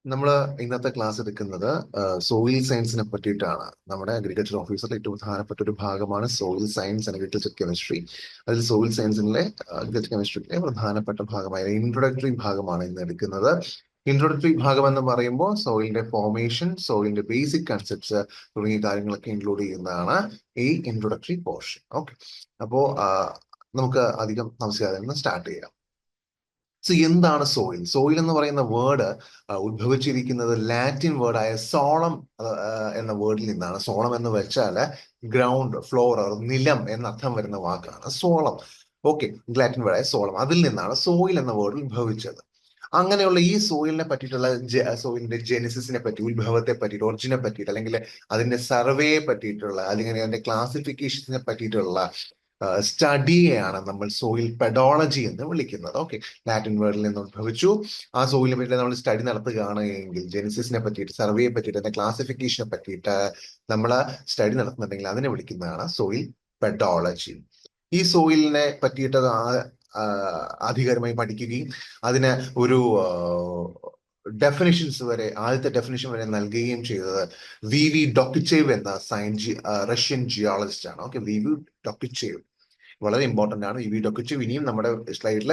നമ്മൾ ഇന്നത്തെ ക്ലാസ് എടുക്കുന്നത് സോയിൽ സയൻസിനെ പറ്റിയിട്ടാണ്. നമ്മുടെ അഗ്രികൾച്ചർ ഓഫീസറിൽ ഏറ്റവും പ്രധാനപ്പെട്ട ഒരു ഭാഗമാണ് soil science and agriculture chemistry. അതിൽ സോയിൽ സയൻസിലെ അഗ്രികൾച്ചർ കെമിസ്ട്രിയിലെ പ്രധാനപ്പെട്ട ഭാഗമായ ഇൻട്രൊഡക്ടറി ഭാഗമാണ് ഇന്ന് എടുക്കുന്നത്. ഇൻട്രൊഡക്ടറി ഭാഗം എന്ന് പറയുമ്പോൾ സോയിലിന്റെ ഫോർമേഷൻ, സോയിലിന്റെ ബേസിക് കൺസെപ്റ്റ്സ് തുടങ്ങിയ കാര്യങ്ങളൊക്കെ ഇൻക്ലൂഡ് ചെയ്യുന്നതാണ് ഈ ഇൻട്രൊഡക്ടറി പോർഷൻ. ഓക്കെ, അപ്പോ നമുക്ക് അധികം താമസിയാതെ സ്റ്റാർട്ട് ചെയ്യാം. സോ എന്താണ് സോയിൽ? സോയിൽ എന്ന് പറയുന്ന വേർഡ് ഉത്ഭവിച്ചിരിക്കുന്നത് ലാറ്റിൻ വേർഡായ സോളം എന്ന വേർഡിൽ നിന്നാണ്. സോളം എന്ന് വെച്ചാൽ ഗ്രൗണ്ട്, ഫ്ലോർ, നിലം എന്നർത്ഥം വരുന്ന വാക്കാണ് സോളം. ഓക്കെ, ലാറ്റിൻ വേർഡായ സോളം, അതിൽ നിന്നാണ് സോയിൽ എന്ന വേർഡ് ഉത്ഭവിച്ചത്. അങ്ങനെയുള്ള ഈ സോയിലിനെ പറ്റിയിട്ടുള്ള സോയിലിന്റെ ജെനിസിസിനെ പറ്റി, ഉത്ഭവത്തെ പറ്റിയിട്ട്, ഒറിജിനെ പറ്റിയിട്ട്, അല്ലെങ്കിൽ അതിന്റെ സർവേയെ പറ്റിയിട്ടുള്ള, അല്ലെങ്കിൽ അതിന്റെ ക്ലാസിഫിക്കേഷനെ പറ്റിയിട്ടുള്ള സ്റ്റഡിയെയാണ് നമ്മൾ സോയിൽ പെഡോളജി എന്ന് വിളിക്കുന്നത്. ഓക്കെ, ലാറ്റിൻ വേർഡിൽ നിന്ന് ഉത്ഭവിച്ചു. ആ സോയിലിനെ പറ്റി നമ്മൾ സ്റ്റഡി നടത്തുകയാണെങ്കിൽ, ജെനിസിസിനെ പറ്റിയിട്ട്, സർവേയെ പറ്റിയിട്ട്, അതിന്റെ ക്ലാസിഫിക്കേഷനെ പറ്റിയിട്ട് നമ്മൾ സ്റ്റഡി നടത്തുന്നുണ്ടെങ്കിൽ അതിനെ വിളിക്കുന്നതാണ് സോയിൽ പെഡോളജി. ഈ സോയിലിനെ പറ്റിയിട്ട് ആധികാരികമായി പഠിക്കുകയും അതിന് ഒരു ഡെഫിനിഷൻസ് വരെ, ആദ്യത്തെ ഡെഫിനിഷൻ വരെ നൽകുകയും ചെയ്തത് വി ഡൊക്കിച്ചേവ് എന്ന റഷ്യൻ ജിയോളജിസ്റ്റ് ആണ്. ഓക്കെ, വി ഡൊക്കിച്ചേവ് വളരെ ഇമ്പോർട്ടന്റ് ആണ്. വി ഡൊക്കിച്ചേവ് ഇനിയും നമ്മുടെ സ്ലൈഡിൽ,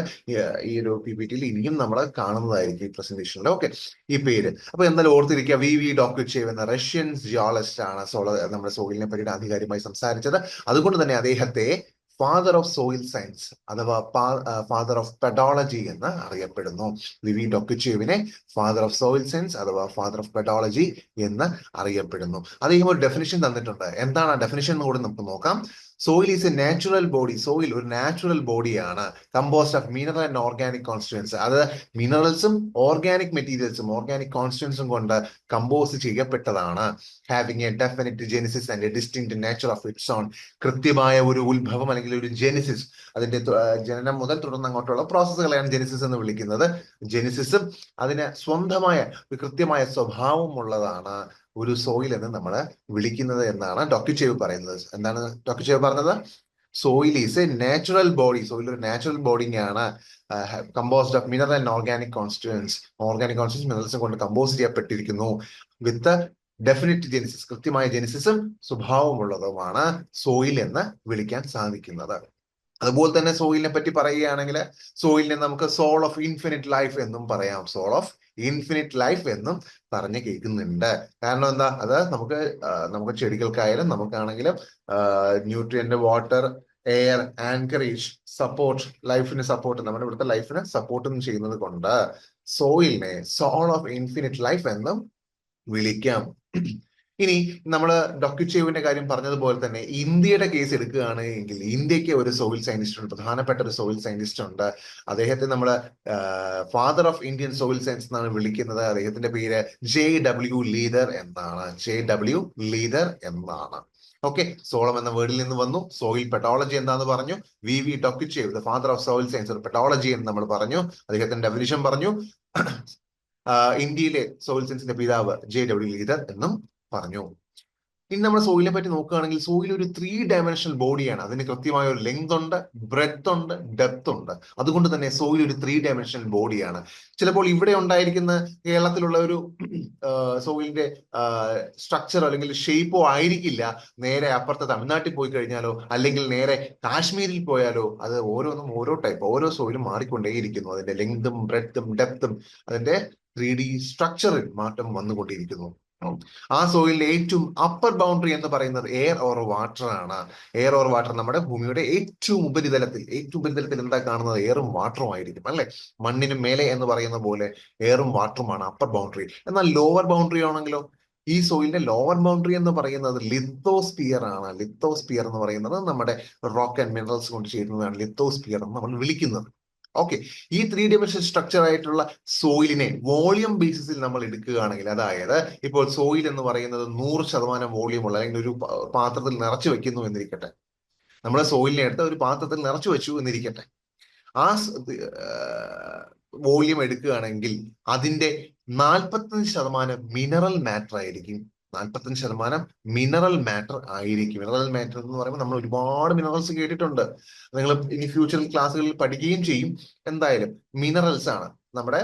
ഈ ഒരു PPT ഇനിയും നമ്മൾ കാണുന്നതായിരിക്കും ഈ പ്രസന്റേഷനിൽ. ഓക്കെ, ഈ പേര് അപ്പൊ എന്തായാലും ഓർത്തിരിക്കുക. വി ഡൊക്കിച്ചേവ് എന്ന റഷ്യൻ ജിയോളജിസ്റ്റ് ആണ് നമ്മുടെ സോയിലിനെ പറ്റിയിട്ട് ആധികാരികമായി സംസാരിച്ചത്. അതുകൊണ്ട് തന്നെ അദ്ദേഹത്തെ ഫാദർ ഓഫ് സോയിൽ സയൻസ് അഥവാ ഫാദർ ഓഫ് പെഡോളജി എന്ന് അറിയപ്പെടുന്നു. വി ഡൊക്കിച്ചേവിനെ ഫാദർ ഓഫ് സോയിൽ സയൻസ് അഥവാ ഫാദർ ഓഫ് പെഡോളജി എന്ന് അറിയപ്പെടുന്നു. അദ്ദേഹം ഒരു ഡെഫിനിഷൻ തന്നിട്ടുണ്ട്. എന്താണ് ആ ഡെഫിനിഷൻ എന്ന് കൂടി നമുക്ക് നോക്കാം. Soil is a natural body. Soil ഒരു നാച്ചുറൽ ബോഡിയാണ്, compost of mineral and organic constituents. അത് മിനറൽസും ഓർഗാനിക് മെറ്റീരിയൽസും ഓർഗാനിക് കോൺസ്റ്റിറ്റ്യൂൻസും കൊണ്ട് കമ്പോസ് ചെയ്യപ്പെട്ടതാണ്. Having a definite genesis and a distinct nature of its own. കൃത്യമായ ഒരു ഉത്ഭവം അല്ലെങ്കിൽ ഒരു ജെനിസിസ്, അതിന്റെ ജനനം മുതൽ തുടർന്ന് അങ്ങോട്ടുള്ള പ്രോസസ്സുകളെയാണ് ജെനിസിസ് എന്ന് വിളിക്കുന്നത്. ജെനിസിസും അതിന് സ്വന്തമായ ഒരു കൃത്യമായ സ്വഭാവമുള്ളതാണ് ഒരു സോയിൽ എന്ന് നമ്മൾ വിളിക്കുന്നത് എന്നാണ് ഡൊക്കിച്ചേവ് പറയുന്നത്. എന്താണ് ഡൊക്കിച്ചേവ് പറഞ്ഞത്? Soil is a natural body. Soil ഒരു നാച്ചുറൽ ബോഡിയാണ്, composed of mineral and organic constituents. Organic constituents മിനറൽസും കൊണ്ട് കമ്പോസ് ചെയ്യപ്പെട്ടിരിക്കുന്നു. വിത്ത് ഡെഫിനിറ്റ് ജെനിസിസ്, കൃത്യമായ ജെനിസിസും സ്വഭാവമുള്ളതുമാണ് സോയിൽ എന്ന് വിളിക്കാൻ സാധിക്കുന്നത്. അതുപോലെ തന്നെ സോയിലിനെ പറ്റി പറയുകയാണെങ്കിൽ, സോയിലിനെ നമുക്ക് സോൾ ഓഫ് ഇൻഫിനിറ്റ് ലൈഫ് എന്നും പറയാം. സോൾ ഓഫ് ഇൻഫിനിറ്റ് ലൈഫ് എന്നും പറഞ്ഞു കേൾക്കുന്നുണ്ട്. കാരണം എന്താ? അത് നമുക്ക് ചെടികൾക്കായാലും നമുക്കാണെങ്കിലും nutrient, water, air, anchorage, support, ലൈഫിന് സപ്പോർട്ട്, നമ്മുടെ ഇവിടുത്തെ ലൈഫിന് സപ്പോർട്ടും ചെയ്യുന്നത് കൊണ്ട് സോയിലിനെ സോൾ ഓഫ് ഇൻഫിനിറ്റ് ലൈഫ് എന്നും വിളിക്കാം. ഇനി നമ്മൾ ഡൊക്കിച്ചേവിന്റെ കാര്യം പറഞ്ഞതുപോലെ തന്നെ ഇന്ത്യയുടെ കേസ് എടുക്കുകയാണെങ്കിൽ, ഇന്ത്യക്ക് ഒരു സോയിൽ സയന്റിസ്റ്റ് ഉണ്ട്, പ്രധാനപ്പെട്ട ഒരു സോയിൽ സയന്റിസ്റ്റ് ഉണ്ട്. അദ്ദേഹത്തെ നമ്മൾ father of Indian soil science എന്നാണ് വിളിക്കുന്നത്. അദ്ദേഹത്തിന്റെ പേര് JW ലീതർ എന്നാണ്. JW ലീതർ എന്നാണ്. ഓക്കെ, സോളം എന്ന വേർഡിൽ നിന്ന് വന്നു. സോയിൽ പെഡോളജി എന്താന്ന് പറഞ്ഞു. V Dokuchaev, the father of soil science, ഒരു പെഡോളജി എന്ന് നമ്മൾ പറഞ്ഞു. അദ്ദേഹത്തിന്റെ ഡെഫിനിഷൻ പറഞ്ഞു. ഇന്ത്യയിലെ സോയിൽ സയൻസിന്റെ പിതാവ് JW ലീതർ എന്നും പറഞ്ഞു. ഇനി നമ്മൾ സോയിലിനെ പറ്റി നോക്കുകയാണെങ്കിൽ, സോയിൽ ഒരു 3 ഡയമെൻഷണൽ ബോഡിയാണ്. അതിന് കൃത്യമായ ഒരു ലെങ്ത് ഉണ്ട്, ബ്രെഡ്ത്ത് ഉണ്ട്, ഡെപ്ത് ഉണ്ട്. അതുകൊണ്ട് തന്നെ സോയിൽ ഒരു 3 ഡയമെൻഷണൽ ബോഡിയാണ്. ചിലപ്പോൾ ഇവിടെ ഉണ്ടായിരിക്കുന്ന കേരളത്തിലുള്ള ഒരു സോയിലിന്റെ സ്ട്രക്ചർ അല്ലെങ്കിൽ ഷേപ്പോ ആയിരിക്കില്ല നേരെ അപ്പുറത്തെ തമിഴ്നാട്ടിൽ പോയി കഴിഞ്ഞാലോ, അല്ലെങ്കിൽ നേരെ കാശ്മീരിൽ പോയാലോ. അത് ഓരോന്നും ഓരോ ടൈപ്പ്, ഓരോ സോയിലും മാറിക്കൊണ്ടേയിരിക്കുന്നു. അതിന്റെ ലെങ്തും ബ്രെഡ്ത്തും ഡെപ്തും അതിന്റെ 3D സ്ട്രക്ചറിൽ മാറ്റം വന്നുകൊണ്ടിരിക്കുന്നു. ആ സോയിലിന്റെ ഏറ്റവും അപ്പർ ബൗണ്ടറി എന്ന് പറയുന്നത് എയർ ഓർ വാട്ടർ ആണ്. എയർ ഓർ വാട്ടർ നമ്മുടെ ഭൂമിയുടെ ഏറ്റവും ഉപരിതലത്തിൽ എന്താ കാണുന്നത്? എയറും വാട്ടറും ആയിരിക്കും, അല്ലെ? മണ്ണിനും മേലെ എന്ന് പറയുന്ന പോലെ എയറും വാട്ടറുമാണ് അപ്പർ ബൗണ്ടറി. എന്നാൽ ലോവർ ബൗണ്ടറി ആണെങ്കിലോ, ഈ സോയിലിന്റെ ലോവർ ബൗണ്ടറി എന്ന് പറയുന്നത് ലിത്തോസ്പിയർ ആണ്. ലിത്തോസ്പിയർ എന്ന് പറയുന്നത് നമ്മുടെ റോക്ക് ആൻഡ് മിനറൽസ് കൊണ്ട് ചേരുന്നതാണ് ലിത്തോസ്പിയർ എന്ന് നമ്മൾ വിളിക്കുന്നത്. ഓക്കെ, ഈ 3 ഡയമെൻഷൻ സ്ട്രക്ചർ ആയിട്ടുള്ള സോയിലിനെ വോളിയം ബേസിസിൽ നമ്മൾ എടുക്കുകയാണെങ്കിൽ, അതായത് ഇപ്പോൾ സോയിൽ എന്ന് പറയുന്നത് 100% വോളിയം ഉള്ള, അല്ലെങ്കിൽ ഒരു പാത്രത്തിൽ നിറച്ചു വെക്കുന്നു എന്നിരിക്കട്ടെ. നമ്മൾ സോയിലിനെ എടുത്ത് ഒരു പാത്രത്തിൽ നിറച്ചു വെച്ചു എന്നിരിക്കട്ടെ. ആ വോളിയം എടുക്കുകയാണെങ്കിൽ അതിന്റെ 45% മിനറൽ മാറ്റർ ആയിരിക്കും. 45% മിനറൽ മാറ്റർ ആയിരിക്കും. മിനറൽ മാറ്റർ എന്ന് പറയുമ്പോൾ നമ്മൾ ഒരുപാട് മിനറൽസ് കേട്ടിട്ടുണ്ട്. നിങ്ങൾ ഇനി ഫ്യൂച്ചറിൽ ക്ലാസ്സുകളിൽ പഠിക്കുകയും ചെയ്യും. എന്തായാലും മിനറൽസ് ആണ്. നമ്മുടെ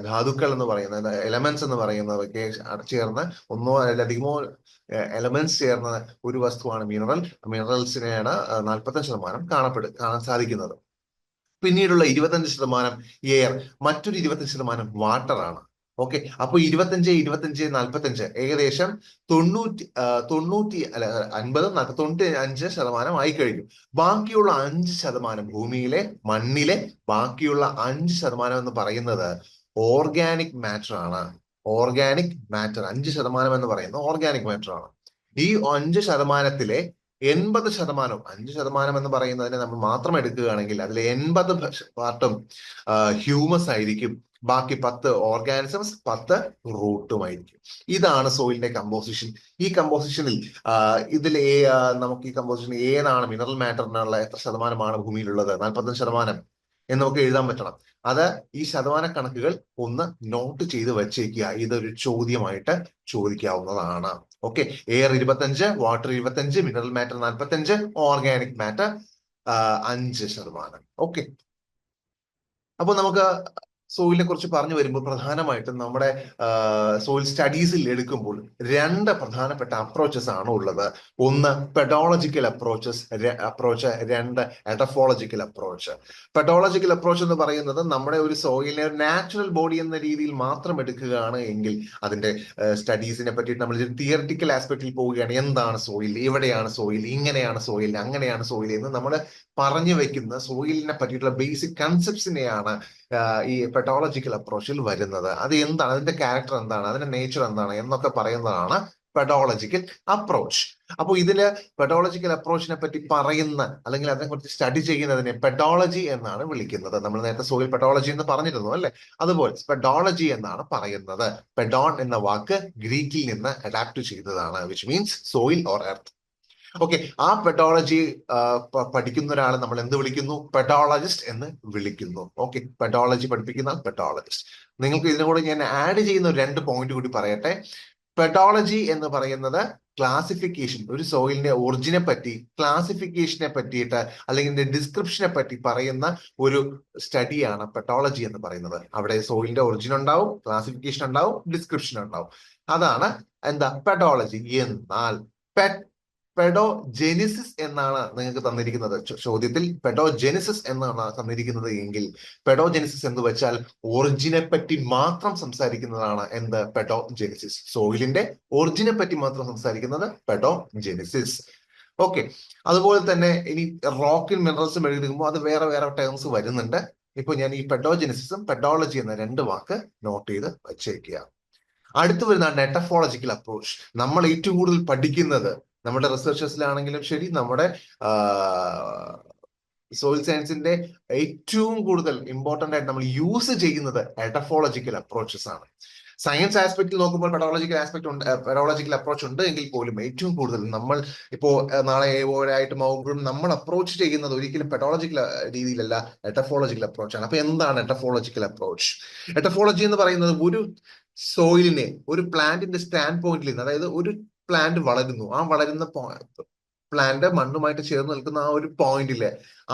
ധാതുക്കൾ എന്ന് പറയുന്നത്, എലമെന്റ്സ് എന്ന് പറയുന്നതൊക്കെ ചേർന്ന് ഒന്നോ അതിലധികമോ എലമെന്റ്സ് ചേർന്ന ഒരു വസ്തുവാണ് മിനറൽ. മിനറൽസിനെയാണ് 45% കാണാൻ സാധിക്കുന്നത്. പിന്നീടുള്ള 25% എയർ, മറ്റൊരു 25% വാട്ടർ ആണ്. ഓക്കെ, അപ്പൊ 25 ഏകദേശം 95% ആയി കഴിഞ്ഞു. ബാക്കിയുള്ള 5%, ഭൂമിയിലെ മണ്ണിലെ ബാക്കിയുള്ള 5% എന്ന് പറയുന്നത് ഓർഗാനിക് മാറ്റർ ആണ്. ഓർഗാനിക് മാറ്റർ 5% എന്ന് പറയുന്നത് ഓർഗാനിക് മാറ്റർ ആണ്. ഈ 5%-ത്തിലെ 80%, 5% എന്ന് പറയുന്നതിനെ നമ്മൾ മാത്രം എടുക്കുകയാണെങ്കിൽ അതിൽ 80% ഹ്യൂമസ് ആയിരിക്കും. ബാക്കി 10 ഓർഗാനിസംസ്, 10 റൂട്ടുമായിരിക്കും. ഇതാണ് സോയിലിന്റെ കമ്പോസിഷൻ. ഈ കമ്പോസിഷനിൽ നമുക്ക് ഈ കമ്പോസിഷൻ ഏതാണ് മിനറൽ മാറ്ററിനുള്ള എത്ര ശതമാനമാണ് ഭൂമിയിലുള്ളത്, 45% എന്ന് നമുക്ക് എഴുതാൻ പറ്റണം. അത് ഈ ശതമാന കണക്കുകൾ ഒന്ന് നോട്ട് ചെയ്ത് വെച്ചേക്കുക. ഇതൊരു ചോദ്യമായിട്ട് ചോദിക്കാവുന്നതാണ്. Okay, air 25, water 25, mineral matter 45, organic matter 5%. Okay, അപ്പൊ നമുക്ക് സോയിലിനെ കുറിച്ച് പറഞ്ഞു വരുമ്പോൾ പ്രധാനമായിട്ടും നമ്മുടെ സോയിൽ സ്റ്റഡീസിൽ എടുക്കുമ്പോൾ 2 പ്രധാനപ്പെട്ട അപ്രോച്ചസ് ആണ് ഉള്ളത്. ഒന്ന് പെഡോളജിക്കൽ അപ്രോച്ച്, 2 എഡഫോളജിക്കൽ അപ്രോച്ച്. പെഡോളജിക്കൽ അപ്രോച്ച് എന്ന് പറയുന്നത് നമ്മുടെ ഒരു സോയിലിനെ ഒരു നാച്ചുറൽ ബോഡി എന്ന രീതിയിൽ മാത്രം എടുക്കുകയാണ് എങ്കിൽ അതിന്റെ സ്റ്റഡീസിനെ പറ്റിയിട്ട് നമ്മൾ തിയറിറ്റിക്കൽ ആസ്പെക്റ്റിൽ പോവുകയാണ്. എന്താണ് സോയിൽ, എവിടെയാണ് സോയിൽ, ഇങ്ങനെയാണ് സോയിൽ, അങ്ങനെയാണ് സോയിൽ എന്ന് നമ്മൾ പറഞ്ഞു വെക്കുന്ന സോയിലിനെ പറ്റിയിട്ടുള്ള ബേസിക് കൺസെപ്റ്റ്സിനെയാണ് ഈ പെഡോളജിക്കൽ അപ്രോച്ചിൽ വരുന്നത്. അത് എന്താണ്, അതിന്റെ ക്യാരക്ടർ എന്താണ്, അതിന്റെ നേച്ചർ എന്താണ് എന്നൊക്കെ പറയുന്നതാണ് പെഡോളജിക്കൽ അപ്രോച്ച്. അപ്പൊ ഇതില് പെഡോളജിക്കൽ അപ്രോച്ചിനെ പറ്റി പറയുന്ന അല്ലെങ്കിൽ അതിനെക്കുറിച്ച് സ്റ്റഡി ചെയ്യുന്നതിനെ പെഡോളജി എന്നാണ് വിളിക്കുന്നത്. നമ്മൾ നേരത്തെ സോയിൽ പെഡോളജി എന്ന് പറഞ്ഞിരുന്നു അല്ലെ, അതുപോലെ പെഡോളജി എന്നാണ് പറയുന്നത്. പെഡോൺ എന്ന വാക്ക് ഗ്രീക്കിൽ നിന്ന് അഡാപ്റ്റ് ചെയ്തതാണ്, which means soil or earth. Okay, ആ പെഡോളജി പഠിക്കുന്ന ഒരാളെ നമ്മൾ എന്ത് വിളിക്കുന്നു, പെഡോളജിസ്റ്റ് എന്ന് വിളിക്കുന്നു. ഓക്കെ, പെഡോളജി പഠിപ്പിക്കുന്ന പെഡോളജിസ്റ്റ്. നിങ്ങൾക്ക് ഇതിനോട് ഞാൻ ആഡ് ചെയ്യുന്ന 2 പോയിന്റ് കൂടി പറയട്ടെ. പെഡോളജി എന്ന് പറയുന്നത് ക്ലാസിഫിക്കേഷൻ, ഒരു സോയിലിന്റെ ഒറിജിനെ പറ്റി, ക്ലാസിഫിക്കേഷനെ പറ്റിയിട്ട് അല്ലെങ്കിൽ ഡിസ്ക്രിപ്ഷനെ പറ്റി പറയുന്ന ഒരു സ്റ്റഡിയാണ് പെഡോളജി എന്ന് പറയുന്നത്. അവിടെ സോയിലിന്റെ ഒറിജിൻ ഉണ്ടാവും, ക്ലാസിഫിക്കേഷൻ ഉണ്ടാവും, ഡിസ്ക്രിപ്ഷൻ ഉണ്ടാവും. അതാണ് എന്താ പെഡോളജി. എന്നാൽ പെഡോജെനിസിസ് എന്നാണ് നിങ്ങൾക്ക് തന്നിരിക്കുന്നത് ചോദ്യത്തിൽ. പെഡോജെനിസിസ് എന്നാണ് തന്നിരിക്കുന്നത് എങ്കിൽ പെഡോജെനിസിസ് എന്ന് വെച്ചാൽ ഒറിജിനെ പറ്റി മാത്രം സംസാരിക്കുന്നതാണ് എന്ത്, പെഡോജെനിസിസ്. സോയിലിന്റെ ഒറിജിനെ പറ്റി മാത്രം സംസാരിക്കുന്നത് പെഡോജെനിസിസ്. ഓക്കെ, അതുപോലെ തന്നെ ഇനി റോക്കിൻ മിനറൽസും എഴുതുമ്പോൾ അത് വേറെ വേറെ ടേംസ് വരുന്നുണ്ട്. ഇപ്പൊ ഞാൻ ഈ പെഡോജെനിസിസും പെഡോളജി എന്ന 2 വാക്ക് നോട്ട് ചെയ്ത് വച്ചേക്കുക. അടുത്ത് വരുന്ന നെറ്റഫോളജിക്കൽ അപ്രോച്ച്. നമ്മൾ ഏറ്റവും കൂടുതൽ പഠിക്കുന്നത് നമ്മുടെ റിസർച്ചേഴ്സിലാണെങ്കിലും ശരി, നമ്മുടെ സോയിൽ സയൻസിന്റെ ഏറ്റവും കൂടുതൽ ഇമ്പോർട്ടന്റ് ആയിട്ട് നമ്മൾ യൂസ് ചെയ്യുന്നത് എഡഫോളജിക്കൽ അപ്രോച്ചസ് ആണ്. സയൻസ് ആസ്പെക്റ്റിൽ നോക്കുമ്പോൾ പെഡോളജിക്കൽ അപ്രോച്ച് ഉണ്ട് എങ്കിൽ പോലും ഏറ്റവും കൂടുതൽ നമ്മൾ ഇപ്പോ നാളെ ഓരായിട്ട് ആകുമ്പോഴും നമ്മൾ അപ്രോച്ച് ചെയ്യുന്നത് ഒരിക്കലും പെഡോളജിക്കൽ രീതിയിലല്ല, എഡഫോളജിക്കൽ അപ്രോച്ചാണ്. അപ്പൊ എന്താണ് എഡഫോളജിക്കൽ അപ്രോച്ച്? എഡഫോളജി എന്ന് പറയുന്നത് ഒരു സോയിലിനെ ഒരു പ്ലാന്റിന്റെ സ്റ്റാൻഡ് പോയിന്റിൽ നിന്ന്, അതായത് ഒരു പ്ലാന്റ് വളരുന്നു, ആ വളരുന്ന പ്ലാന്റ് മണ്ണുമായിട്ട് ചേർന്ന് നിൽക്കുന്ന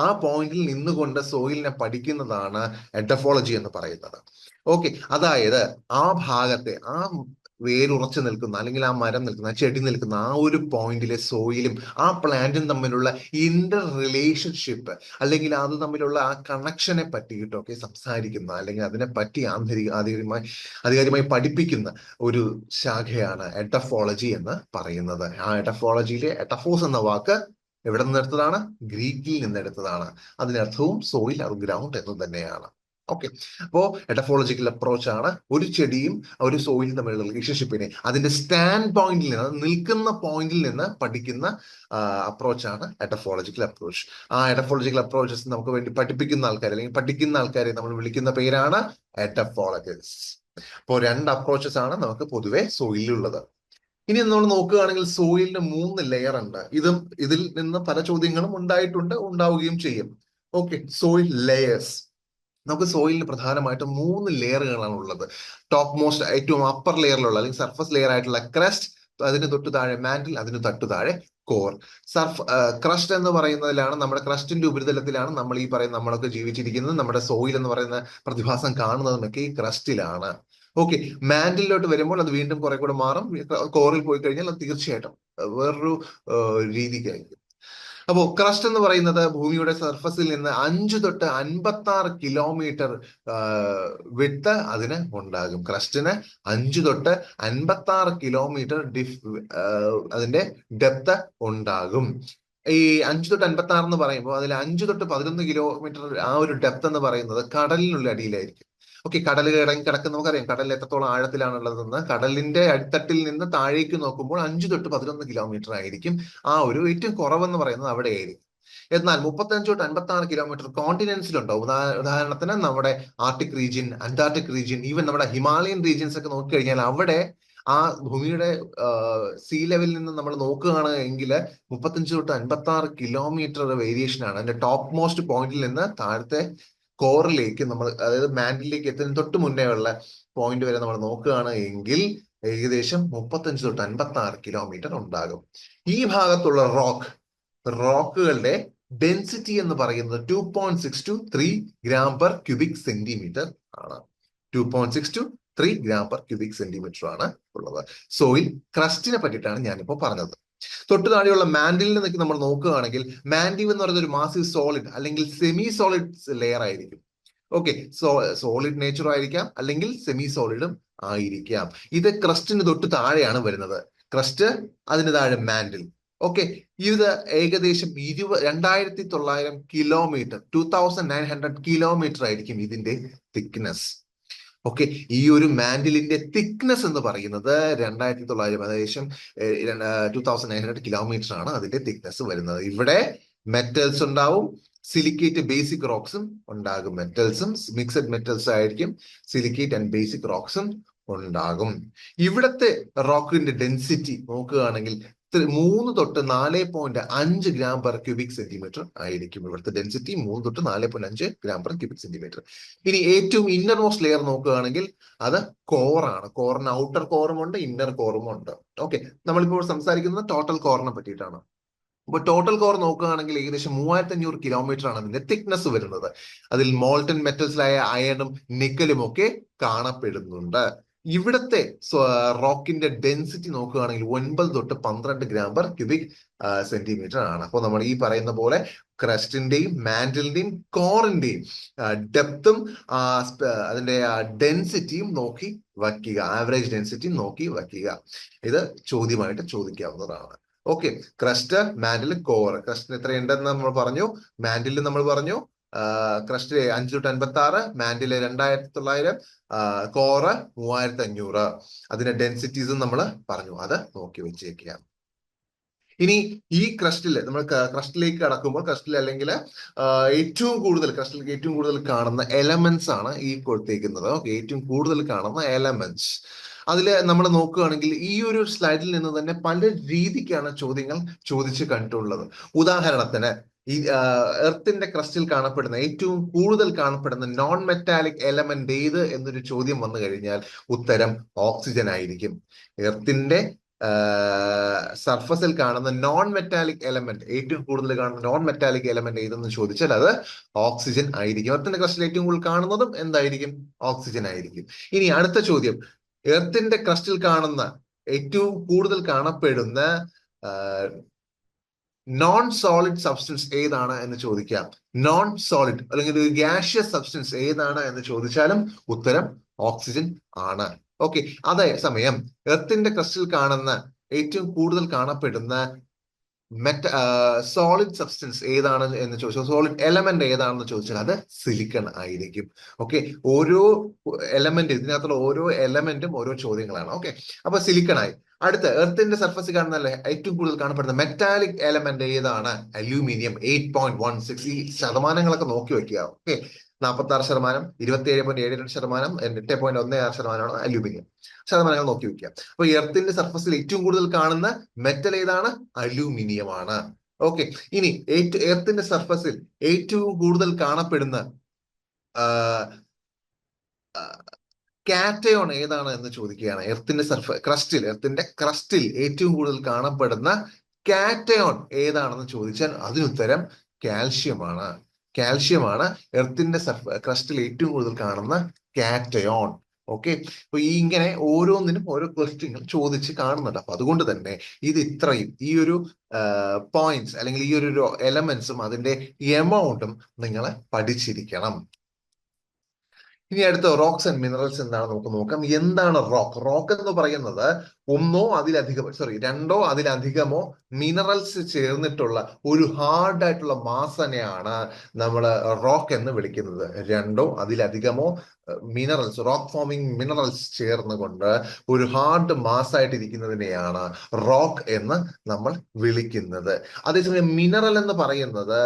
ആ പോയിന്റിൽ നിന്നുകൊണ്ട് സോയിലിനെ പഠിക്കുന്നതാണ് എഡഫോളജി എന്ന് പറയുന്നത്. ഓക്കെ, അതായത് ആ ഭാഗത്തെ, ആ വേരുറച്ചു നിൽക്കുന്ന അല്ലെങ്കിൽ ആ മരം നിൽക്കുന്ന, ആ ചെടി നിൽക്കുന്ന ആ ഒരു പോയിന്റിലെ സോയിലും ആ പ്ലാന്റും തമ്മിലുള്ള ഇന്റർ റിലേഷൻഷിപ്പ് അല്ലെങ്കിൽ അത് തമ്മിലുള്ള ആ കണക്ഷനെ പറ്റിയിട്ടൊക്കെ സംസാരിക്കുന്ന അല്ലെങ്കിൽ അതിനെ പറ്റി ആധികാരികമായി പഠിപ്പിക്കുന്ന ഒരു ശാഖയാണ് എഡഫോളജി എന്ന് പറയുന്നത്. ആ എഡഫോളജിയിലെ എഡഫോസ് എന്ന വാക്ക് എവിടെ നിന്നെടുത്തതാണ്? ഗ്രീക്കിൽ നിന്നെടുത്തതാണ്. അതിനർത്ഥവും സോയിൽ or ഗ്രൗണ്ട് എന്ന് തന്നെയാണ്. ഓക്കെ, അപ്പോ എഡഫോളജിക്കൽ അപ്രോച്ച് ആണ് ഒരു ചെടിയും ഒരു സോയിലും തമ്മിലുള്ള റിലേഷൻഷിപ്പിനെ അതിന്റെ സ്റ്റാൻഡ് പോയിന്റിൽ നിന്ന്, നിൽക്കുന്ന പോയിന്റിൽ നിന്ന് പഠിക്കുന്ന അപ്രോച്ചാണ് എഡഫോളജിക്കൽ അപ്രോച്ച്. ആ എഡഫോളജിക്കൽ അപ്രോച്ചസ് നമുക്ക് വേണ്ടി പഠിപ്പിക്കുന്ന ആൾക്കാർ അല്ലെങ്കിൽ പഠിക്കുന്ന ആൾക്കാരെ നമ്മൾ വിളിക്കുന്ന പേരാണ് എഡഫോളജിസ്റ്റ്. അപ്പോൾ 2 അപ്രോച്ചസ് ആണ് നമുക്ക് പൊതുവെ സോയിലുള്ളത്. ഇനി നമ്മൾ നോക്കുകയാണെങ്കിൽ സോയിലിന് 3 ലെയർ ഉണ്ട്. ഇതിൽ നിന്ന് പല ചോദ്യങ്ങളും ഉണ്ടാവുകയും ചെയ്യും. Okay, soil layers. നമുക്ക് സോയിലിന് പ്രധാനമായിട്ടും 3 ലെയറുകളാണ് ഉള്ളത്. ടോപ്പ് മോസ്റ്റ്, ഏറ്റവും അപ്പർ ലെയറിലുള്ള അല്ലെങ്കിൽ സർഫസ് ലെയർ ആയിട്ടുള്ള ക്രസ്റ്റ്, അതിന് തൊട്ടു താഴെ മാന്റിൽ, അതിന് തൊട്ടു താഴെ കോർ. ക്രസ്റ്റ് എന്ന് പറയുന്നതിലാണ്, നമ്മുടെ ക്രസ്റ്റിന്റെ ഉപരിതലത്തിലാണ് നമ്മൾ ഈ പറയുന്ന നമ്മളൊക്കെ ജീവിച്ചിരിക്കുന്നത്. നമ്മുടെ സോയിൽ എന്ന് പറയുന്ന പ്രതിഭാസം കാണുന്നതുമൊക്കെ ഈ ക്രസ്റ്റിലാണ്. ഓക്കെ, മാന്റിലോട്ട് വരുമ്പോൾ അത് വീണ്ടും കുറെ കൂടെ മാറും. കോറിൽ പോയി കഴിഞ്ഞാൽ അത് തീർച്ചയായിട്ടും വേറൊരു രീതിക്കായിരിക്കും. അപ്പോ ക്രസ്റ്റ് എന്ന് പറയുന്നത് ഭൂമിയുടെ സർഫസിൽ നിന്ന് 5 തൊട്ട് 56 കിലോമീറ്റർ വിട്ട് അതിന് ഉണ്ടാകും. ക്രസ്റ്റിന് 5 തൊട്ട് 56 കിലോമീറ്റർ അതിന്റെ ഡെപ്ത് ഉണ്ടാകും. ഈ 5 തൊട്ട് 56 എന്ന് പറയുമ്പോൾ അതിൽ 5 തൊട്ട് 11 കിലോമീറ്റർ ആ ഒരു ഡെപ്ത് എന്ന് പറയുന്നത് കടലിനുള്ള അടിയിലായിരിക്കും. ഓക്കെ, കടൽ കിടക്കുന്ന നമുക്കറിയാം കടലിൽ എത്രത്തോളം ആഴത്തിലാണുള്ളതെന്ന്. കടലിന്റെ അടിത്തട്ടിൽ നിന്ന് താഴേക്ക് നോക്കുമ്പോൾ 5 തൊട്ട് 11 കിലോമീറ്റർ ആയിരിക്കും ആ ഒരു ഏറ്റവും കുറവെന്ന് പറയുന്നത് അവിടെയായിരിക്കും. എന്നാൽ 35 തൊട്ട് 56 കിലോമീറ്റർ കോണ്ടിനെന്റ്സിലുണ്ടാവും. ഉദാഹരണത്തിന് നമ്മുടെ Arctic region, Antarctic region, even നമ്മുടെ ഹിമാലയൻ റീജിയൻസ് ഒക്കെ നോക്കിക്കഴിഞ്ഞാൽ അവിടെ ആ ഭൂമിയുടെ സീ ലെവലിൽ നിന്ന് നമ്മൾ നോക്കുകയാണെങ്കിൽ 35 തൊട്ട് 56 കിലോമീറ്റർ വേരിയേഷൻ ആണ്. അതിന്റെ ടോപ്പ് മോസ്റ്റ് പോയിന്റിൽ നിന്ന് താഴത്തെ കോറിലേക്ക് നമ്മൾ, അതായത് മാന്റിലേക്ക് എത്തുന്നതിന് തൊട്ട് മുന്നേ ഉള്ള പോയിന്റ് വരെ നമ്മൾ നോക്കുകയാണ് എങ്കിൽ ഏകദേശം 35 തൊട്ട് 56 കിലോമീറ്റർ ഉണ്ടാകും. ഈ ഭാഗത്തുള്ള റോക്കുകളുടെ ഡെൻസിറ്റി എന്ന് പറയുന്നത് 2.6 to 3 gram per cubic centimeter ആണ്. 2.6 to 3 gram per cubic centimeter ആണ് ഉള്ളത്. സോയിൽ ക്രസ്റ്റിനെ പറ്റിയിട്ടാണ് ഞാനിപ്പോ പറഞ്ഞത്. തൊട്ടു താഴെയുള്ള മാൻഡിലിൽ നിന്നൊക്കെ നമ്മൾ നോക്കുകയാണെങ്കിൽ മാൻഡിവ് എന്ന് പറയുന്നത് ഒരു മാസീവ് സോളിഡ് അല്ലെങ്കിൽ സെമി സോളിഡ് ലെയർ ആയിരിക്കും. ഓക്കെ, സോളിഡ് നേച്ചർ ആയിരിക്കാം അല്ലെങ്കിൽ സെമി സോളിഡും ആയിരിക്കാം. ഇത് ക്രസ്റ്റിന് തൊട്ട് താഴെയാണ് വരുന്നത്. ക്രസ്റ്റ്, അതിന് താഴെ മാൻഡിൽ. ഓക്കെ, ഇത് ഏകദേശം 2900 കിലോമീറ്റർ, 2900 കിലോമീറ്റർ ആയിരിക്കും ഇതിന്റെ തിക്നെസ്. ഓക്കെ, ഈ ഒരു മാൻഡിലിന്റെ തിക്നെസ് എന്ന് പറയുന്നത് 2900, ഏകദേശം 2900 കിലോമീറ്റർ ആണ് അതിന്റെ തിക്നെസ് വരുന്നത്. ഇവിടെ മെറ്റൽസ് ഉണ്ടാവും, സിലിക്കേറ്റ് ബേസിക് റോക്സും ഉണ്ടാകും. മെറ്റൽസും മിക്സഡ് മെറ്റൽസ് ആയിരിക്കും, സിലിക്കേറ്റ് ആൻഡ് ബേസിക് റോക്സും ഉണ്ടാകും. ഇവിടത്തെ റോക്കിന്റെ ഡെൻസിറ്റി നോക്കുകയാണെങ്കിൽ 3 തൊട്ട് 4.5 gram per cubic centimeter ആയിരിക്കും. ഇവിടുത്തെ ഡെൻസിറ്റി 3 തൊട്ട് 4.5 gram per cubic centimeter. ഇനി ഏറ്റവും ഇന്നർ മോസ്റ്റ് ലെയർ നോക്കുകയാണെങ്കിൽ അത് കോറാണ്. കോറിന് ഔട്ടർ കോറും ഉണ്ട്, ഇന്നർ കോറും ഉണ്ട്. ഓക്കെ, നമ്മളിപ്പോൾ സംസാരിക്കുന്നത് ടോട്ടൽ കോറിനെ പറ്റിയിട്ടാണ്. അപ്പൊ ടോട്ടൽ കോർ നോക്കുകയാണെങ്കിൽ ഏകദേശം 3500 കിലോമീറ്റർ ആണ് അതിന്റെ തിക്നെസ് വരുന്നത്. അതിൽ മോൾട്ടൺ മെറ്റൽസിലായ അയണും നിക്കലും ഒക്കെ കാണപ്പെടുന്നുണ്ട്. ഇവിടത്തെ റോക്കിന്റെ ഡെൻസിറ്റി നോക്കുകയാണെങ്കിൽ 9 തൊട്ട് 12 gram per cubic centimeter ആണ്. അപ്പോൾ നമ്മൾ ഈ പറയുന്ന പോലെ ക്രസ്റ്റിന്റെയും മാൻഡിലിന്റെയും കോറിന്റെയും ഡെപ്തും അതിന്റെ ഡെൻസിറ്റിയും നോക്കി വയ്ക്കുക, ആവറേജ് ഡെൻസിറ്റിയും നോക്കി വയ്ക്കുക. ഇത് ചോദ്യമായിട്ട് ചോദിക്കാവുന്നതാണ്. Okay, crust, mantle, core. ക്രസ്റ്റിന് എത്രയുണ്ടെന്ന് നമ്മൾ പറഞ്ഞു, മാൻഡിൽ നമ്മൾ പറഞ്ഞു ക്രസ്റ്റ് 5 തൊട്ട് 56, മാൻഡില് 2900, കോറ് 3500. അതിന്റെ ഡെൻസിറ്റീസും നമ്മൾ പറഞ്ഞു, അത് നോക്കി വെച്ചേക്കുക. ഇനി ഈ ക്രസ്റ്റില് നമ്മൾ ക്രസ്റ്റിലേക്ക് കടക്കുമ്പോൾ ക്രസ്റ്റിൽ അല്ലെങ്കിൽ ക്രസ്റ്റിലേക്ക് ഏറ്റവും കൂടുതൽ കാണുന്ന എലമെന്റ്സ് ആണ് ഈ കൊടുത്തേക്കുന്നത്. ഓക്കെ, ഏറ്റവും കൂടുതൽ കാണുന്ന എലമെന്റ്സ് അതില് നമ്മൾ നോക്കുകയാണെങ്കിൽ ഈ ഒരു സ്ലൈഡിൽ നിന്ന് തന്നെ പല രീതിക്കാണ് ചോദ്യങ്ങൾ ചോദിച്ച് കണ്ടിട്ടുള്ളത്. ഉദാഹരണത്തിന് ഈ എർത്തിന്റെ ക്രസ്റ്റിൽ കാണപ്പെടുന്ന ഏറ്റവും കൂടുതൽ കാണപ്പെടുന്ന നോൺ മെറ്റാലിക് എലമെന്റ് ഏത് എന്നൊരു ചോദ്യം വന്നു കഴിഞ്ഞാൽ ഉത്തരം ഓക്സിജൻ ആയിരിക്കും. എർത്തിന്റെ സർഫസിൽ കാണുന്ന നോൺ മെറ്റാലിക് എലമെന്റ്, ഏറ്റവും കൂടുതൽ കാണുന്ന നോൺ മെറ്റാലിക് എലമെന്റ് ഏതെന്ന് ചോദിച്ചാൽ അത് ഓക്സിജൻ ആയിരിക്കും. എർത്തിന്റെ ക്രസ്റ്റിൽ ഏറ്റവും കൂടുതൽ കാണുന്നതും എന്തായിരിക്കും? ഓക്സിജൻ ആയിരിക്കും. ഇനി അടുത്ത ചോദ്യം, എർത്തിന്റെ ക്രസ്റ്റിൽ കാണുന്ന ഏറ്റവും കൂടുതൽ കാണപ്പെടുന്ന നോൺ സോളിഡ് സബ്സ്റ്റൻസ് ഏതാണ് എന്ന് ചോദിക്കാം. നോൺ സോളിഡ് അല്ലെങ്കിൽ ഒരു ഗ്യാഷ്യസ് സബ്സ്റ്റൻസ് ഏതാണ് എന്ന് ചോദിച്ചാലും ഉത്തരം ഓക്സിജൻ ആണ്. ഓക്കെ, അതേ സമയം എർത്തിന്റെ ക്രസ്റ്റിൽ കാണുന്ന ഏറ്റവും കൂടുതൽ കാണപ്പെടുന്ന സോളിഡ് സബ്സ്റ്റൻസ് ഏതാണ് എന്ന് ചോദിച്ചാൽ, സോളിഡ് എലമെന്റ് ഏതാണെന്ന് ചോദിച്ചാൽ അത് സിലിക്കൺ ആയിരിക്കും. ഓക്കെ, ഓരോ എലമെന്റ്, ഇതിനകത്തുള്ള ഓരോ എലമെന്റും ഓരോ ചോദ്യങ്ങളാണ്. ഓക്കെ, അപ്പൊ സിലിക്കൺ ആയി. അടുത്ത എർത്തിന്റെ സർഫസിൽ കാണുന്ന ഏറ്റവും കൂടുതൽ കാണപ്പെടുന്ന മെറ്റാലിക് എലമെന്റ് ഏതാണ്? അലൂമിനിയം 8.16. ഈ ശതമാനങ്ങളൊക്കെ നോക്കി വെക്കുക. Okay, 46%, 27.72%, 8.16% aluminium. ശതമാനങ്ങൾ നോക്കി വെക്കുക. അപ്പൊ എർത്തിന്റെ സർഫസിൽ ഏറ്റവും കൂടുതൽ കാണുന്ന മെറ്റൽ ഏതാണ്? അലൂമിനിയം ആണ്. ഓക്കെ, ഇനി എർത്തിന്റെ സർഫസിൽ ഏറ്റവും കൂടുതൽ കാണപ്പെടുന്ന കാറ്റയോൺ ഏതാണ് എന്ന് ചോദിക്കുകയാണ്. എർത്തിന്റെ എർത്തിന്റെ ക്രസ്റ്റിൽ ഏറ്റവും കൂടുതൽ കാണപ്പെടുന്ന കാറ്റയോൺ ഏതാണെന്ന് ചോദിച്ചാൽ അതിനുത്തരം കാൽഷ്യമാണ്. കാൽഷ്യമാണ് എർത്തിന്റെ ക്രസ്റ്റിൽ ഏറ്റവും കൂടുതൽ കാണുന്ന കാറ്റയോൺ. ഓക്കെ, അപ്പൊ ഇങ്ങനെ ഓരോന്നിനും ഓരോ ക്വസ്റ്റ്യങ്ങൾ ചോദിച്ച് കാണുന്നുണ്ട്. അപ്പൊ അതുകൊണ്ട് തന്നെ ഇത് ഇത്രയും ഈ ഒരു പോയിന്റ്സ് അല്ലെങ്കിൽ ഈ ഒരു എലമെന്റ്സും അതിന്റെ എമൗണ്ടും നിങ്ങൾ പഠിച്ചിരിക്കണം. ഇനി അടുത്ത റോക്സ് ആൻഡ് മിനറൽസ് എന്താണ് നമുക്ക് നോക്കാം. എന്താണ് റോക്ക്? റോക്ക് എന്ന് പറയുന്നത് രണ്ടോ അതിലധികമോ മിനറൽസ് ചേർന്നിട്ടുള്ള ഒരു ഹാർഡ് ആയിട്ടുള്ള മാസനെയാണ് നമ്മൾ റോക്ക് എന്ന് വിളിക്കുന്നത്. രണ്ടോ അതിലധികമോ മിനറൽസ്, റോക്ക് ഫോമിംഗ് മിനറൽസ് ചേർന്നുകൊണ്ട് ഒരു ഹാർഡ് മാസ് ആയിട്ട് ഇരിക്കുന്നതിനെയാണ് റോക്ക് എന്ന് നമ്മൾ വിളിക്കുന്നത്. അതേസമയം മിനറൽ എന്ന് പറയുന്നത്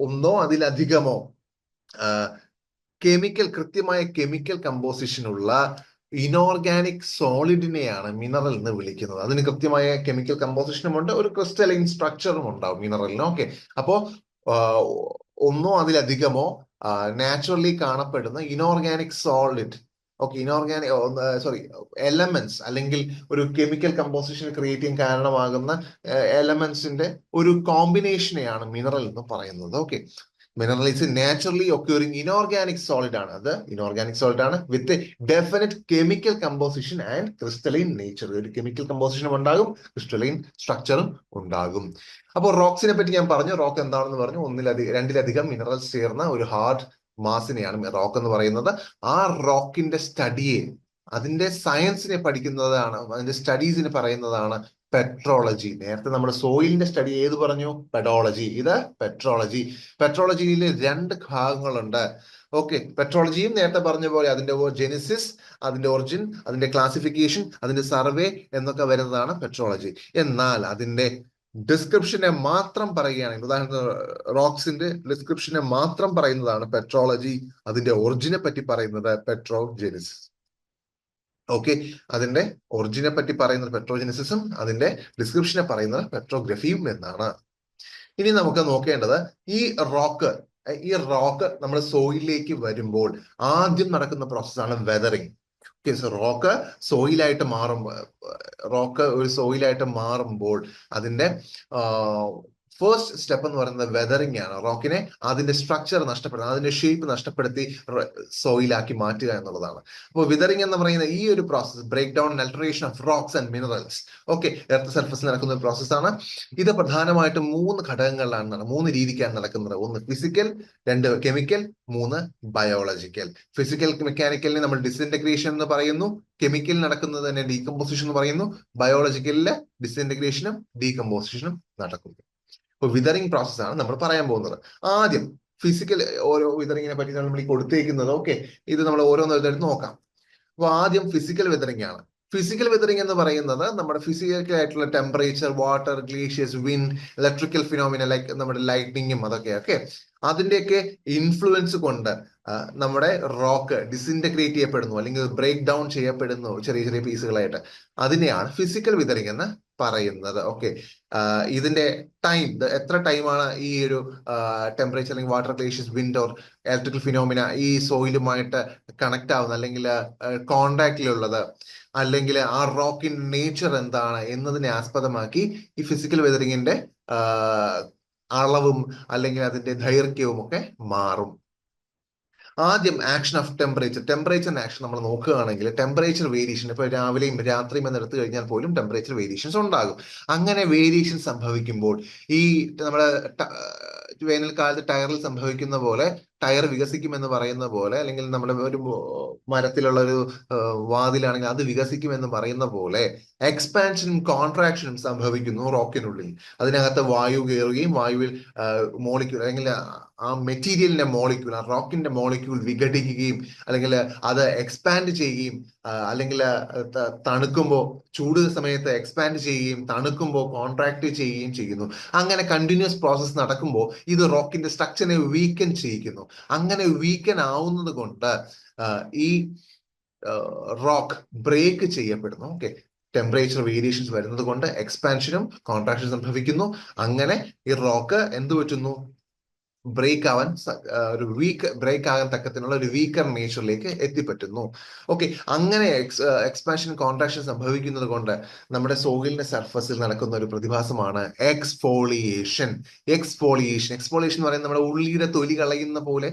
ഒന്നോ അതിലധികമോ കൃത്യമായ കെമിക്കൽ കമ്പോസിഷനുള്ള ഇനോർഗാനിക് സോളിഡിനെയാണ് മിനറൽ എന്ന് വിളിക്കുന്നത്. അതിന് കൃത്യമായ കെമിക്കൽ കമ്പോസിഷനും ഉണ്ട്, ഒരു ക്രിസ്റ്റലൈൻ സ്ട്രക്ചറും ഉണ്ടാവും മിനറലിന്. ഓക്കെ, അപ്പോ ഒന്നോ അതിലധികമോ നാച്ചുറലി കാണപ്പെടുന്ന ഇനോർഗാനിക് സോളിഡ്, എലമെന്റ്സ് അല്ലെങ്കിൽ ഒരു കെമിക്കൽ കമ്പോസിഷൻ ക്രിയേറ്റ് ചെയ്യാൻ കാരണമാകുന്ന എലമെന്റ്സിന്റെ ഒരു കോമ്പിനേഷനെയാണ് മിനറൽ എന്ന് പറയുന്നത്. Okay, mineral is naturally occurring inorganic solid ആണ്. അത് ഇനോർഗാനിക് സോളിഡ് ആണ് with definite chemical composition and crystalline nature. ഒരു കെമിക്കൽ കമ്പോസിഷനും ഉണ്ടാകും, ക്രിസ്റ്റലൈൻ സ്ട്രക്ചറും ഉണ്ടാകും. അപ്പോൾ റോക്സിനെ പറ്റി ഞാൻ പറഞ്ഞു. റോക്ക് എന്താണെന്ന് പറഞ്ഞു. രണ്ടിലധികം മിനറൽസ് ചേർന്ന ഒരു ഹാർഡ് മാസിനെയാണ് റോക്ക് എന്ന് പറയുന്നത്. ആ റോക്കിന്റെ സ്റ്റഡിയെ, അതിന്റെ സയൻസിനെ പഠിക്കുന്നതാണ്, അതിന്റെ സ്റ്റഡീസിനെ പറയുന്നതാണ് പെട്രോളജി. നേരത്തെ നമ്മൾ സോയിലിന്റെ സ്റ്റഡി ഏത് പറഞ്ഞു? പെഡോളജി. ഇത് പെട്രോളജി. പെട്രോളജിയിൽ 2 ഭാഗങ്ങളുണ്ട്. ഓക്കെ, പെട്രോളജിയും നേരത്തെ പറഞ്ഞ പോലെ അതിന്റെ ജെനിസിസ്, അതിന്റെ ഒറിജിൻ, അതിന്റെ ക്ലാസിഫിക്കേഷൻ, അതിന്റെ സർവേ എന്നൊക്കെ വരുന്നതാണ് പെട്രോളജി. എന്നാൽ അതിന്റെ ഡിസ്ക്രിപ്ഷനെ മാത്രം പറയുകയാണെങ്കിൽ, ഉദാഹരണത്തിന് റോക്സിന്റെ ഡിസ്ക്രിപ്ഷനെ മാത്രം പറയുന്നതാണ് പെട്രോളജി. അതിന്റെ ഒറിജിനെ പറ്റി പറയുന്നത് പെട്രോജെനിസിസ്. ഓക്കെ, അതിന്റെ ഒറിജിനെ പറ്റി പറയുന്നത് പെട്രോജെനിസിസും അതിന്റെ ഡിസ്ക്രിപ്ഷനെ പറയുന്നത് പെട്രോഗ്രഫിയും എന്നാണ്. ഇനി നമുക്ക് നോക്കേണ്ടത് ഈ റോക്ക് നമ്മൾ സോയിലിലേക്ക് വരുമ്പോൾ ആദ്യം നടക്കുന്ന പ്രോസസ്സാണ് വെതറിങ്. റോക്ക് ഒരു സോയിലായിട്ട് മാറുമ്പോൾ അതിന്റെ ഫസ്റ്റ് സ്റ്റെപ്പ് എന്ന് പറയുന്നത് വെതറിങ് ആണ്. റോക്കിനെ അതിന്റെ സ്ട്രക്ചർ നഷ്ടപ്പെടുത്തി, അതിന്റെ ഷേപ്പ് നഷ്ടപ്പെടുത്തി സോയിലാക്കി മാറ്റുക എന്നുള്ളതാണ്. അപ്പോൾ വിതറിങ് എന്ന് പറയുന്ന ഈ ഒരു process, break down and alteration of rocks and minerals, okay, earth സർഫസിൽ നടക്കുന്ന ഒരു പ്രോസസ്സാണ്. ഇത് പ്രധാനമായിട്ടും 3 ഘടകങ്ങളിലാണ്, 3 രീതിക്കാണ് നടക്കുന്നത്. 1 ഫിസിക്കൽ, 2 കെമിക്കൽ, 3 ബയോളജിക്കൽ. ഫിസിക്കൽ മെക്കാനിക്കലിനെ നമ്മൾ ഡിസ്ഇന്റഗ്രേഷൻ എന്ന് പറയുന്നു, കെമിക്കൽ നടക്കുന്നത് തന്നെ ഡീകമ്പോസിഷൻ എന്ന് പറയുന്നു, ബയോളജിക്കലില് ഡിസ്ഇന്റഗ്രേഷനും ഡീകമ്പോസിഷനും നടക്കുന്നു. ഇപ്പൊ വിതറിങ് പ്രോസസ്സാണ് നമ്മൾ പറയാൻ പോകുന്നത്. ആദ്യം ഫിസിക്കൽ, ഓരോ വിതറിങ്ങിനെ പറ്റി നമ്മൾ ഈ കൊടുത്തേക്കുന്നത്. ഓക്കെ, ഇത് നമ്മൾ ഓരോന്നെടുത്ത് നോക്കാം. അപ്പൊ ആദ്യം ഫിസിക്കൽ വിതറിങ് ആണ്. ഫിസിക്കൽ വിതറിങ് എന്ന് പറയുന്നത് നമ്മുടെ ഫിസിക്കൽ ആയിട്ടുള്ള temperature, water, glaciers, wind, electrical phenomena like നമ്മുടെ ലൈറ്റ്നിങ്ങും അതൊക്കെ അതിന്റെയൊക്കെ ഇൻഫ്ലുവൻസ് കൊണ്ട് നമ്മുടെ റോക്ക് ഡിസിന്റഗ്രേറ്റ് ചെയ്യപ്പെടുന്നു അല്ലെങ്കിൽ ബ്രേക്ക് ഡൗൺ ചെയ്യപ്പെടുന്നു ചെറിയ ചെറിയ പീസുകളായിട്ട്. അതിനെയാണ് ഫിസിക്കൽ വിതറിങ് എന്ന് പറയുന്നത്. ഓക്കെ, ഇതിന്റെ ടൈം, എത്ര ടൈമാണ് ഈ ഒരു ടെമ്പറേച്ചർ അല്ലെങ്കിൽ water, glaciers, wind or electrical phenomena ഈ സോയിലുമായിട്ട് കണക്ട് ആവുന്നത് അല്ലെങ്കിൽ കോണ്ടാക്റ്റിലുള്ളത്, അല്ലെങ്കിൽ ആ റോക്കിന്റെ നേച്ചർ എന്താണ് എന്നതിനെ ആസ്പദമാക്കി ഈ ഫിസിക്കൽ വെതറിങ്ങിന്റെ അളവും അല്ലെങ്കിൽ അതിന്റെ ദൈർഘ്യവും ഒക്കെ മാറും. ആദ്യം ആക്ഷൻ ഓഫ് ടെമ്പറേച്ചർ ആക്ഷൻ നമ്മൾ നോക്കുകയാണെങ്കിൽ ടെമ്പറേച്ചർ വേരിയേഷൻ, ഇപ്പൊ രാവിലെയും രാത്രിയും എന്ന് എടുത്തു കഴിഞ്ഞാൽ പോലും ടെമ്പറേച്ചർ വേരിയേഷൻസ് ഉണ്ടാകും. അങ്ങനെ വേരിയേഷൻ സംഭവിക്കുമ്പോൾ ഈ നമ്മുടെ വേനൽക്കാലത്ത് ടയറിൽ സംഭവിക്കുന്ന പോലെ, ടയർ വികസിക്കുമെന്ന് പറയുന്ന പോലെ, അല്ലെങ്കിൽ നമ്മുടെ ഒരു മരത്തിലുള്ള ഒരു വാതിലാണെങ്കിൽ അത് വികസിക്കുമെന്ന് പറയുന്ന പോലെ എക്സ്പാൻഷനും കോൺട്രാക്ഷനും സംഭവിക്കുന്നു റോക്കിനുള്ളിൽ. അതിനകത്ത് വായു കയറുകയും വായുവിൽ മോളിക്യൂൾ അല്ലെങ്കിൽ ആ മെറ്റീരിയലിന്റെ മോളിക്യൂൾ, ആ റോക്കിന്റെ മോളിക്യൂൾ വിഘടിക്കുകയും അല്ലെങ്കിൽ അത് എക്സ്പാൻഡ് ചെയ്യുകയും അല്ലെങ്കിൽ തണുക്കുമ്പോൾ ചൂട് സമയത്ത് എക്സ്പാൻഡ് ചെയ്യുകയും തണുക്കുമ്പോൾ കോൺട്രാക്ട് ചെയ്യുകയും ചെയ്യുന്നു. അങ്ങനെ കണ്ടിന്യൂസ് പ്രോസസ് നടക്കുമ്പോൾ ഇത് റോക്കിന്റെ സ്ട്രക്ചറിനെ വീക്കൻ ചെയ്യിക്കുന്നു. അങ്ങനെ വീക്കൻ ആവുന്നത് കൊണ്ട് ഈ റോക്ക് ബ്രേക്ക് ചെയ്യപ്പെടുന്നു. ഓക്കെ, ടെമ്പറേച്ചർ വേരിയേഷൻസ് വരുന്നത് കൊണ്ട് എക്സ്പാൻഷനും കോൺട്രാക്ഷനും സംഭവിക്കുന്നു. അങ്ങനെ ഈ റോക്ക് എന്ത് പറ്റുന്നു? ബ്രേക്ക് ആവാൻ ഒരു ബ്രേക്ക് ആകാൻ തക്കത്തിനുള്ള ഒരു വീക്കർ നേച്ചറിലേക്ക് എത്തിപ്പറ്റുന്നു. ഓക്കെ, അങ്ങനെ എക്സ്പാൻഷൻ കോൺട്രാക്ഷൻ സംഭവിക്കുന്നത് കൊണ്ട് നമ്മുടെ സോയിലിന്റെ സർഫസിൽ നടക്കുന്ന ഒരു പ്രതിഭാസമാണ് എക്സ്ഫോളിയേഷൻ. എക്സ്ഫോളിയേഷൻ എന്ന് പറയുന്നത് നമ്മുടെ ഉള്ളിയുടെ തൊലി കളയുന്ന പോലെ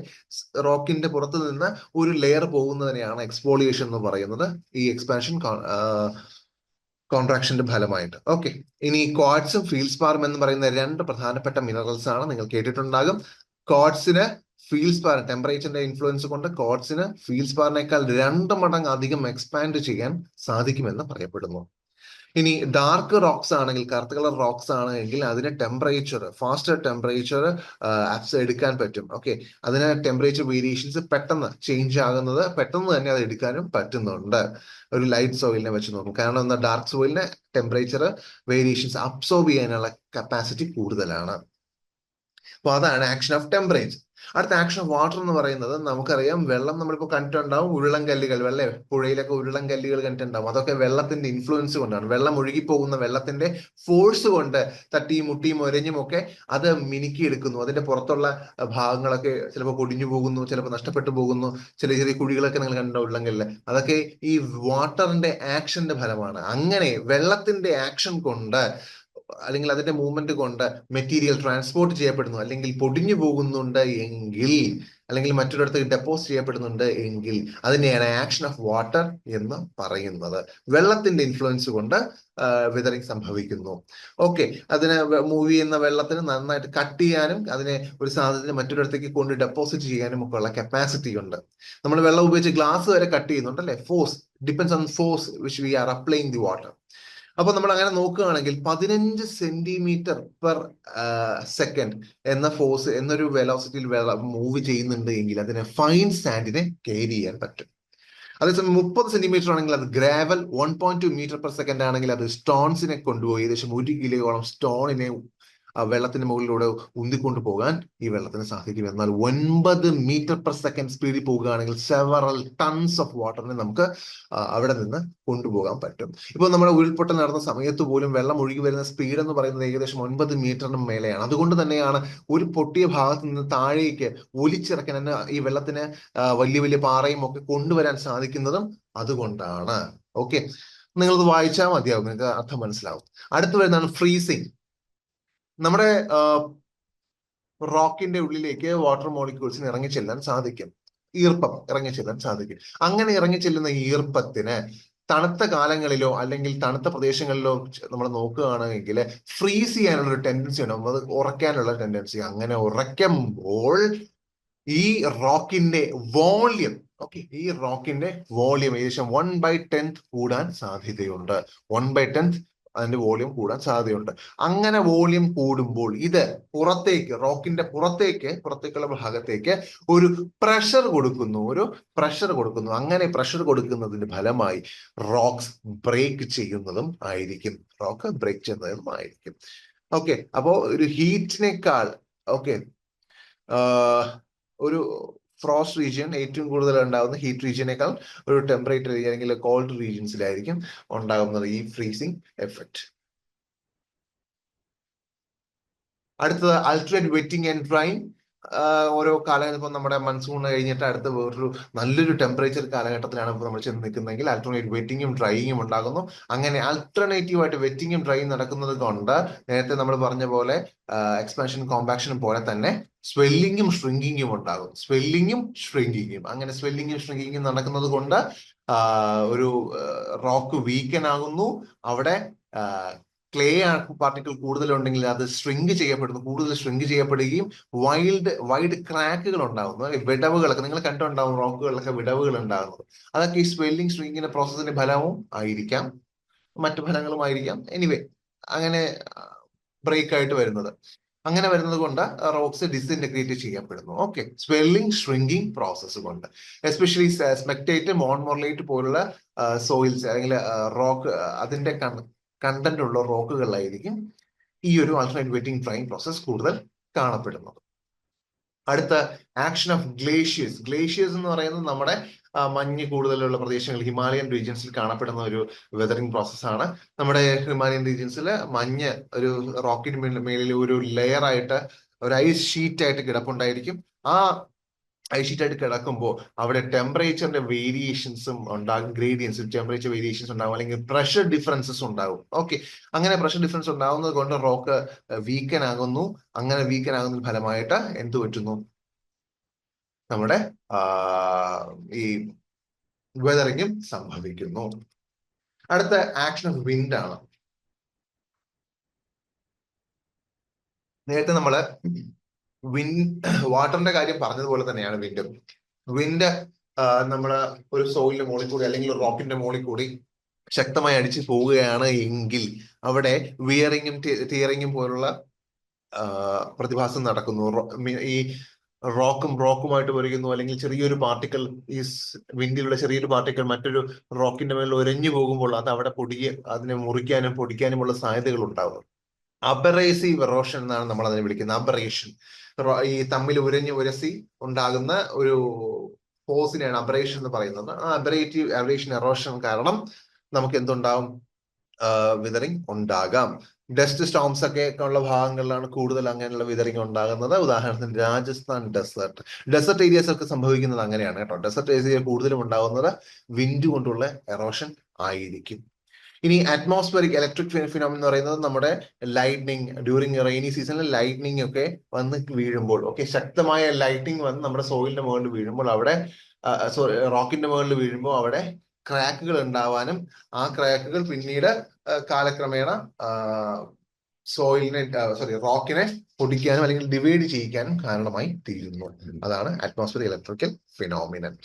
റോക്കിന്റെ പുറത്ത് നിന്ന് ഒരു ലെയർ പോകുന്നതിനെയാണ് എക്സ്ഫോളിയേഷൻ എന്ന് പറയുന്നത്, ഈ എക്സ്പാൻഷൻ കോൺട്രാക്ഷന്റെ ഫലമായിട്ട്. ഓക്കെ, ഇനി ക്വാർട്സും ഫീൽഡ്സ്പാറും എന്ന് പറയുന്ന രണ്ട് പ്രധാനപ്പെട്ട മിനറൽസ് ആണ്, നിങ്ങൾ കേട്ടിട്ടുണ്ടാകും. ക്വാർട്സിന് ഫീൽഡ്സ്പാർ ടെമ്പറേച്ചറിന്റെ ഇൻഫ്ലുവൻസ് കൊണ്ട് ക്വാർട്സിന് ഫീൽഡ്സ്പാറിനേക്കാൾ 2 മടങ്ങ് അധികം എക്സ്പാൻഡ് ചെയ്യാൻ സാധിക്കുമെന്ന് പറയപ്പെടുന്നു. ഇനി ഡാർക്ക് റോക്സ് ആണെങ്കിൽ, കറുത്ത കളർ റോക്സ് ആണെങ്കിൽ അതിന് ഫാസ്റ്റർ ടെമ്പറേച്ചർ എടുക്കാൻ പറ്റും. ഓക്കെ, അതിന് ടെമ്പറേച്ചർ വേരിയേഷൻസ് പെട്ടെന്ന് ചേഞ്ച് ആകുന്നത് പെട്ടെന്ന് തന്നെ അത് എടുക്കാനും പറ്റുന്നുണ്ട് ഒരു ലൈറ്റ് സോയിലിനെ വെച്ച് നോക്കും. കാരണം എന്താ, ഡാർക്ക് സോയിലിന് ടെമ്പറേച്ചർ വേരിയേഷൻസ് അബ്സോർബ് ചെയ്യാനുള്ള കപ്പാസിറ്റി കൂടുതലാണ്. അപ്പൊ അതാണ് ആക്ഷൻ ഓഫ് ടെമ്പറേച്ചർ. അടുത്ത ആക്ഷൻ ഓഫ് വാട്ടർ എന്ന് പറയുന്നത് നമുക്കറിയാം, വെള്ളം നമ്മളിപ്പോൾ കണ്ടിട്ടുണ്ടാവും, ഉരുളൻ കല്ലുകൾ, വെള്ളം പുഴയിലൊക്കെ ഉരുളൻ കല്ലുകൾ കണ്ടിട്ടുണ്ടാവും. അതൊക്കെ വെള്ളത്തിന്റെ ഇൻഫ്ലുവൻസ് കൊണ്ടാണ്. വെള്ളം ഒഴുകിപ്പോകുന്ന വെള്ളത്തിന്റെ ഫോഴ്സ് കൊണ്ട് തട്ടിയും മുട്ടിയും ഒരഞ്ഞും ഒക്കെ അത് മിനുക്കിയെടുക്കുന്നു. അതിന്റെ പുറത്തുള്ള ഭാഗങ്ങളൊക്കെ ചിലപ്പോൾ പൊടിഞ്ഞു പോകുന്നു, ചിലപ്പോൾ നഷ്ടപ്പെട്ടു പോകുന്നു. ചെറിയ ചെറിയ കുഴികളൊക്കെ നിങ്ങൾ കണ്ടിട്ടുണ്ടാവും ഉരുളൻ കല്ലിൽ. അതൊക്കെ ഈ വാട്ടറിന്റെ ആക്ഷന്റെ ഫലമാണ്. അങ്ങനെ വെള്ളത്തിന്റെ ആക്ഷൻ കൊണ്ട് അല്ലെങ്കിൽ അതിന്റെ മൂവ്മെന്റ് കൊണ്ട് മെറ്റീരിയൽ ട്രാൻസ്പോർട്ട് ചെയ്യപ്പെടുന്നു, അല്ലെങ്കിൽ പൊടിഞ്ഞു പോകുന്നുണ്ട് എങ്കിൽ, അല്ലെങ്കിൽ മറ്റൊരിടത്ത് ഡെപ്പോസിറ്റ് ചെയ്യപ്പെടുന്നുണ്ട് എങ്കിൽ അതിനെയാണ് ആക്ഷൻ ഓഫ് വാട്ടർ എന്ന് പറയുന്നത്. വെള്ളത്തിന്റെ ഇൻഫ്ലുവൻസ് കൊണ്ട് വിതറിങ് സംഭവിക്കുന്നു. ഓക്കെ, അതിന് മൂവ് ചെയ്യുന്ന വെള്ളത്തിന് നന്നായിട്ട് കട്ട് ചെയ്യാനും അതിനെ ഒരു സാധനത്തിന് മറ്റൊരിടത്തേക്ക് കൊണ്ട് ഡെപ്പോസിറ്റ് ചെയ്യാനും ഒക്കെ ഉള്ള കപ്പാസിറ്റി ഉണ്ട്. നമ്മൾ വെള്ളം ഉപയോഗിച്ച് ഗ്ലാസ് വരെ കട്ട് ചെയ്യുന്നുണ്ട് അല്ലെ. Force depends on force which we R applying the water. അപ്പൊ നമ്മൾ അങ്ങനെ നോക്കുകയാണെങ്കിൽ 15 സെന്റിമീറ്റർ പെർ സെക്കൻഡ് എന്ന ഫോഴ്സ് എന്നൊരു വെലോസിറ്റിയിൽ മൂവ് ചെയ്യുന്നുണ്ട് എങ്കിൽ അതിനെ ഫൈൻ സാൻഡിനെ ക്യാരി ചെയ്യാൻ പറ്റും. അതേസമയം 30 സെന്റിമീറ്റർ ആണെങ്കിൽ അത് ഗ്രാവൽ, 1.2 മീറ്റർ പെർ സെക്കൻഡ് ആണെങ്കിൽ അത് സ്റ്റോൺസിനെ കൊണ്ടുപോയി ഏകദേശം 1 കിലോയോളം സ്റ്റോണിനെ വെള്ളത്തിന്റെ മുകളിലൂടെ ഉന്തിക്കൊണ്ടു പോകാൻ ഈ വെള്ളത്തിന് സാധിക്കും. എന്നാൽ 9 മീറ്റർ പെർ സെക്കൻഡ് സ്പീഡിൽ പോവുകയാണെങ്കിൽ സെവറൽ ടൺസ് ഓഫ് വാട്ടറിനെ നമുക്ക് അവിടെ നിന്ന് കൊണ്ടുപോകാൻ പറ്റും. ഇപ്പോൾ നമ്മുടെ ഉരുൾപൊട്ടൽ നടന്ന സമയത്ത് പോലും വെള്ളം ഒഴുകി വരുന്ന സ്പീഡ് എന്ന് പറയുന്നത് ഏകദേശം 9 മീറ്ററിന് മേലെയാണ്. അതുകൊണ്ട് തന്നെയാണ് ഒരു പൊട്ടിയ ഭാഗത്ത് നിന്ന് താഴേക്ക് ഒലിച്ചിറക്കാൻ ഈ വെള്ളത്തിന് വലിയ വലിയ പാറയും ഒക്കെ കൊണ്ടുവരാൻ സാധിക്കുന്നതും അതുകൊണ്ടാണ്. ഓക്കെ, നിങ്ങളത് വായിച്ചാൽ മതിയാവും, നിങ്ങൾക്ക് അർത്ഥം മനസ്സിലാവും. അടുത്ത് വരുന്നതാണ് ഫ്രീസിങ്. നമ്മുടെ റോക്കിന്റെ ഉള്ളിലേക്ക് വാട്ടർ മോളിക്യൂൾസിന് ഇറങ്ങിച്ചെല്ലാൻ സാധിക്കും, ഈർപ്പം ഇറങ്ങിച്ചെല്ലാൻ സാധിക്കും. അങ്ങനെ ഇറങ്ങിച്ചെല്ലുന്ന ഈർപ്പത്തിന് തണുത്ത കാലങ്ങളിലോ അല്ലെങ്കിൽ തണുത്ത പ്രദേശങ്ങളിലോ നമ്മൾ നോക്കുകയാണെങ്കിൽ ഫ്രീസ് ചെയ്യാനുള്ള ഒരു ടെൻഡൻസി ഉണ്ട്, അത് ഉറയ്ക്കാനുള്ള ടെൻഡൻസി. അങ്ങനെ ഉറയ്ക്കുമ്പോൾ ഈ റോക്കിന്റെ വോള്യം ഈ റോക്കിന്റെ വോള്യം ഏകദേശം 1/10 കൂടാൻ സാധ്യതയുണ്ട്. 1/10 അതിന്റെ വോള്യം കൂടാൻ സാധ്യതയുണ്ട്. അങ്ങനെ വോള്യം കൂടുമ്പോൾ ഇത് റോക്കിന്റെ പുറത്തേക്കുള്ള ഭാഗത്തേക്ക് ഒരു പ്രഷർ കൊടുക്കുന്നു. അങ്ങനെ പ്രഷർ കൊടുക്കുന്നതിന്റെ ഫലമായി റോക്ക് ബ്രേക്ക് ചെയ്യുന്നതും ആയിരിക്കും. ഓക്കെ, അപ്പോ ഒരു ഹീറ്റിനേക്കാൾ ഒരു ഫ്രോസ്റ്റ് റീജിയൻ ഏറ്റവും കൂടുതൽ ഉണ്ടാകുന്ന ഹീറ്റ് റീജിയനേക്കാൾ ഒരു ടെമ്പറേച്ചർ അല്ലെങ്കിൽ കോൾഡ് റീജിയൻസിലായിരിക്കും ഉണ്ടാകുന്നത് ഈ ഫ്രീസിങ് എഫക്റ്റ്. അടുത്തത് അൾട്രേറ്റ് വെറ്റിംഗ് ആൻഡ് ഡ്രൈയിങ്. ഓരോ കാലഘട്ടം, ഇപ്പൊ നമ്മുടെ മൺസൂൺ കഴിഞ്ഞിട്ട് അടുത്ത വേറൊരു നല്ലൊരു ടെമ്പറേച്ചർ കാലഘട്ടത്തിലാണ് ഇപ്പോൾ നമ്മൾ ചെന്ന് നിൽക്കുന്നതെങ്കിൽ അൾട്ടർനേറ്റ് വെറ്റിങ്ങും ഡ്രൈയിങ്ങും ഉണ്ടാകുന്നു. അങ്ങനെ ആൾട്ടർനേറ്റീവ് ആയിട്ട് വെറ്റിങ്ങും ഡ്രൈയിങ് നടക്കുന്നത് കൊണ്ട് നേരത്തെ നമ്മൾ പറഞ്ഞ പോലെ എക്സ്പാൻഷനും കോമ്പാക്ഷനും പോലെ തന്നെ സ്വെല്ലിങ്ങും ഷ്രിങ്കിങ്ങും ഉണ്ടാകും. അങ്ങനെ സ്വെല്ലിങ്ങും ഷ്രിങ്കിങ്ങും നടക്കുന്നത് കൊണ്ട് ഒരു റോക്ക് വീക്കൻ ആകുന്നു. അവിടെ ക്ലേ പാർട്ടിക്കിൾ കൂടുതലുണ്ടെങ്കിൽ അത് കൂടുതൽ ഷ്രിങ്ക് ചെയ്യപ്പെടുകയും വൈഡ് ക്രാക്കുകൾ ഉണ്ടാകുന്നു, വിടവുകളൊക്കെ നിങ്ങൾ കണ്ടുണ്ടാവും. റോക്കുകളിലൊക്കെ വിടവുകൾ ഉണ്ടാകുന്നത് അതൊക്കെ ഈ സ്വെല്ലിംഗ് ഷ്രിങ്കിങ്ങിന്റെ പ്രോസസ്സിന്റെ ഫലവും ആയിരിക്കാം, മറ്റു ഫലങ്ങളും ആയിരിക്കാം. എനിവേ, അങ്ങനെ ബ്രേക്ക് ആയിട്ട് വരുന്നത് കൊണ്ട് റോക്സ് ഡിസിൻറ്റഗ്രേറ്റ് ചെയ്യപ്പെടുന്നു. ഓക്കെ, സ്വെല്ലിംഗ് ഷ്രിങ്കിങ് പ്രോസസ്സ് കൊണ്ട് എസ്പെഷ്യലി സ്മെക്ടേറ്റ്, മോൺമോർലേറ്റ് പോലുള്ള സോയിൽസ് അല്ലെങ്കിൽ റോക്ക് അതിന്റെ കണ്ടന്റ് ഉള്ള റോക്കുകളിലായിരിക്കും ഈ ഒരു അൾട്ടർനേറ്റ് വെറ്റിംഗ് ഡ്രൈയിങ് പ്രോസസ് കൂടുതൽ കാണപ്പെടുന്നത്. അടുത്ത ആക്ഷൻ ഓഫ് ഗ്ലേഷ്യേഴ്സ് എന്ന് പറയുന്നത് നമ്മുടെ മഞ്ഞ് കൂടുതലുള്ള പ്രദേശങ്ങൾ, ഹിമാലയൻ റീജിയൻസിൽ കാണപ്പെടുന്ന ഒരു വെതറിംഗ് പ്രോസസ്സാണ്. നമ്മുടെ ഹിമാലയൻ റീജിയൻസിൽ മഞ്ഞ് ഒരു റോക്കിന് മേലിൽ ഒരു ലെയർ ആയിട്ട് ഒരു ഐസ് ഷീറ്റ് ആയിട്ട് കിടപ്പുണ്ടായിരിക്കും. ആ ഐസ് ഷീറ്റ് ആയിട്ട് കിടക്കുമ്പോൾ അവിടെ ടെമ്പറേച്ചറിന്റെ വേരിയേഷൻസും ഉണ്ടാകും, ഗ്രേഡിയൻസും ടെമ്പറേച്ചർ വേരിയേഷൻസ് ഉണ്ടാകും, അല്ലെങ്കിൽ പ്രഷർ ഡിഫറൻസസ് ഉണ്ടാകും. ഓക്കെ, അങ്ങനെ പ്രഷർ ഡിഫറൻസ് ഉണ്ടാകുന്നത് കൊണ്ട് റോക്ക് വീക്കൻ ആകുന്നു. അങ്ങനെ വീക്കൻ ആകുന്ന ഫലമായിട്ട് എന്ത് പറ്റുന്നു, നമ്മുടെ ഈ വെതറിങ്ങും സംഭവിക്കുന്നു. അടുത്ത ആക്ഷൻ ഓഫ് വിൻഡ് ആണ്. നേരത്തെ നമ്മള് വാട്ടറിന്റെ കാര്യം പറഞ്ഞതുപോലെ തന്നെയാണ് വിൻഡും. വിൻഡ് നമ്മള് ഒരു സോയിലിന്റെ മുകളിൽ കൂടി അല്ലെങ്കിൽ റോക്കിന്റെ മുകളിൽ കൂടി ശക്തമായി അടിച്ചു പോവുകയാണ് എങ്കിൽ അവിടെ വിയറിങ്ങും ടിയറിങ്ങും പോലുള്ള പ്രതിഭാസം നടക്കുന്നു. ഈ റോക്കുമായിട്ട് പൊരിക്കുന്നു, അല്ലെങ്കിൽ ചെറിയൊരു പാർട്ടിക്കിൾ, ഈ വിൻഡിലുള്ള ചെറിയൊരു പാർട്ടിക്കിൾ മറ്റൊരു റോക്കിന്റെ മേൽ ഉരഞ്ഞു പോകുമ്പോൾ അത് അവിടെ അതിനെ മുറിക്കാനും പൊടിക്കാനുമുള്ള സാധ്യതകൾ ഉണ്ടാകുന്നു. അബറേസീവ് എറോഷൻ എന്നാണ് നമ്മൾ അതിനെ വിളിക്കുന്നത്. അബറേഷൻ, ഈ തമ്മിൽ ഉരസി ഉണ്ടാകുന്ന ഒരു ഫോഴ്സിനെയാണ് അബറേഷൻ എന്ന് പറയുന്നത്. ആ അബറേഷൻ എറോഷൻ കാരണം നമുക്ക് എന്തുണ്ടാവും, വിതറിങ് ഉണ്ടാകാം. ഡസ്റ്റ് സ്റ്റോംസ് ഒക്കെ ഉള്ള ഭാഗങ്ങളിലാണ് കൂടുതൽ അങ്ങനെയുള്ള വിതറിങ് ഉണ്ടാകുന്നത്. ഉദാഹരണത്തിന് രാജസ്ഥാൻ ഡെസേർട്ട് ഏരിയാസ് ഒക്കെ സംഭവിക്കുന്നത് അങ്ങനെയാണ് കേട്ടോ. ഡെസേർട്ട് ഏരിയ കൂടുതലും ഉണ്ടാകുന്നത് വിൻഡ് കൊണ്ടുള്ള എറോഷൻ ആയിരിക്കും. ഇനി അറ്റ്മോസ്ഫിയറിക് ഇലക്ട്രിക് ഫിനോമിന എന്ന് പറയുന്നത് നമ്മുടെ ലൈറ്റ്നിങ്, ഡ്യൂറിങ് റെയിനി സീസണിൽ ലൈറ്റ്നിങ് ഒക്കെ വന്ന് വീഴുമ്പോൾ, ഓക്കെ, ശക്തമായ ലൈറ്റ്നിങ് വന്ന് നമ്മുടെ സോയിലിന്റെ മുകളിൽ വീഴുമ്പോൾ അവിടെ റോക്കിന്റെ മുകളിൽ വീഴുമ്പോൾ അവിടെ ക്രാക്കുകൾ ഉണ്ടാവാനും ആ ക്രാക്കുകൾ പിന്നീട് കാലക്രമേണ റോക്കിനെ പൊടിക്കാനും അല്ലെങ്കിൽ ഡിവൈഡ് ചെയ്യിക്കാനും കാരണമായി തീരുന്നു. അതാണ് അറ്റ്മോസ്ഫിയർ ഇലക്ട്രിക്കൽ ഫിനോമിനൻ.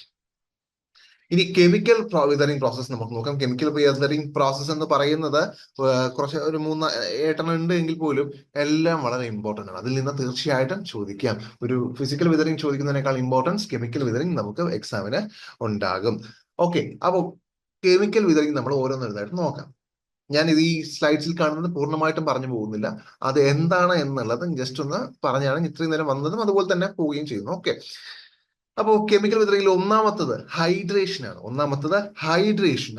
ഇനി കെമിക്കൽ വിതറിംഗ് പ്രോസസ് നമുക്ക് നോക്കാം. കെമിക്കൽ വിതറിംഗ് പ്രോസസ് എന്ന് പറയുന്നത് കുറച്ച് ഒരു 7-8 ഉണ്ട് എങ്കിൽ പോലും എല്ലാം വളരെ ഇമ്പോർട്ടന്റ് ആണ്. അതിൽ നിന്ന് തീർച്ചയായിട്ടും ചോദിക്കാം. ഒരു ഫിസിക്കൽ വിതറിംഗ് ചോദിക്കുന്നതിനേക്കാൾ ഇമ്പോർട്ടൻസ് കെമിക്കൽ വിതറിംഗ് നമുക്ക് എക്സാമിന് ഉണ്ടാകും. ഓക്കെ, അപ്പോൾ കെമിക്കൽ വിതറിംഗ് നമ്മൾ ഓരോന്നോരോന്നായിട്ട് നോക്കാം. ഞാൻ ഇത് ഈ സ്ലൈഡ്സിൽ കാണുന്നത് പൂർണ്ണമായിട്ടും പറഞ്ഞു പോകുന്നില്ല. അത് എന്താണ് എന്നുള്ളത് ജസ്റ്റ് ഒന്ന് പറഞ്ഞാണ് ഇത്രയും നേരം വന്നതും അതുപോലെ തന്നെ പോവുകയും ചെയ്യുന്നു. ഓക്കെ, അപ്പോ കെമിക്കൽ വിതറിയിൽ ഒന്നാമത്തത് ഹൈഡ്രേഷൻ ആണ്.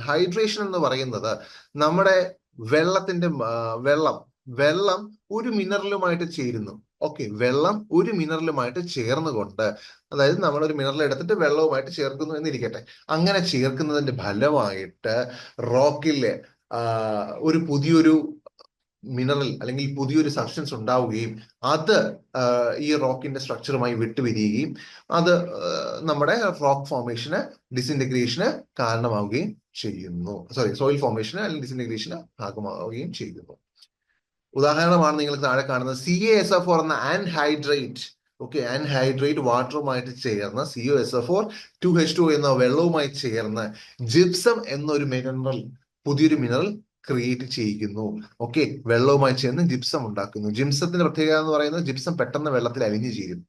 ഹൈഡ്രേഷൻ എന്ന് പറയുന്നത് നമ്മുടെ വെള്ളത്തിന്റെ വെള്ളം ഒരു മിനറലുമായിട്ട് ചേരുന്നു. ഓക്കെ, വെള്ളം ഒരു മിനറലുമായിട്ട് ചേർന്നുകൊണ്ട്, അതായത് നമ്മളൊരു മിനറൽ എടുത്തിട്ട് വെള്ളവുമായിട്ട് ചേർക്കുന്നു എന്നിരിക്കട്ടെ. അങ്ങനെ ചേർക്കുന്നതിന്റെ ഫലമായിട്ട് റോക്കിലെ ഒരു പുതിയൊരു മിനറൽ അല്ലെങ്കിൽ പുതിയൊരു സബ്സ്റ്റൻസ് ഉണ്ടാവുകയും അത് ഈ റോക്കിന്റെ സ്ട്രക്ചറുമായി വിട്ടുപിരിയുകയും അത് നമ്മുടെ റോക്ക് ഫോർമേഷന്, ഡിസിൻറ്റഗ്രേഷന് കാരണമാവുകയും ചെയ്യുന്നു. സോയിൽ ഫോർമേഷന് അല്ലെങ്കിൽ ഡിസിൻറ്റഗ്രേഷന് ഭാഗമാവുകയും ചെയ്യുന്നു. ഉദാഹരണമാണ് നിങ്ങൾ താഴെ കാണുന്നത് CaSO4 എന്ന ആൻഹൈഡ്രേറ്റ്. ഓക്കെ, ആൻഹൈഡ്രേറ്റ് വാട്ടറുമായിട്ട് ചേർന്ന് CaSO4 2H2 എന്ന വെള്ളവുമായി ചേർന്ന് ജിപ്സം എന്നൊരു പുതിയൊരു മിനറൽ ക്രിയേറ്റ് ചെയ്യിക്കുന്നു. ഓക്കെ, വെള്ളവുമായി ചേർന്ന് ജിപ്സം ഉണ്ടാക്കുന്നു. ജിപ്സത്തിന്റെ പ്രത്യേകത എന്ന് പറയുന്നത് ജിപ്സം പെട്ടെന്ന് വെള്ളത്തിൽ അലിഞ്ഞു ചേരും,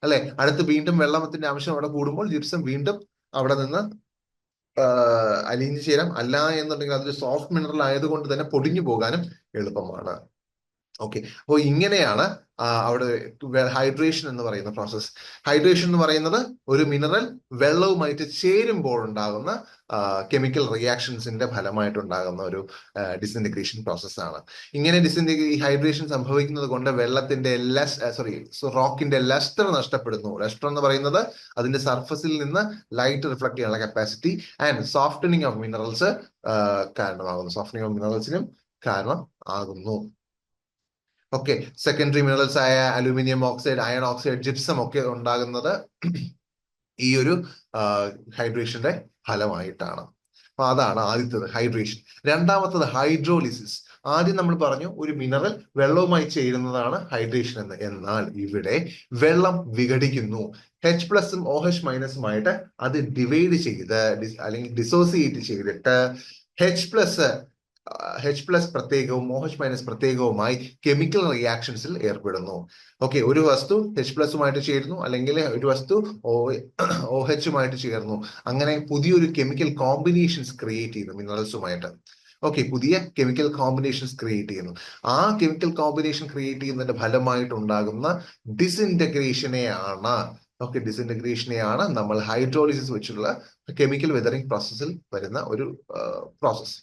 അല്ലെ? അടുത്ത് വീണ്ടും വെള്ളത്തിന്റെ ആവശ്യം അവിടെ കൂടുമ്പോൾ ജിപ്സം വീണ്ടും അവിടെ നിന്ന് അലിഞ്ഞു ചേരാം. അല്ല എന്നുണ്ടെങ്കിൽ അതൊരു സോഫ്റ്റ് മിനറൽ ആയതുകൊണ്ട് തന്നെ പൊടിഞ്ഞു പോകാനും എളുപ്പമാണ്. ഓക്കെ, അപ്പോൾ ഇങ്ങനെയാണ് അവിടെ ഹൈഡ്രേഷൻ എന്ന് പറയുന്ന പ്രോസസ്. ഹൈഡ്രേഷൻ എന്ന് പറയുന്നത് ഒരു മിനറൽ വെള്ളവുമായിട്ട് ചേരുമ്പോൾ ഉണ്ടാകുന്ന കെമിക്കൽ റിയാക്ഷൻസിന്റെ ഫലമായിട്ടുണ്ടാകുന്ന ഒരു ഡിസിൻറ്റഗ്രേഷൻ പ്രോസസ്സാണ്. ഇങ്ങനെ ഹൈഡ്രേഷൻ സംഭവിക്കുന്നത് കൊണ്ട് വെള്ളത്തിന്റെ റോക്കിന്റെ ലസ്റ്റർ നഷ്ടപ്പെടുന്നു. ലസ്റ്റർ എന്ന് പറയുന്നത് അതിന്റെ സർഫസിൽ നിന്ന് ലൈറ്റ് റിഫ്ലക്ട് ചെയ്യാനുള്ള capacity and softening of minerals കാരണമാകുന്നു. സോഫ്റ്റനിങ് ഓഫ് മിനറൽസിനും കാരണം ആകുന്നു. ഓക്കെ, സെക്കൻഡറി മിനറൽസ് ആയ aluminium oxide, iron oxide, gypsum ഒക്കെ ഉണ്ടാകുന്നത് ഈ ഒരു ഹൈഡ്രേഷന്റെ ഫലമായിട്ടാണ്. അപ്പൊ അതാണ് ആദ്യത്തേത്, ഹൈഡ്രേഷൻ. രണ്ടാമത്തത് ഹൈഡ്രോലിസിസ്. ആദ്യം നമ്മൾ പറഞ്ഞു ഒരു മിനറൽ വെള്ളവുമായി ചേരുന്നതാണ് ഹൈഡ്രേഷൻ എന്ന്. എന്നാൽ ഇവിടെ വെള്ളം വിഘടിക്കുന്നു. H+ഉം OH- അത് ഡിവൈഡ് ചെയ്ത് അല്ലെങ്കിൽ ഡിസോസിയേറ്റ് ചെയ്തിട്ട് H+ പ്രത്യേകവും OH- പ്രത്യേകവുമായി കെമിക്കൽ റിയാക്ഷൻസിൽ ഏർപ്പെടുന്നു. ഓക്കെ, ഒരു വസ്തു H+ഉമായിട്ട് ചേരുന്നു, അല്ലെങ്കിൽ ഒരു വസ്തു OH ചേർന്നു. അങ്ങനെ പുതിയൊരു കെമിക്കൽ കോമ്പിനേഷൻസ് ക്രിയേറ്റ് ചെയ്യുന്നു മിനറൽസുമായിട്ട്. ഓക്കെ, പുതിയ കെമിക്കൽ കോമ്പിനേഷൻസ് ക്രിയേറ്റ് ചെയ്യുന്നു. ആ കെമിക്കൽ കോമ്പിനേഷൻ ക്രിയേറ്റ് ചെയ്യുന്നതിന്റെ ഫലമായിട്ടുണ്ടാകുന്ന ഡിസിൻറ്റഗ്രേഷനെയാണ് നമ്മൾ ഹൈഡ്രോളിസിസ് വെച്ചുള്ള കെമിക്കൽ വെതറിംഗ് പ്രോസസ്സിൽ വരുന്ന ഒരു പ്രോസസ്.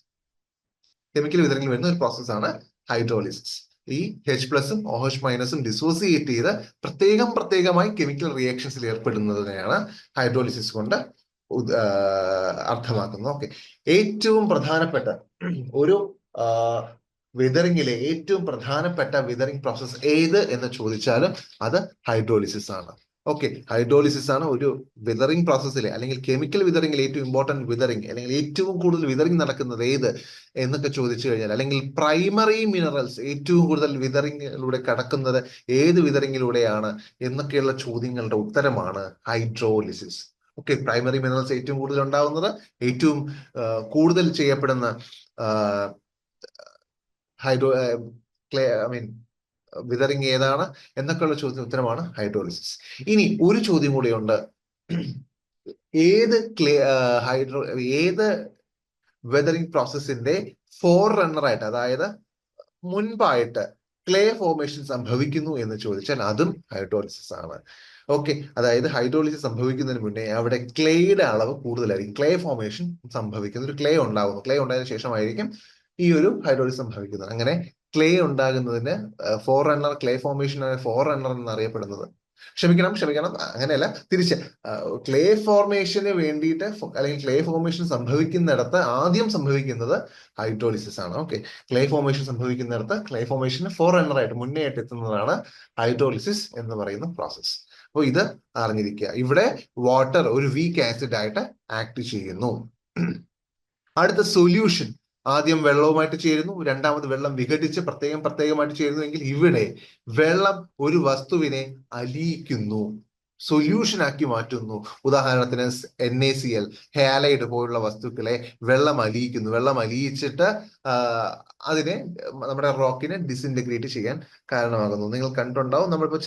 കെമിക്കൽ വിതറിങ്ങിൽ വരുന്ന ഒരു പ്രോസസ്സാണ് ഹൈഡ്രോളിസിസ്. ഈ H+ഉം OH- ഡിസോസിയേറ്റ് ചെയ്ത് പ്രത്യേകമായി കെമിക്കൽ റിയാക്ഷൻസിൽ ഏർപ്പെടുന്നതിനെയാണ് ഹൈഡ്രോളിസിസ് കൊണ്ട് അർത്ഥമാക്കുന്നത്. ഓക്കെ, ഏറ്റവും പ്രധാനപ്പെട്ട ഒരു വിതറിങ്ങിലെ ഏറ്റവും പ്രധാനപ്പെട്ട വിതറിങ് പ്രോസസ് ഏത് എന്ന് ചോദിച്ചാൽ അത് ഹൈഡ്രോളിസിസ് ആണ്. ഓക്കെ, ഹൈഡ്രോളിസിസ് ആണ് ഒരു വിതറിങ് പ്രോസസ്സിലെ അല്ലെങ്കിൽ കെമിക്കൽ വിതറിങ്ങിൽ ഏറ്റവും ഇമ്പോർട്ടന്റ് വിതറിങ്, അല്ലെങ്കിൽ ഏറ്റവും കൂടുതൽ വിതറിങ് നടക്കുന്നത് ഏത് എന്നൊക്കെ ചോദിച്ചു കഴിഞ്ഞാൽ, അല്ലെങ്കിൽ പ്രൈമറി മിനറൽസ് ഏറ്റവും കൂടുതൽ വിതറിങ്ങിലൂടെ കടക്കുന്നത് ഏത് വിതറിങ്ങിലൂടെയാണ് എന്നൊക്കെയുള്ള ചോദ്യങ്ങളുടെ ഉത്തരമാണ് ഹൈഡ്രോളിസിസ്. ഓക്കെ, പ്രൈമറി മിനറൽസ് ഏറ്റവും കൂടുതൽ ഉണ്ടാവുന്നത്, ഏറ്റവും കൂടുതൽ ചെയ്യപ്പെടുന്ന വിതറിങ് ഏതാണ് എന്നൊക്കെയുള്ള ചോദ്യത്തിന് ഉത്തരമാണ് ഹൈഡ്രോളിസിസ്. ഇനി ഒരു ചോദ്യം കൂടിയുണ്ട്, ഏത് വെതറിംഗ് പ്രോസസ്സിന്റെ ഫോർ റണ്ണറായിട്ട്, അതായത് മുൻപായിട്ട് ക്ലേ ഫോർമേഷൻ സംഭവിക്കുന്നു എന്ന് ചോദിച്ചാൽ അതും ഹൈഡ്രോളിസിസ് ആണ്. ഓക്കെ, അതായത് ഹൈഡ്രോളിസിസ് സംഭവിക്കുന്നതിന് മുന്നേ അവിടെ ക്ലേയുടെ അളവ് കൂടുതലായിരിക്കും, ക്ലേ ഫോർമേഷൻ സംഭവിക്കുന്നു, ഒരു ക്ലേ ഉണ്ടാകുന്നു, ക്ലേ ഉണ്ടായതിനു ശേഷമായിരിക്കും ഈ ഒരു ഹൈഡ്രോളിസിസ് സംഭവിക്കുന്നത്. അങ്ങനെ ക്ലേ ഉണ്ടാകുന്നതിന് forerunner, clay formation forerunner എന്നറിയപ്പെടുന്നത്, ക്ഷമിക്കണം, അങ്ങനെയല്ല, തിരിച്ച് ക്ലേ ഫോർമേഷന് വേണ്ടിയിട്ട് അല്ലെങ്കിൽ ക്ലേ ഫോർമേഷൻ സംഭവിക്കുന്നിടത്ത് ആദ്യം സംഭവിക്കുന്നത് ഹൈഡ്രോളിസിസ് ആണ്. ഓക്കെ, ക്ലേ ഫോർമേഷൻ സംഭവിക്കുന്നിടത്ത് ക്ലേ ഫോർമേഷന് ഫോർ റണ്ണറായിട്ട് മുന്നേ ആയിട്ട് എത്തുന്നതാണ് ഹൈഡ്രോളിസിസ് എന്ന് പറയുന്ന പ്രോസസ്. അപ്പോൾ ഇത് അറിഞ്ഞിരിക്കുക. ഇവിടെ വാട്ടർ ഒരു വീക്ക് ആസിഡ് ആയിട്ട് ആക്ട് ചെയ്യുന്നു. അടുത്ത സൊല്യൂഷൻ, ആദ്യം വെള്ളവുമായിട്ട് ചേരുന്നു, രണ്ടാമത് വെള്ളം വിഘടിച്ച് പ്രത്യേകമായിട്ട് ചേരുന്നു എങ്കിൽ ഇവിടെ വെള്ളം ഒരു വസ്തുവിനെ അലിയിക്കുന്നു, സൊല്യൂഷൻ ആക്കി മാറ്റുന്നു. ഉദാഹരണത്തിന് NaCl, ഹാലൈഡ് പോലുള്ള വസ്തുക്കളെ വെള്ളം അലിയിക്കുന്നു. വെള്ളം അലിയിച്ചിട്ട് അതിനെ നമ്മുടെ റോക്കിനെ ഡിസിൻറ്റഗ്രേറ്റ് ചെയ്യാൻ കാരണമാകുന്നു. നിങ്ങൾ കണ്ടിട്ടുണ്ടാവും, നമ്മളിപ്പോ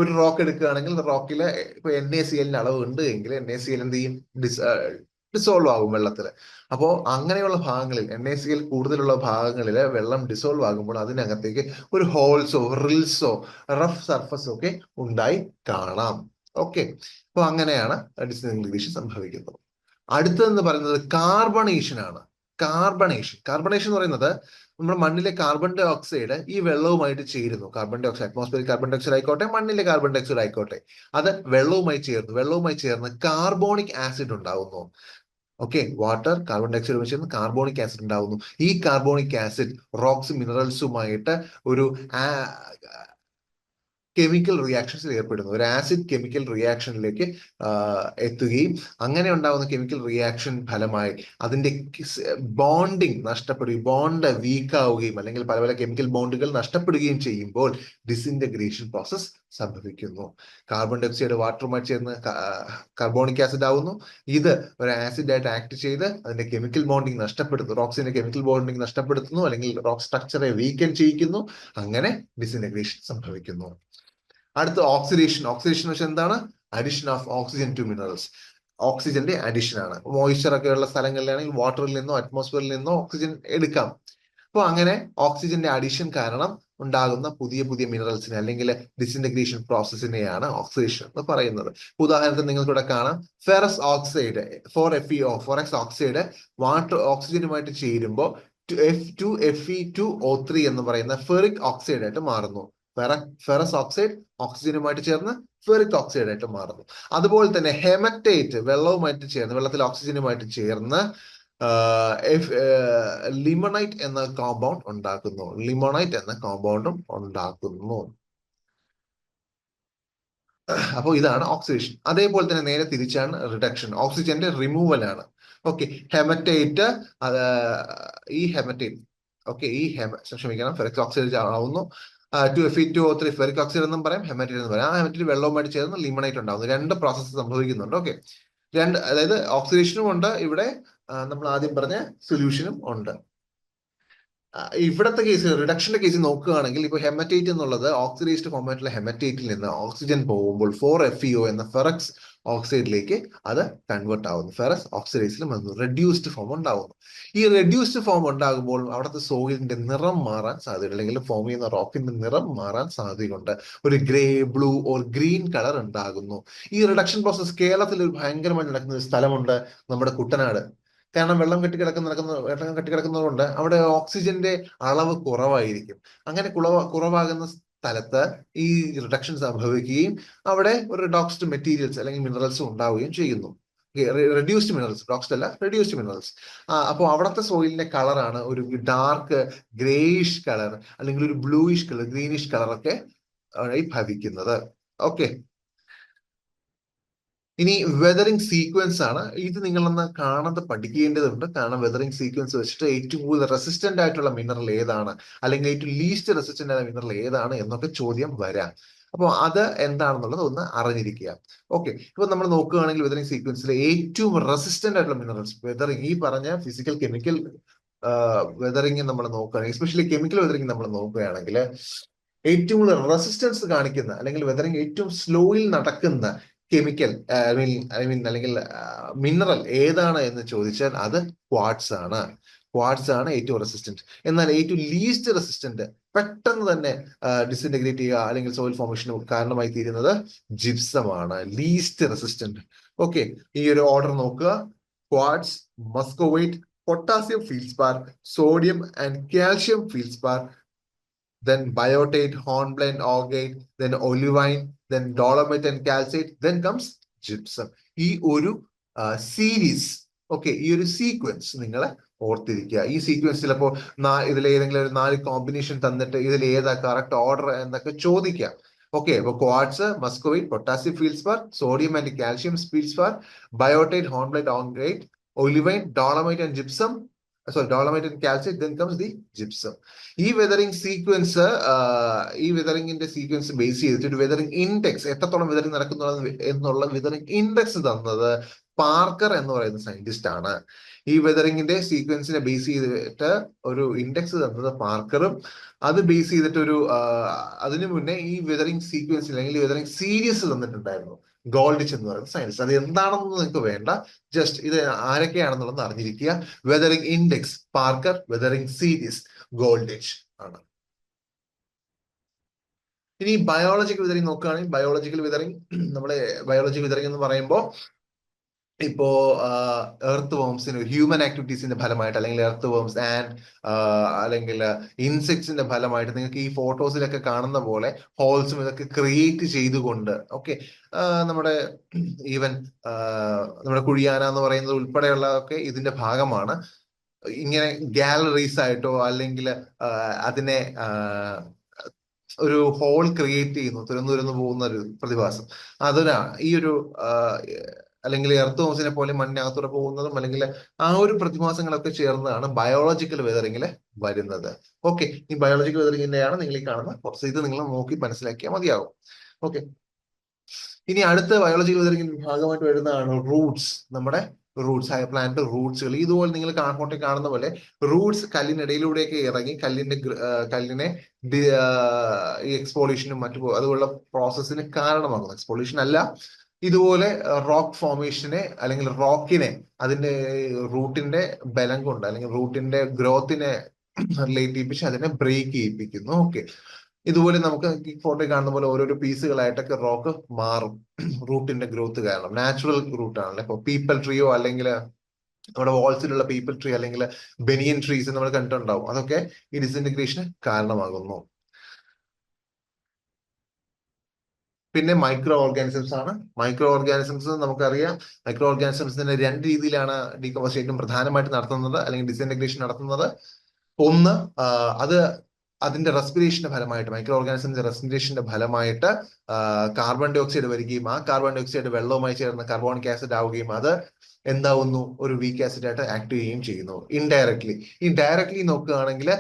ഒരു റോക്ക് എടുക്കുകയാണെങ്കിൽ റോക്കിലെ ഇപ്പൊ NaCl അളവ് ഉണ്ട് എങ്കിൽ NaCl എന്ത് ചെയ്യും, ഡിസോൾവ് ആകും വെള്ളത്തിൽ. അപ്പോ അങ്ങനെയുള്ള ഭാഗങ്ങളിൽ, NaCl കൂടുതലുള്ള ഭാഗങ്ങളിൽ വെള്ളം ഡിസോൾവ് ആകുമ്പോൾ അതിനകത്തേക്ക് ഒരു ഹോൾസോ റിൽസോ റഫ് സർഫസോ ഒക്കെ ഉണ്ടായി കാണാം. ഓക്കെ, അപ്പൊ അങ്ങനെയാണ് ഡിസിൻറ്റഗ്രേഷൻ സംഭവിക്കുന്നത്. അടുത്തതെന്ന് പറയുന്നത് കാർബണേഷൻ ആണ്. കാർബണേഷൻ എന്ന് പറയുന്നത് നമ്മുടെ മണ്ണിലെ കാർബൺ ഡൈ ഓക്സൈഡ് ഈ വെള്ളവുമായിട്ട് ചേരുന്നു. Carbon dioxide, atmospheric carbon dioxide ആയിക്കോട്ടെ, മണ്ണിലെ കാർബൺ ഡൈ ഓക്സൈഡ് ആയിക്കോട്ടെ, അത് വെള്ളവുമായി ചേർന്ന് കാർബോണിക് ആസിഡ് ഉണ്ടാവുന്നു. Okay, water, carbon dioxide ചേർന്ന് കാർബോണിക് ആസിഡ് ഉണ്ടാവുന്നു. ഈ കാർബോണിക് ആസിഡ് റോക്സ് മിനറൽസുമായിട്ട് ഒരു കെമിക്കൽ റിയാക്ഷൻസിൽ ഏർപ്പെടുന്നു, ഒരു ആസിഡ് കെമിക്കൽ റിയാക്ഷനിലേക്ക് എത്തുകയും അങ്ങനെ ഉണ്ടാകുന്ന കെമിക്കൽ റിയാക്ഷൻ ഫലമായി അതിന്റെ ബോണ്ടിങ് നഷ്ടപ്പെടുകയും, ബോണ്ട് വീക്ക് ആവുകയും അല്ലെങ്കിൽ പല കെമിക്കൽ ബോണ്ടുകൾ നഷ്ടപ്പെടുകയും ചെയ്യുമ്പോൾ ഡിസിൻറ്റഗ്രേഷൻ പ്രോസസ് സംഭവിക്കുന്നു. കാർബൺ ഡൈ ഓക്സൈഡ് വാട്ടറുമായി ചേർന്ന് കാർബോണിക് ആസിഡ് ആവുന്നു. ഇത് ഒരു ആസിഡ് ആയിട്ട് ആക്ട് ചെയ്ത് അതിന്റെ കെമിക്കൽ ബോണ്ടിങ് നഷ്ടപ്പെടുത്തുന്നു, റോക്സിന്റെ കെമിക്കൽ ബോണ്ടിങ് നഷ്ടപ്പെടുത്തുന്നു, അല്ലെങ്കിൽ റോക്ക് സ്ട്രക്ചറെ വീക്കൻ ചെയ്യിക്കുന്നു. അങ്ങനെ ഡിസിൻറ്റഗ്രേഷൻ സംഭവിക്കുന്നു. അടുത്ത ഓക്സിഡേഷൻ വെച്ചാൽ എന്താണ്? Addition of oxygen to minerals. ഓക്സിജന്റെ അഡിഷൻ ആണ്. മോയിസ്ചർ ഒക്കെ ഉള്ള സ്ഥലങ്ങളിലാണെങ്കിൽ വാട്ടറിൽ നിന്നോ അറ്റ്മോസ്ഫിയറിൽ നിന്നോ ഓക്സിജൻ എടുക്കാം. അപ്പോൾ അങ്ങനെ ഓക്സിജന്റെ അഡിഷൻ കാരണം ഉണ്ടാകുന്ന പുതിയ മിനറൽസിനെ അല്ലെങ്കിൽ ഡിസിൻറ്റഗ്രേഷൻ പ്രോസസ്സിനെയാണ് ഓക്സിഡേഷൻ എന്ന് പറയുന്നത്. ഉദാഹരണത്തിന് നിങ്ങൾക്ക് ഇവിടെ കാണാം, ferrous oxide 4FeO, ferrous oxide water ഓക്സിജനുമായിട്ട് ചേരുമ്പോൾ F2Fe2O3 എന്ന് പറയുന്ന ഫെറിക് ഓക്സൈഡ് ആയിട്ട് മാറുന്നു. ഫെറസ് ഓക്സൈഡ് ഓക്സിജനുമായിട്ട് ചേർന്ന് ഫെറിക് ഓക്സൈഡ് ആയിട്ട് മാറുന്നു. അതുപോലെ തന്നെ ഹെമറ്റേറ്റ് വെള്ളവുമായിട്ട് ചേർന്ന്, വെള്ളത്തിൽ ഓക്സിജനുമായിട്ട് ചേർന്ന് ലിമണൈറ്റ് എന്ന കോമ്പൗണ്ട് ഉണ്ടാക്കുന്നു. അപ്പോൾ ഇതാണ് ഓക്സിഡേഷൻ. അതേപോലെ തന്നെ നേരെ തിരിച്ചാണ് റിഡക്ഷൻ, ഓക്സിജന്റെ റിമൂവൽ ആണ്. ഓക്കെ, ഹെമറ്റേറ്റ്, ക്ഷമിക്കണം, ഫെറിക് ഓക്സൈഡ് ആവുന്നു. 2Fe2O3 ഫെറിക് ഓക്സൈഡ് എന്നും പറയാം, ഹെമറ്റേറ്റ് എന്ന് പറയാം. ആ ഹെമറ്റേറ്റ് വെള്ളവുമായിട്ട് ചേർന്ന് ലിമണൈറ്റ് ഉണ്ടാവുന്നു. രണ്ട് പ്രോസസ്സ് സംഭവിക്കുന്നുണ്ട്. ഓക്കെ, അതായത് ഓക്സിഡേഷനും ഉണ്ട് ഇവിടെ, നമ്മൾ ആദ്യം പറഞ്ഞ സൊല്യൂഷനും ഉണ്ട്. ഇവിടത്തെ കേസ്, റിഡക്ഷന്റെ കേസ് നോക്കുകയാണെങ്കിൽ ഇപ്പൊ ഹെമറ്റേറ്റ് എന്നുള്ളത് ഓക്സിഡൈസ്ഡ് ഫോമായിട്ടുള്ള ഹെമറ്റേറ്റിൽ നിന്ന് ഓക്സിജൻ പോകുമ്പോൾ 4FeO എന്ന ഫെറക്സ് ഓക്സൈഡിലേക്ക് അത് കൺവേർട്ട് ആവുന്നു. ഫെറസ് ഓക്സിഡൈസിലും വന്നു റെഡ്യൂസ്ഡ് ഫോം ഉണ്ടാവുന്നു. ഈ റെഡ്യൂസ്ഡ് ഫോം ഉണ്ടാകുമ്പോൾ അവിടുത്തെ സോയിലിന്റെ നിറം മാറാൻ സാധ്യത, അല്ലെങ്കിൽ ഫോം ചെയ്യുന്ന റോക്കിന്റെ നിറം മാറാൻ സാധ്യതയുണ്ട്. ഒരു grey, blue or green colour ഉണ്ടാകുന്നു. ഈ റിഡക്ഷൻ പ്രോസസ് കേരളത്തിൽ ഒരു ഭയങ്കരമായി നടക്കുന്ന ഒരു സ്ഥലമുണ്ട്, നമ്മുടെ കുട്ടനാട്. കാരണം വെള്ളം കെട്ടിക്കിടക്കുന്നതുകൊണ്ട് അവിടെ ഓക്സിജന്റെ അളവ് കുറവായിരിക്കും. അങ്ങനെ കുറവാകുന്ന സ്ഥലത്ത് ഈ റിഡക്ഷൻ സംഭവിക്കുകയും അവിടെ ഒരു റിഡോക്സ്ഡ് മെറ്റീരിയൽസ് അല്ലെങ്കിൽ മിനറൽസ് ഉണ്ടാവുകയും ചെയ്യുന്നു. റെഡ്യൂസ്ഡ് മിനറൽസ്, ഡോക്സ്ഡ് അല്ല, റെഡ്യൂസ്ഡ് മിനറൽസ്. അപ്പോൾ അവിടുത്തെ സോയിലിന്റെ കളറാണ് ഒരു ഡാർക്ക് ഗ്രേയിഷ് കളർ അല്ലെങ്കിൽ ഒരു ബ്ലൂയിഷ് കളർ, ഗ്രീനിഷ് കളറൊക്കെ ആയി ഭവിക്കുന്നത്. ഓക്കെ, ഇനി വെതറിംഗ് സീക്വൻസ് ആണ്. ഇത് നിങ്ങളൊന്ന് കാണാതെ പഠിക്കേണ്ടതുണ്ട്. കാരണം വെതറിംഗ് സീക്വൻസ് വെച്ചിട്ട് ഏറ്റവും കൂടുതൽ റെസിസ്റ്റന്റ് ആയിട്ടുള്ള മിനറൽ ഏതാണ്, അല്ലെങ്കിൽ ഏറ്റവും ലീസ്റ്റ് റെസിസ്റ്റന്റ് ആയ മിനറൽ ഏതാണ് എന്നൊക്കെ ചോദ്യം വരാം. അപ്പോൾ അത് എന്താണെന്നുള്ളത് ഒന്ന് അറിഞ്ഞിരിക്കുക. ഓക്കെ, ഇപ്പൊ നമ്മൾ നോക്കുകയാണെങ്കിൽ വെതറിംഗ് സീക്വൻസിലെ ഏറ്റവും റെസിസ്റ്റന്റ് ആയിട്ടുള്ള മിനറൽസ്, വെതറിംഗ് ഈ പറഞ്ഞ ഫിസിക്കൽ കെമിക്കൽ വെതറിംഗ് നമ്മൾ നോക്കുകയാണെങ്കിൽ, എസ്പെഷ്യലി കെമിക്കൽ വെതറിംഗ് നമ്മൾ നോക്കുകയാണെങ്കിൽ, ഏറ്റവും കൂടുതൽ റെസിസ്റ്റൻസ് കാണിക്കുന്ന അല്ലെങ്കിൽ വെതറിംഗ് ഏറ്റവും സ്ലോയിൽ നടക്കുന്ന കെമിക്കൽ ഐ മീൻ അല്ലെങ്കിൽ മിനറൽ ഏതാണ് എന്ന് ചോദിച്ചാൽ അത് ക്വാർട്സ് ആണ്. ക്വാർട്സ് ആണ് ഏറ്റവും റെസിസ്റ്റന്റ്. എന്നാൽ ഏറ്റവും ലീസ്റ്റ് റെസിസ്റ്റന്റ്, പെട്ടെന്ന് തന്നെ ഡിസിന്റഗ്രേറ്റ് ചെയ്യുക അല്ലെങ്കിൽ സോയിൽ ഫോർമേഷന് കാരണമായി തീരുന്നത് ജിപ്സം ആണ്, ലീസ്റ്റ് റെസിസ്റ്റന്റ്. ഓക്കെ, ഈ ഒരു ഓർഡർ നോക്കുക: quartz, muscovite, potassium feldspar, sodium and calcium feldspar, then biotite, hornblende, augite, then olivine, then dolomite and calcite, then comes gypsum. ഈ ഒരു സീരീസ്, ഓക്കെ, ഈ ഒരു സീക്വൻസ് നിങ്ങൾ ഓർത്തിരിക്കുക. ഈ സീക്വൻസ് ചിലപ്പോൾ ഇതിൽ ഏതെങ്കിലും ഒരു 4 കോമ്പിനേഷൻ തന്നിട്ട് ഇതിൽ ഏതാ കറക്റ്റ് ഓർഡർ എന്നൊക്കെ ചോദിക്കാം. ഓക്കെ, അപ്പൊ quartz, muscovite, potassium feldspar, sodium and calcium feldspar, biotite, hornblende, ഓൺഗ്രൈറ്റ്, olivine, dolomite and gypsum, dolomite and calcite, then comes the gypsum. ഈ വെതറിംഗ് സീക്വൻസ്, ഈ വെതറിംഗിന്റെ സീക്വൻസ് ബേസ് ചെയ്തിട്ട് ഒരു വെതറിംഗ് ഇൻഡെക്സ്, എത്രത്തോളം വെതറിംഗ് നടക്കുന്നു എന്നുള്ള വെതറിംഗ് ഇൻഡെക്സ് തന്നത് പാർക്കർ എന്ന് പറയുന്ന സയന്റിസ്റ്റ് ആണ്. ഈ വെതറിംഗിന്റെ സീക്വൻസിനെ ബേസ് ചെയ്തിട്ട് ഒരു ഇൻഡെക്സ് തന്നത് പാർക്കറും, അത് ബേസ് ചെയ്തിട്ട് അതിനു മുന്നേ ഈ വെതറിംഗ് സീക്വൻസിൽ അല്ലെങ്കിൽ വെതറിംഗ് സീരീസ് തന്നിട്ടുണ്ടായിരുന്നു ഗോൾഡിച്ച് എന്ന് പറയുന്ന സയൻസ്. അത് എന്താണെന്ന് നിങ്ങൾക്ക് വേണ്ട, ജസ്റ്റ് ഇത് ആരൊക്കെയാണെന്നുള്ളത് അറിഞ്ഞിരിക്കുക. Weathering index Parker, weathering series Goldich ആണ്. ഇനി ബയോളജിക്കൽ വിതറിംഗ് നോക്കുകയാണെങ്കിൽ, ബയോളജിക്കൽ വിതറിംഗ് എന്ന് പറയുമ്പോൾ ഇപ്പോ എർത്ത് വേംസിന് ഹ്യൂമൻ ആക്ടിവിറ്റീസിന്റെ ഫലമായിട്ട്, അല്ലെങ്കിൽ എർത്ത് വേംസ് ആൻഡ് അല്ലെങ്കിൽ ഇൻസെക്ട്സിന്റെ ഫലമായിട്ട് നിങ്ങൾക്ക് ഈ ഫോട്ടോസിലൊക്കെ കാണുന്ന പോലെ ഹോൾസും ഇതൊക്കെ ക്രിയേറ്റ് ചെയ്തുകൊണ്ട്, ഓക്കെ, നമ്മുടെ ഈവൻ നമ്മുടെ കുഴിയാന എന്ന് പറയുന്നത് ഉൾപ്പെടെയുള്ളതൊക്കെ ഇതിന്റെ ഭാഗമാണ്. ഇങ്ങനെ ഗാലറീസ് ആയിട്ടോ അല്ലെങ്കിൽ അതിനെ ഒരു ഹോൾ ക്രിയേറ്റ് ചെയ്യുന്നു, തുരന്നു പോകുന്ന ഒരു പ്രതിഭാസം, ഈ ഒരു അല്ലെങ്കിൽ എർത്ത് ഹൗസിനെ പോലെ മണ്ണിനകത്തൂടെ പോകുന്നതും അല്ലെങ്കിൽ ആ ഒരു പ്രതിഭാസങ്ങളൊക്കെ ചേർന്നതാണ് ബയോളജിക്കൽ വെതറിംഗിൽ വരുന്നത്. ഓക്കെ, ഈ ബയോളജിക്കൽ വെതറിംഗിന്റെയാണ് നിങ്ങൾ ഈ കാണുന്ന കുറച്ച്, ഇത് നിങ്ങൾ നോക്കി മനസ്സിലാക്കിയാൽ മതിയാവും. ഓക്കെ, ഇനി അടുത്ത ബയോളജിക്കൽ വെതറിംഗിന്റെ ഭാഗമായിട്ട് വരുന്നതാണ് റൂട്ട്സ്. നമ്മുടെ റൂട്ട്സ്, ഹയർ പ്ലാന്റ് റൂട്ട്സുകൾ ഇതുപോലെ നിങ്ങൾ കാണുന്ന പോലെ റൂട്ട്സ് കല്ലിനിടയിലൂടെയൊക്കെ ഇറങ്ങി കല്ലിനെ ഈ എക്സ്പോളിഷനും അതുപോലുള്ള പ്രോസസ്സിന് കാരണമാകുന്നു. എക്സ്പോളിഷൻ അല്ല, ഇതുപോലെ റോക്ക് ഫോർമേഷനെ അല്ലെങ്കിൽ റോക്കിനെ അതിന്റെ റൂട്ടിന്റെ ബലം കൊണ്ട് അല്ലെങ്കിൽ റൂട്ടിന്റെ ഗ്രോത്തിനെ റിലേറ്റ് ചെയ്യിപ്പിച്ച് അതിനെ ബ്രേക്ക് ചെയ്യിപ്പിക്കുന്നു. ഓക്കെ, ഇതുപോലെ നമുക്ക് ഈ ഫോട്ടോയിൽ കാണുന്ന പോലെ ഓരോരോ പീസുകളായിട്ടൊക്കെ റോക്ക് മാറും റൂട്ടിന്റെ ഗ്രോത്ത് കാരണം. നാച്ചുറൽ റൂട്ട് ആണല്ലോ. ഇപ്പൊ പീപ്പിൾ ട്രീയോ അല്ലെങ്കിൽ നമ്മുടെ വാൾസിലുള്ള പീപ്പിൾ ട്രീ അല്ലെങ്കിൽ ബെനിയൻ ട്രീസ് നമ്മൾ കണ്ടിട്ടുണ്ടാവും. അതൊക്കെ ഈ ഡിസിന്റഗ്രേഷന് കാരണമാകുന്നു. പിന്നെ മൈക്രോ ഓർഗാനിസംസ് ആണ്. മൈക്രോ ഓർഗാനിസംസ് നമുക്കറിയാം, മൈക്രോ ഓർഗാനിസംസിന്റെ 2 രീതിയിലാണ് ഡീകമ്പോസിഷൻ പ്രധാനമായിട്ട് നടത്തുന്നത് അല്ലെങ്കിൽ ഡിസിന്റഗ്രേഷൻ നടത്തുന്നത്. ഒന്ന്, അത് അതിന്റെ റെസ്പിറേഷന്റെ ഫലമായിട്ട്, മൈക്രോ ഓർഗാനിസത്തിന്റെ റെസ്പിറേഷന്റെ ഫലമായിട്ട് കാർബൺ ഡൈ ഓക്സൈഡ് വരികയും ആ കാർബൺ ഡൈ ഓക്സൈഡ് വെള്ളവുമായി ചേർന്ന് കാർബോണിക് ആസിഡ് ആവുകയും അത് എന്താവുന്നു, ഒരു വീക്ക് ആസിഡ് ആയിട്ട് ആക്ട് ചെയ്യുകയും ചെയ്യുന്നു. ഡയറക്ട്ലി നോക്കുകയാണെങ്കിൽ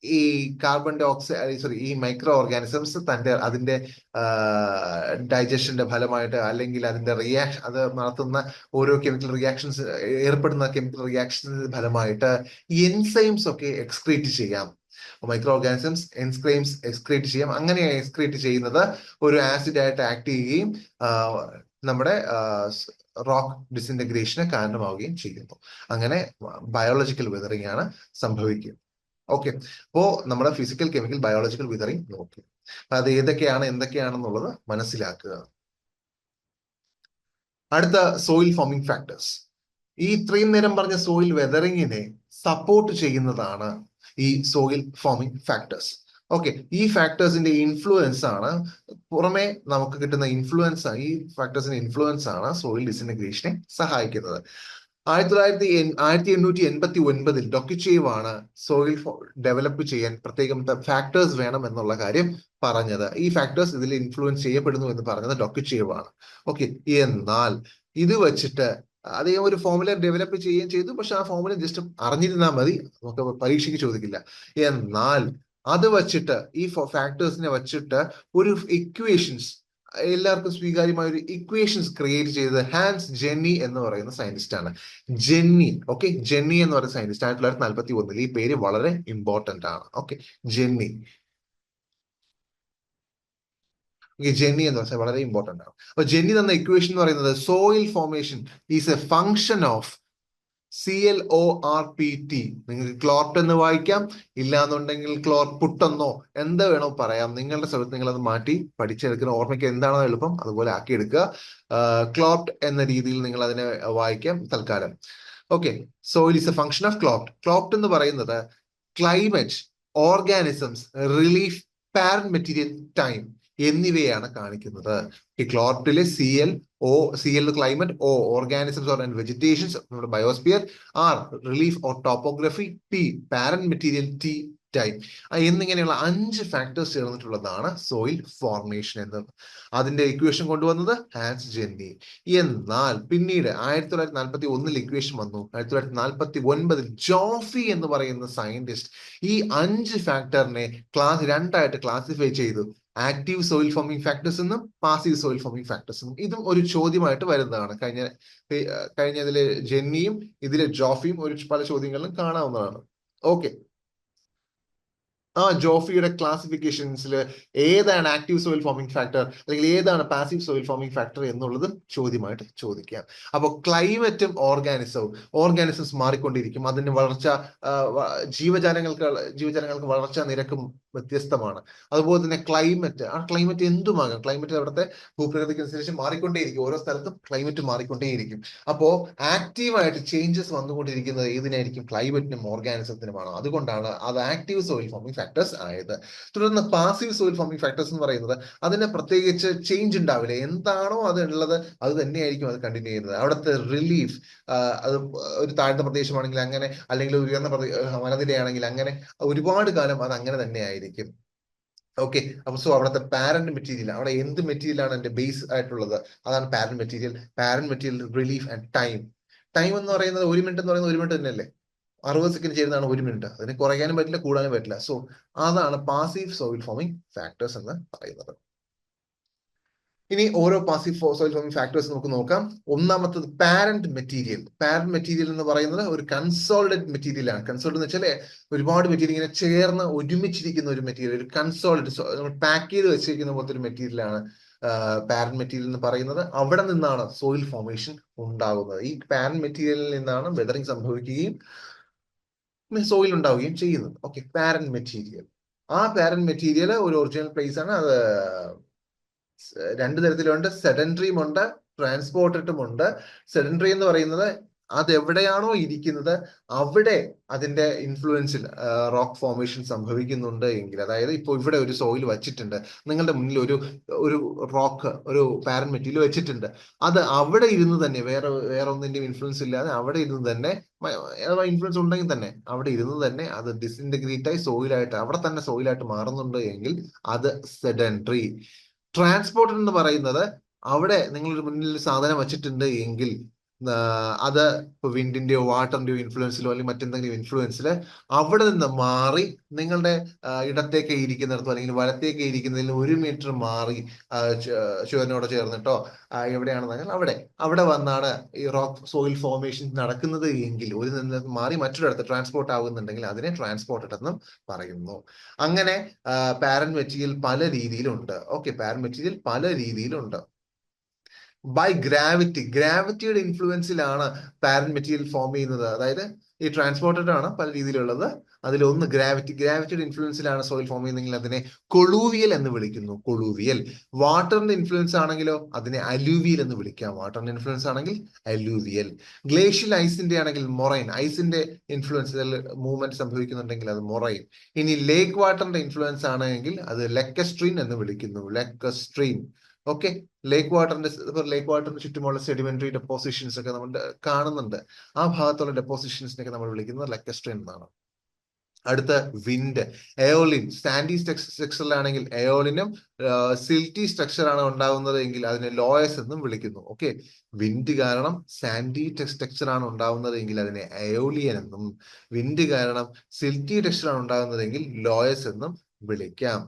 ഈ കാർബൺ ഡൈ ഓക്സൈഡ് ഈ മൈക്രോ ഓർഗാനിസംസ് അതിന്റെ ഡൈജഷന്റെ ഫലമായിട്ട് അല്ലെങ്കിൽ അതിന്റെ അത് നടത്തുന്ന ഓരോ കെമിക്കൽ റിയാക്ഷൻസ്, ഏർപ്പെടുന്ന കെമിക്കൽ റിയാക്ഷൻസിന്റെ ഫലമായിട്ട് എൻസൈംസ് ഒക്കെ എക്സ്ക്രീറ്റ് ചെയ്യാം. മൈക്രോ ഓർഗാനിസംസ് എൻസൈംസ് എക്സ്ക്രീറ്റ് ചെയ്യാം. അങ്ങനെ എക്സ്ക്രീറ്റ് ചെയ്യുന്നത് ഒരു ആസിഡ് ആയിട്ട് ആക്ട് ചെയ്യുകയും നമ്മുടെ റോക്ക് ഡിസിന്റഗ്രേഷന് കാരണമാവുകയും ചെയ്യുന്നു. അങ്ങനെ ബയോളജിക്കൽ വെതറിംഗ് ആണ് സംഭവിക്കുക. ഓക്കെ, അപ്പോ നമ്മുടെ ഫിസിക്കൽ, കെമിക്കൽ, ബയോളജിക്കൽ വിതറിംഗ് നോക്കി അത് ഏതൊക്കെയാണ് എന്തൊക്കെയാണെന്നുള്ളത് മനസ്സിലാക്കുക. അടുത്ത സോയിൽ ഫോമിംഗ് ഫാക്ടേഴ്സ്. ഈ ഇത്രയും നേരം പറഞ്ഞ സോയിൽ വെതറിങ്ങിനെ സപ്പോർട്ട് ചെയ്യുന്നതാണ് ഈ സോയിൽ ഫോമിംഗ് ഫാക്ടേഴ്സ്. ഓക്കെ, ഈ ഫാക്ടേഴ്സിന്റെ ഇൻഫ്ലുവൻസ് ആണ്, പുറമെ നമുക്ക് കിട്ടുന്ന ഇൻഫ്ലുവൻസ്, ഈ ഫാക്ടേഴ്സിന്റെ ഇൻഫ്ലുവൻസ് ആണ് സോയിൽ ഡിസിൻറ്റഗ്രേഷനെ സഹായിക്കുന്നത്. 1889 ഡൊക്കിച്ചേവ് ആണ് സോയിൽ ഡെവലപ്പ് ചെയ്യാൻ പ്രത്യേകം ഫാക്ടേഴ്സ് വേണം എന്നുള്ള കാര്യം പറഞ്ഞത്. ഈ ഫാക്ടേഴ്സ് ഇതിൽ ഇൻഫ്ലുവൻസ് ചെയ്യപ്പെടുന്നു എന്ന് പറഞ്ഞത് ഡൊക്കിച്ചേവ് ആണ്. ഓക്കെ, എന്നാൽ ഇത് വെച്ചിട്ട് അദ്ദേഹം ഒരു ഫോമുല ഡെവലപ്പ് ചെയ്യുകയും ചെയ്തു. പക്ഷെ ആ ഫോമുല ജസ്റ്റ് അറിഞ്ഞിരുന്നാൽ മതി, നമുക്ക് പരീക്ഷയ്ക്ക് ചോദിക്കില്ല. എന്നാൽ അത് വച്ചിട്ട്, ഈ ഫാക്ടേഴ്സിനെ വച്ചിട്ട് ഒരു ഇക്വേഷൻസ്, എല്ലാവർക്കും സ്വീകാര്യമായ ഒരു ഇക്വേഷൻസ് ക്രിയേറ്റ് ചെയ്തത് ഹാൻസ് ജെന്നി എന്ന് പറയുന്ന സയന്റിസ്റ്റ് ആണ്. ജെന്നി, ഓക്കെ, ജെന്നി എന്ന് പറയുന്ന സയന്റിസ്റ്റ് 1941. ഈ പേര് വളരെ ഇമ്പോർട്ടന്റ് ആണ്. Okay, Jenny. ജെന്നി എന്ന് പറഞ്ഞാൽ വളരെ ഇമ്പോർട്ടന്റ് ആണ്. അപ്പൊ ജെന്നി തന്ന ഇക്വേഷൻ എന്ന് പറയുന്നത് soil formation is A function of ClORPT. നിങ്ങൾക്ക് ക്ലോർട്ട് എന്ന് വായിക്കാം, ഇല്ലാന്നുണ്ടെങ്കിൽ ക്ലോർപുട്ട് എന്നോ എന്ത് വേണോ പറയാം. നിങ്ങളുടെ സ്ഥലത്ത് നിങ്ങൾ അത് മാറ്റി പഠിച്ചെടുക്കുന്ന, ഓർമ്മയ്ക്ക് എന്താണോ എളുപ്പം അതുപോലെ ആക്കിയെടുക്കുക. ക്ലോർട്ട് എന്ന രീതിയിൽ നിങ്ങൾ അതിനെ വായിക്കാം തൽക്കാലം. Okay, soil is a function of clorpt. Clorpt എന്ന് പറയുന്നത് climate, organisms, relief, parent material, time എന്നിവയാണ് കാണിക്കുന്നത്. ഈ ക്ലോർട്ടിലെ CL climate, O organisms or and vegetations, നമ്മുടെ biosphere, R relief or topography, T parent material, T time എന്നിങ്ങനെയുള്ള 5 factors ചേർന്നിട്ടുള്ളതാണ് soil formation എന്നത്. അതിന്റെ ഇക്വേഷൻ കൊണ്ടുവന്നത് ഹാൻസ് ജെന്നി. എന്നാൽ പിന്നീട് 1941 ഇക്വേഷൻ വന്നു. 1949 ജോഫി എന്ന് പറയുന്ന സയന്റിസ്റ്റ് ഈ 5 ഫാക്ടറിനെ രണ്ടായിട്ട് ക്ലാസിഫൈ ചെയ്തു. ആക്റ്റീവ് സോയിൽ ഫോമിംഗ് ഫാക്ടേഴ്സ് എന്നും പാസീവ് സോയിൽ ഫോമിംഗ് ഫാക്ടേഴ്സ് എന്നും. ഇതും ഒരു ചോദ്യമായിട്ട് വരുന്നതാണ്. കഴിഞ്ഞതിലെ ജെന്നിയും ഇതിലെ ജോഫിയും പല ചോദ്യങ്ങളിലും കാണാവുന്നതാണ്. ഓക്കെ, ജോഫിയുടെ ക്ലാസിഫിക്കേഷൻസിൽ ഏതാണ് ആക്റ്റീവ് സോയിൽ ഫോമിംഗ് ഫാക്ടർ അല്ലെങ്കിൽ ഏതാണ് പാസീവ് സോയിൽ ഫോമിംഗ് ഫാക്ടർ എന്നുള്ളത് ചോദ്യമായിട്ട് ചോദിക്കാം. അപ്പോൾ ക്ലൈമറ്റും ഓർഗാനിസംസ് മാറിക്കൊണ്ടിരിക്കും. അതിന്റെ വളർച്ച, ജീവജാലങ്ങൾക്ക് വളർച്ചാ നിരക്കും വ്യത്യസ്തമാണ്. അതുപോലെ തന്നെ ക്ലൈമറ്റ് എന്തുമാകാം. ക്ലൈമറ്റ് അവിടുത്തെ ഭൂപ്രകൃതിക്ക് അനുസരിച്ച് മാറിക്കൊണ്ടേയിരിക്കും. ഓരോ സ്ഥലത്തും ക്ലൈമറ്റ് മാറിക്കൊണ്ടേയിരിക്കും. അപ്പോ ആക്റ്റീവായിട്ട് ചേഞ്ചസ് വന്നുകൊണ്ടിരിക്കുന്നത് ഏതിനായിരിക്കും? ക്ലൈമറ്റിനും ഓർഗാനിസത്തിനുമാണ്. അതുകൊണ്ടാണ് അത് ആക്റ്റീവ് സോയിൽ ഫോമിംഗ് ഫാക്ടേഴ്സ് ആയത്. തുടർന്ന് പാസീവ് സോയിൽ ഫോമിംഗ് ഫാക്ടേഴ്സ് എന്ന് പറയുന്നത് അതിന് പ്രത്യേകിച്ച് ചേഞ്ച് ഉണ്ടാവില്ല. എന്താണോ അത് ഉള്ളത് അത് തന്നെയായിരിക്കും അത് കണ്ടിന്യൂ ചെയ്യുന്നത്. അവിടുത്തെ റിലീഫ്, അത് ഒരു താഴ്ന്ന പ്രദേശമാണെങ്കിൽ അങ്ങനെ, അല്ലെങ്കിൽ ഉയർന്ന വനനിരയാണെങ്കിൽ അങ്ങനെ, ഒരുപാട് കാലം അത് അങ്ങനെ തന്നെ ആയിരിക്കും. ഓക്കെ, അപ്പൊ അവിടുത്തെ പാരന്റ് മെറ്റീരിയൽ, അവിടെ എന്ത് മെറ്റീരിയൽ ആണ് എന്റെ ബേസ് ആയിട്ടുള്ളത്, അതാണ് parent material, relief and time എന്ന് പറയുന്നത് 1 മിനിറ്റ് എന്ന് പറയുന്നത് 1 മിനിറ്റ് തന്നെയല്ലേ. 60 സെക്കൻഡ് ചേരുന്നതാണ് 1 മിനിറ്റ്. അതിന് കുറയ്ക്കാനും പറ്റില്ല, കൂടാനും പറ്റില്ല. സോ അതാണ് പാസീവ് സോയിൽ ഫോമിംഗ് ഫാക്ടേഴ്സ് എന്ന് പറയുന്നത്. ഇനി ഓരോ പാസീവ് സോയിൽ ഫോമിംഗ് ഫാക്ടേഴ്സ് നമുക്ക് നോക്കാം. ഒന്നാമത്തത് പാരന്റ് മെറ്റീരിയൽ എന്ന് പറയുന്നത് ഒരു കൺസോളിഡേറ്റ് മെറ്റീരിയൽ ആണ്. കൺസോൾഡ് എന്ന് വെച്ചാൽ ഒരുപാട് മെറ്റീരിയൽ ഇങ്ങനെ ചേർന്ന് ഒരുമിച്ചിരിക്കുന്ന ഒരു മെറ്റീരിയൽ, ഒരു കൺസോൾഡ് പാക്ക് ചെയ്ത് വെച്ചിരിക്കുന്ന പോലത്തെ ഒരു മെറ്റീരിയൽ ആണ് പാരന്റ് മെറ്റീരിയൽ എന്ന് പറയുന്നത്. അവിടെ നിന്നാണ് സോയിൽ ഫോർമേഷൻ ഉണ്ടാകുന്നത്. ഈ പാരന്റ് മെറ്റീരിയലിൽ നിന്നാണ് വെതറിങ് സംഭവിക്കുകയും സോയിൽ ഉണ്ടാവുകയും ചെയ്യുന്നത്. Okay, parent material. ആ പാരന്റ് മെറ്റീരിയൽ ഒരു ഒറിജിനൽ പ്ലേസ് ആണ്. അത് 2 തരത്തിലുണ്ട്. സെഡൻട്രിയും ഉണ്ട്, ട്രാൻസ്പോർട്ടഡും ഉണ്ട്. സെഡൻട്രി എന്ന് പറയുന്നത് അതെവിടെയാണോ ഇരിക്കുന്നത് അവിടെ അതിന്റെ ഇൻഫ്ലുവൻസിൽ റോക്ക് ഫോർമേഷൻ സംഭവിക്കുന്നുണ്ട് എങ്കിൽ, അതായത് ഇപ്പോൾ ഇവിടെ ഒരു സോയിൽ വെച്ചിട്ടുണ്ട്, നിങ്ങളുടെ മുന്നിൽ ഒരു റോക്ക്, ഒരു പാരന്റ് മെറ്റീരിയൽ വെച്ചിട്ടുണ്ട്, അത് അവിടെ ഇരുന്ന് തന്നെ, വേറെ ഒന്നിന്റെയും ഇൻഫ്ലുവൻസ് ഇല്ലാതെ അവിടെ ഇരുന്ന് തന്നെ, ഇൻഫ്ലുവൻസ് ഉണ്ടെങ്കിൽ തന്നെ അവിടെ ഇരുന്ന് തന്നെ അത് ഡിസിൻറ്റഗ്രേറ്റ് ആയി സോയിലായിട്ട്, അവിടെ തന്നെ സോയിലായിട്ട് മാറുന്നുണ്ട് എങ്കിൽ അത് സെഡൻട്രി. ട്രാൻസ്പോർട്ടർ എന്ന് പറയുന്നത് അവിടെ നിങ്ങളൊരു മുന്നിൽ സാധനം വെച്ചിട്ടുണ്ട് എങ്കിൽ അത് ഇപ്പൊ വിൻഡിന്റെയോ വാട്ടറിന്റെയോ ഇൻഫ്ലുവൻസിലോ അല്ലെങ്കിൽ മറ്റെന്തെങ്കിലും ഇൻഫ്ലുവൻസിൽ അവിടെ നിന്ന് മാറി നിങ്ങളുടെ ഇടത്തേക്ക് ഇരിക്കുന്നിടത്തോ അല്ലെങ്കിൽ വലത്തേക്ക് ഇരിക്കുന്നതിൽ 1 മീറ്റർ മാറി ചുവരിനോട് ചേർന്നിട്ടോ എവിടെയാണെന്നെങ്കിൽ അവിടെ വന്നാണ് ഈ റോക്ക് സോയിൽ ഫോർമേഷൻ നടക്കുന്നത് എങ്കിൽ, ഒരു നിന്ന് മാറി മറ്റൊരിടത്ത് ട്രാൻസ്പോർട്ട് ആകുന്നുണ്ടെങ്കിൽ അതിനെ ട്രാൻസ്പോർട്ടഡ് എന്നും പറയുന്നു. അങ്ങനെ പാരന്റ് മെറ്റീരിയൽ പല രീതിയിലുണ്ട്. ഓക്കെ, പാരന്റ് മെറ്റീരിയൽ പല രീതിയിലുണ്ട്. ബൈ ഗ്രാവിറ്റിയുടെ ഇൻഫ്ലുവൻസിലാണ് പാരന്റ് മെറ്റീരിയൽ ഫോം ചെയ്യുന്നത്. അതായത് ഈ ട്രാൻസ്പോർട്ടഡ് ആണ് പല രീതിയിലുള്ളത്. അതിലൊന്ന് ഗ്രാവിറ്റിയുടെ ഇൻഫ്ലുവൻസിലാണ് സോയിൽ ഫോം ചെയ്യുന്നതെങ്കിൽ അതിനെ കൊളൂവിയൽ എന്ന് വിളിക്കുന്നു. കൊളൂവിയൽ. വാട്ടറിന്റെ ഇൻഫ്ലുവൻസ് ആണെങ്കിലോ അതിനെ അലൂവിയൽ എന്ന് വിളിക്കാം. വാട്ടറിന്റെ ഇൻഫ്ലുവൻസ് ആണെങ്കിൽ അലൂവിയൽ. ഗ്ലേഷ്യൽ ഐസിന്റെ ആണെങ്കിൽ മൊറൈൻ. ഐസിന്റെ ഇൻഫ്ലുവൻസിൽ മൂവ്മെന്റ് സംഭവിക്കുന്നുണ്ടെങ്കിൽ അത് മൊറൈൻ. ഇനി ലേക്ക് വാട്ടറിന്റെ ഇൻഫ്ലുവൻസ് ആണെങ്കിൽ അത് ലെക്കസ്ട്രീൻ എന്ന് വിളിക്കുന്നു. ലെക്കസ്ട്രീൻ. ഓക്കെ. ലേക്ക് വാട്ടറിന്റെ ചുറ്റുമുള്ള സെഡിമെന്ററി ഡെപ്പോസിഷൻസ് ഒക്കെ നമ്മൾ കാണുന്നുണ്ട്. ആ ഭാഗത്തുള്ള ഡെപ്പോസിഷൻസിനൊക്കെ നമ്മൾ വിളിക്കുന്നത് ലെക്കസ്ട്രീൻ എന്നാണ്. അടുത്ത വിൻഡ്. എയോലിൻ. സാൻഡി സ്ട്രക്ചറിലാണെങ്കിൽ എയോലിനും സിൽറ്റി സ്ട്രക്ചർ ആണ് ഉണ്ടാകുന്നത് എങ്കിൽ അതിനെ ലോയസ് എന്നും വിളിക്കുന്നു. ഓക്കെ. വിൻഡ് കാരണം സാൻഡി സ്ട്രക്ചർ ആണ് ഉണ്ടാകുന്നത് എങ്കിൽ അതിനെ എയോലിയൻ എന്നും, വിൻഡ് കാരണം സിൽറ്റി ടെക്സ്ചർ ആണ് ഉണ്ടാകുന്നതെങ്കിൽ ലോയസ് എന്നും വിളിക്കാം.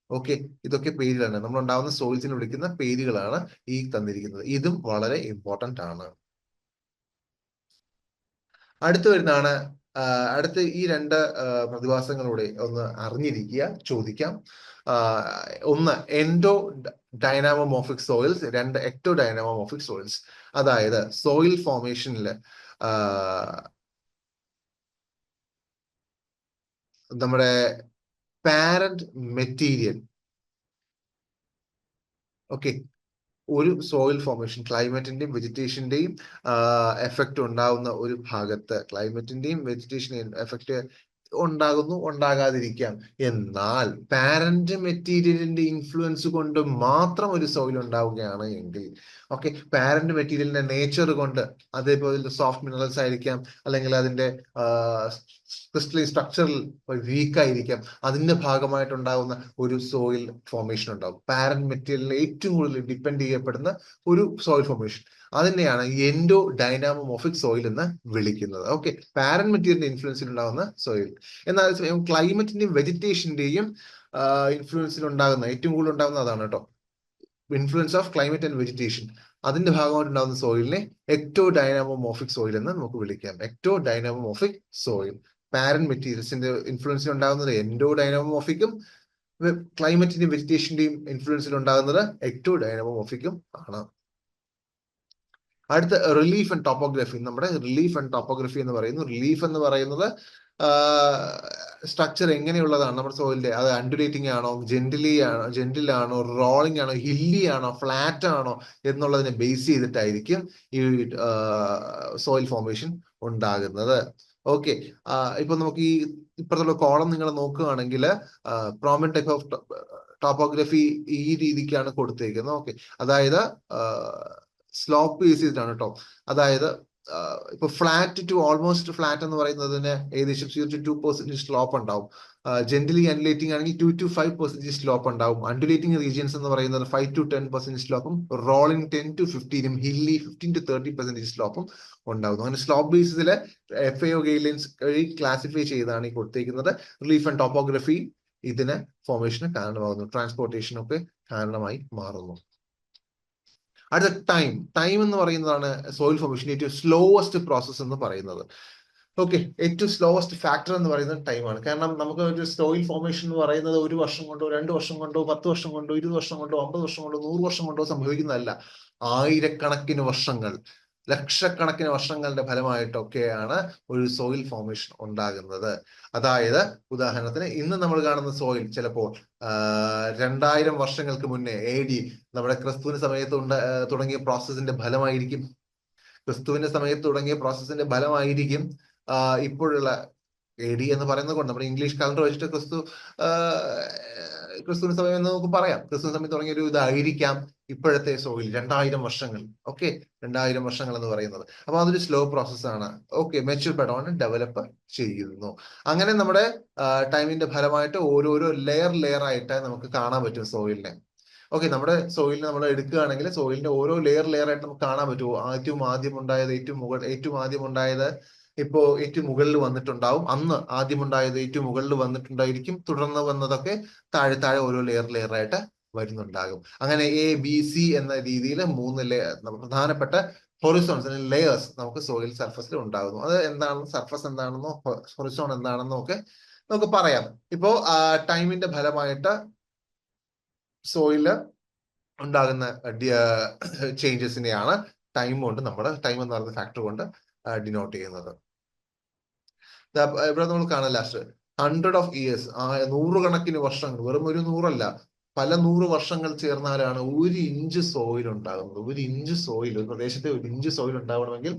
ഓക്കെ. ഇതൊക്കെ പേരുകളാണ്, നമ്മൾ ഉണ്ടാകുന്ന സോയിൽസിന് വിളിക്കുന്ന പേരുകളാണ് ഈ തന്നിരിക്കുന്നത്. ഇതും വളരെ ഇമ്പോർട്ടന്റ് ആണ്. അടുത്ത് വരുന്നതാണ് അടുത്ത് ഈ രണ്ട് പ്രതിഭാസങ്ങളൂടെ ഒന്ന് അറിഞ്ഞിരിക്കുക, ചോദിക്കാം. ഒന്ന് എൻഡോ ഡൈനാമോമോർഫിക് സോയിൽസ്, രണ്ട് എക്ടോ ഡൈനാമോമോർഫിക് സോയിൽസ്. അതായത് സോയിൽ ഫോർമേഷനിൽ നമ്മുടെ പാരന്റ് മെറ്റീരിയൽ, ഓക്കെ, ഒരു സോയിൽ ഫോർമേഷൻ ക്ലൈമറ്റിന്റെയും വെജിറ്റേഷന്റെയും എഫക്റ്റ് ഉണ്ടാകുന്ന ഒരു ഭാഗത്ത് ക്ലൈമറ്റിന്റെയും വെജിറ്റേഷന്റെയും എഫക്റ്റ് ഉണ്ടാകുന്നു, ഉണ്ടാകാതിരിക്കാം. എന്നാൽ പാരന്റ് മെറ്റീരിയലിന്റെ ഇൻഫ്ലുവൻസ് കൊണ്ട് മാത്രം ഒരു സോയിൽ ഉണ്ടാവുകയാണ് എങ്കിൽ, ഓക്കെ, പാരന്റ് മെറ്റീരിയലിന്റെ നേച്ചർ കൊണ്ട്, അതേപോലെ സോഫ്റ്റ് മിനറൽസ് ആയിരിക്കാം, അല്ലെങ്കിൽ അതിന്റെ ക്രിസ്റ്റലൈൻ സ്ട്രക്ചറിൽ വീക്ക് ആയിരിക്കാം, അതിന്റെ ഭാഗമായിട്ടുണ്ടാകുന്ന ഒരു സോയിൽ ഫോർമേഷൻ ഉണ്ടാവും. പാരന്റ് മെറ്റീരിയലിനെ ഏറ്റവും കൂടുതൽ ഡിപ്പെൻഡ് ചെയ്യപ്പെടുന്ന ഒരു സോയിൽ ഫോർമേഷൻ, അതിനെയാണ് എൻഡോ ഡൈനാമോമോർഫിക് സോയിൽ എന്ന് വിളിക്കുന്നത്. ഓക്കെ. പാരന്റ് മെറ്റീരിയലിന്റെ ഇൻഫ്ലുവൻസിൽ ഉണ്ടാകുന്ന സോയിൽ. എന്നാൽ ക്ലൈമറ്റിന്റെയും വെജിറ്റേഷന്റെയും ഇൻഫ്ലുവൻസിൽ ഉണ്ടാകുന്ന, ഏറ്റവും കൂടുതൽ ഉണ്ടാകുന്ന അതാണ് കേട്ടോ, influence of climate and vegetation, അതിന്റെ ഭാഗമായിട്ട് ഉണ്ടാകുന്ന സോയിലിനെ എക്ടോ ഡൈനാമോമോർഫിക് സോയിൽ എന്ന് നമുക്ക് വിളിക്കാം. Ectodynamomorphic soil. പാരന്റ് മെറ്റീരിയൽസിന്റെ ഇൻഫ്ലുവൻസിൽ ഉണ്ടാകുന്നത് എൻഡോ ഡൈനാമോമോർഫിക്കും, ക്ലൈമറ്റിന്റെയും വെജിറ്റേഷന്റെയും ഇൻഫ്ലുവൻസിൽ ഉണ്ടാകുന്നത് എക്ടോ ഡൈനാമോമോർഫിക്കും ആണ്. അടുത്ത റിലീഫ് ആൻഡ് ടോപ്പോഗ്രഫി. നമ്മുടെ റിലീഫ് ആൻഡ് ടോപ്പോഗ്രഫി എന്ന് പറയുന്നു. റിലീഫ് എന്ന് പറയുന്നത് സ്ട്രക്ചർ എങ്ങനെയുള്ളതാണ് നമ്മുടെ സോയിലിന്റെ, അത് അണ്ടുലേറ്റിംഗ് ആണോ, ജെന്റിലാണോ, റോളിംഗ് ആണോ, ഹില്ലി ആണോ, ഫ്ലാറ്റ് ആണോ എന്നുള്ളതിനെ ബേസ് ചെയ്തിട്ടായിരിക്കും ഈ സോയിൽ ഫോർമേഷൻ ഉണ്ടാകുന്നത്. ഓക്കെ. ഇപ്പൊ നമുക്ക് ഈ ഇപ്പുറത്തുള്ള കോളം നിങ്ങൾ നോക്കുകയാണെങ്കിൽ പ്രോമിനന്റ് ടൈപ്പ് ഓഫ് ടോപ്പോഗ്രഫി ഈ രീതിക്കാണ് കൊടുത്തേക്കുന്നത്. ഓക്കെ. അതായത് സ്ലോപ്പ് ബേസ് ചെയ്തിട്ടാണ് കേട്ടോ. അതായത് ഇപ്പൊ ഫ്ലാറ്റ് ടു ഓൾമോസ്റ്റ് ഫ്ലാറ്റ് എന്ന് പറയുന്നതിന് ഏകദേശം 0 to 2% സ്ലോപ്പ് ഉണ്ടാവും. ജെന്റലി അൻഡുലേറ്റിംഗ് ആണെങ്കിൽ 2 to 5% സ്ലോപ്പ് ഉണ്ടാവും. അൻഡുലേറ്റിംഗ് റീജിയൻസ് എന്ന് പറയുന്നത് 5 to 10% സ്ലോപ്പും, റോളിംഗ് 10 to 15, ഹില്ലി 15 to 30% സ്ലോപ്പും ഉണ്ടാവുന്നു. അങ്ങനെ സ്ലോപ്പ് ബേസിസിലെ FAO ഗൈഡ്ലൈൻസ് ക്ലാസിഫൈ ചെയ്താണ് ഈ കൊടുത്തേക്കുന്നത്. റിലീഫ് ആൻഡ് ടോപ്പോഗ്രഫി ഇതിന് ഫോർമേഷന് കാരണമാകുന്നു, ട്രാൻസ്പോർട്ടേഷനൊക്കെ കാരണമായി മാറുന്നു. അടുത്ത ടൈം എന്ന് പറയുന്നതാണ് സോയിൽ ഫോർമേഷൻ ഏറ്റവും സ്ലോവസ്റ്റ് പ്രോസസ് എന്ന് പറയുന്നത്. ഓക്കെ. ഏറ്റവും സ്ലോവസ്റ്റ് ഫാക്ടർ എന്ന് പറയുന്നത് ടൈമാണ്. കാരണം നമുക്ക് ഒരു സോയിൽ ഫോർമേഷൻ എന്ന് പറയുന്നത് 1 വർഷം കൊണ്ടോ 2 വർഷം കൊണ്ടോ 10 വർഷം കൊണ്ടോ 20 വർഷം കൊണ്ടോ 50 വർഷം കൊണ്ടോ 100 വർഷം കൊണ്ടോ സംഭവിക്കുന്നതല്ല. ആയിരക്കണക്കിന് വർഷങ്ങൾ, ലക്ഷക്കണക്കിന് വർഷങ്ങളുടെ ഫലമായിട്ടൊക്കെയാണ് ഒരു സോയിൽ ഫോർമേഷൻ ഉണ്ടാകുന്നത്. അതായത് ഉദാഹരണത്തിന് ഇന്ന് നമ്മൾ കാണുന്ന സോയിൽ ചിലപ്പോൾ 2000 വർഷങ്ങൾക്ക് മുന്നേ AD നമ്മുടെ ക്രിസ്തുവിന്റെ സമയത്ത് തുടങ്ങിയ പ്രോസസ്സിന്റെ ഫലമായിരിക്കും. ക്രിസ്തുവിന്റെ സമയത്ത് തുടങ്ങിയ പ്രോസസ്സിന്റെ ഫലമായിരിക്കും ഇപ്പോഴുള്ള AD എന്ന് പറയുന്നത് കൊണ്ട് നമ്മുടെ ഇംഗ്ലീഷ് കലണ്ടർ വെച്ചിട്ട് ക്രിസ്തുവിന്റെ സമയം എന്ന് നമുക്ക് പറയാം. ക്രിസ്തുവിന്റെ സമയത്ത് തുടങ്ങിയ ഒരു ഇതായിരിക്കാം ഇപ്പോഴത്തെ സോയിൽ 2000 വർഷങ്ങൾ. ഓക്കെ. 2000 വർഷങ്ങൾ എന്ന് പറയുന്നത്. അപ്പൊ അതൊരു സ്ലോ പ്രോസസ്സാണ്. ഓക്കെ. മെച്യൂർ പെഡോൺ ഡെവലപ്പ് ചെയ്യുന്നു. അങ്ങനെ നമ്മുടെ ടൈമിന്റെ ഫലമായിട്ട് ഓരോരോ ലെയർ ആയിട്ട് നമുക്ക് കാണാൻ പറ്റും സോയിലിനെ. ഓക്കെ. നമ്മുടെ സോയിലിനെ നമ്മൾ എടുക്കുകയാണെങ്കിൽ സോയിലിന്റെ ഓരോ ലെയർ ആയിട്ട് നമുക്ക് കാണാൻ പറ്റുമോ, ഏറ്റവും ആദ്യം ഉണ്ടായത് ഇപ്പോ ഏറ്റവും മുകളിൽ വന്നിട്ടുണ്ടാവും, അന്ന് ആദ്യം ഉണ്ടായത് ഏറ്റവും മുകളിൽ വന്നിട്ടുണ്ടായിരിക്കും, തുടർന്ന് വന്നതൊക്കെ താഴെ ഓരോ ലെയർ ആയിട്ട് വരുന്നുണ്ടാകും. അങ്ങനെ ABC എന്ന രീതിയിൽ 3 പ്രധാനപ്പെട്ട ഹൊറിസോൺസ് ലെയേഴ്സ് നമുക്ക് സോയിൽ സർഫസിൽ ഉണ്ടാകുന്നു. അത് എന്താണെന്ന്, സർഫസ് എന്താണെന്നോ ഹൊറിസോൺ എന്താണെന്നോ ഒക്കെ നമുക്ക് പറയാം. ഇപ്പോ ടൈമിന്റെ ഫലമായിട്ട് സോയില് ഉണ്ടാകുന്ന ചേഞ്ചസിനെയാണ് ടൈം എന്ന് പറയുന്ന ഫാക്ടർ കൊണ്ട് ഡിനോട്ട് ചെയ്യുന്നത്. ഇവിടെ നമ്മൾ കാണാം ലാസ്റ്റ് 100 years, നൂറുകണക്കിന് വർഷങ്ങൾ, വെറും ഒരു നൂറല്ല, പല 100 വർഷങ്ങൾ ചേർന്നാലാണ് 1 ഇഞ്ച് സോയിൽ ഉണ്ടാകുന്നത്. 1 ഇഞ്ച് സോയിൽ, ഒരു പ്രദേശത്തെ 1 ഇഞ്ച് സോയിൽ ഉണ്ടാവണമെങ്കിൽ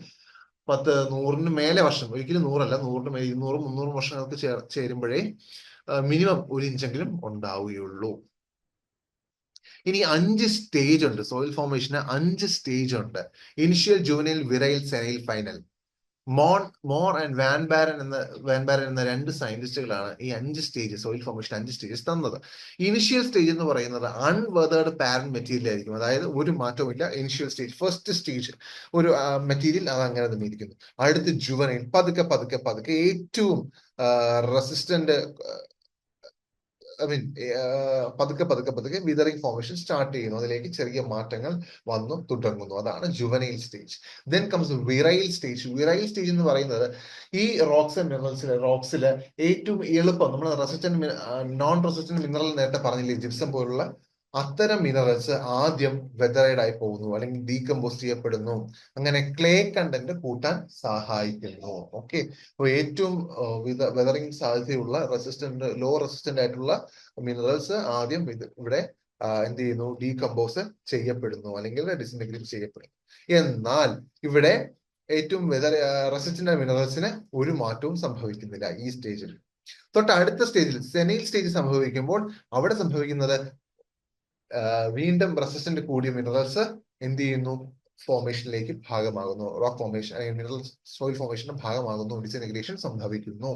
100 മേലെ വർഷം, ഒരിക്കലും 100 അല്ല, 100 200 300 വർഷങ്ങൾക്ക് ചേരുമ്പോഴേ മിനിമം 1 ഇഞ്ചെങ്കിലും ഉണ്ടാവുകയുള്ളൂ. ഇനി 5 സ്റ്റേജ് ഉണ്ട് സോയിൽ ഫോർമേഷന്. 5 സ്റ്റേജ് ഉണ്ട്. Initial, juvenile, virile, senile, final. More and van Baren എന്ന 2 സയന്റിസ്റ്റുകളാണ് ഈ 5 സ്റ്റേജ്, സോയിൽ ഫോർമേഷൻ 5 സ്റ്റേജസ് തന്നത്. ഇനിഷ്യൽ സ്റ്റേജ് എന്ന് പറയുന്നത് അൺവെതേർഡ് പാരന്റ് മെറ്റീരിയൽ ആയിരിക്കും. അതായത് ഒരു മാറ്റവുമില്ല. ഇനിഷ്യൽ സ്റ്റേജ്, ഫസ്റ്റ് സ്റ്റേജ്, ഒരു മെറ്റീരിയൽ അത് അങ്ങനെ തന്നെ ഇരിക്കുന്നു. അടുത്ത് ജുവനൈൽ, പതുക്കെ പതുക്കെ പതുക്കെ ഏറ്റവും റെസിസ്റ്റന്റ്, പതുക്കെ പതുക്കെ പതുക്കെ വിതറിംഗ് ഫോർമേഷൻ സ്റ്റാർട്ട് ചെയ്യുന്നു. അതിലേക്ക് ചെറിയ മാറ്റങ്ങൾ വന്നു തുടങ്ങുന്നു. അതാണ് juvenile stage. Then comes virile stage. Virile stage എന്ന് പറയുന്നത് ഈ റോക്സ് ആൻഡ് റോക്സില് ഏറ്റവും എളുപ്പം, നമ്മൾ നോൺ റെസിസ്റ്റന്റ് മിനറൽ നേരത്തെ പറഞ്ഞില്ലേ, ജിപ്സം പോലുള്ള അത്തരം മിനറൽസ് ആദ്യം വെതറൈഡ് ആയി പോകുന്നു, അല്ലെങ്കിൽ ഡീകമ്പോസ് ചെയ്യപ്പെടുന്നു. അങ്ങനെ ക്ലേ കണ്ടന്റ് കൂട്ടാൻ സഹായിക്കുന്നു. ഓക്കെ, അപ്പൊ ഏറ്റവും വെതറിംഗ് സാധ്യതയുള്ള ലോ റെസിസ്റ്റന്റ് ആയിട്ടുള്ള മിനറൽസ് ആദ്യം ഇവിടെ എന്ത് ചെയ്യുന്നു, ഡീകമ്പോസ് ചെയ്യപ്പെടുന്നു, അല്ലെങ്കിൽ ഡിസിന്റഗ്രേറ്റ് ചെയ്യപ്പെടുന്നു. എന്നാൽ ഇവിടെ ഏറ്റവും റെസിസ്റ്റന്റ് മിനറൽസിന് ഒരു മാറ്റവും സംഭവിക്കുന്നില്ല ഈ സ്റ്റേജിൽ. തൊട്ട് അടുത്ത സ്റ്റേജിൽ, സെനൈൽ സ്റ്റേജ് സംഭവിക്കുമ്പോൾ അവിടെ സംഭവിക്കുന്നത് വീണ്ടും റെസിസ്റ്റന്റ് കൂടിയ മിനറൽസ് എന്ത് ചെയ്യുന്നു, ഫോർമേഷനിലേക്ക് ഭാഗമാകുന്നു, റോക്ക് ഫോർമേഷൻ അല്ലെങ്കിൽ മിനറൽ സോയിൽ ഫോർമേഷന്റെ ഭാഗമാകുന്നു, ഡിസിന്റഗ്രേഷൻ സംഭവിക്കുന്നു.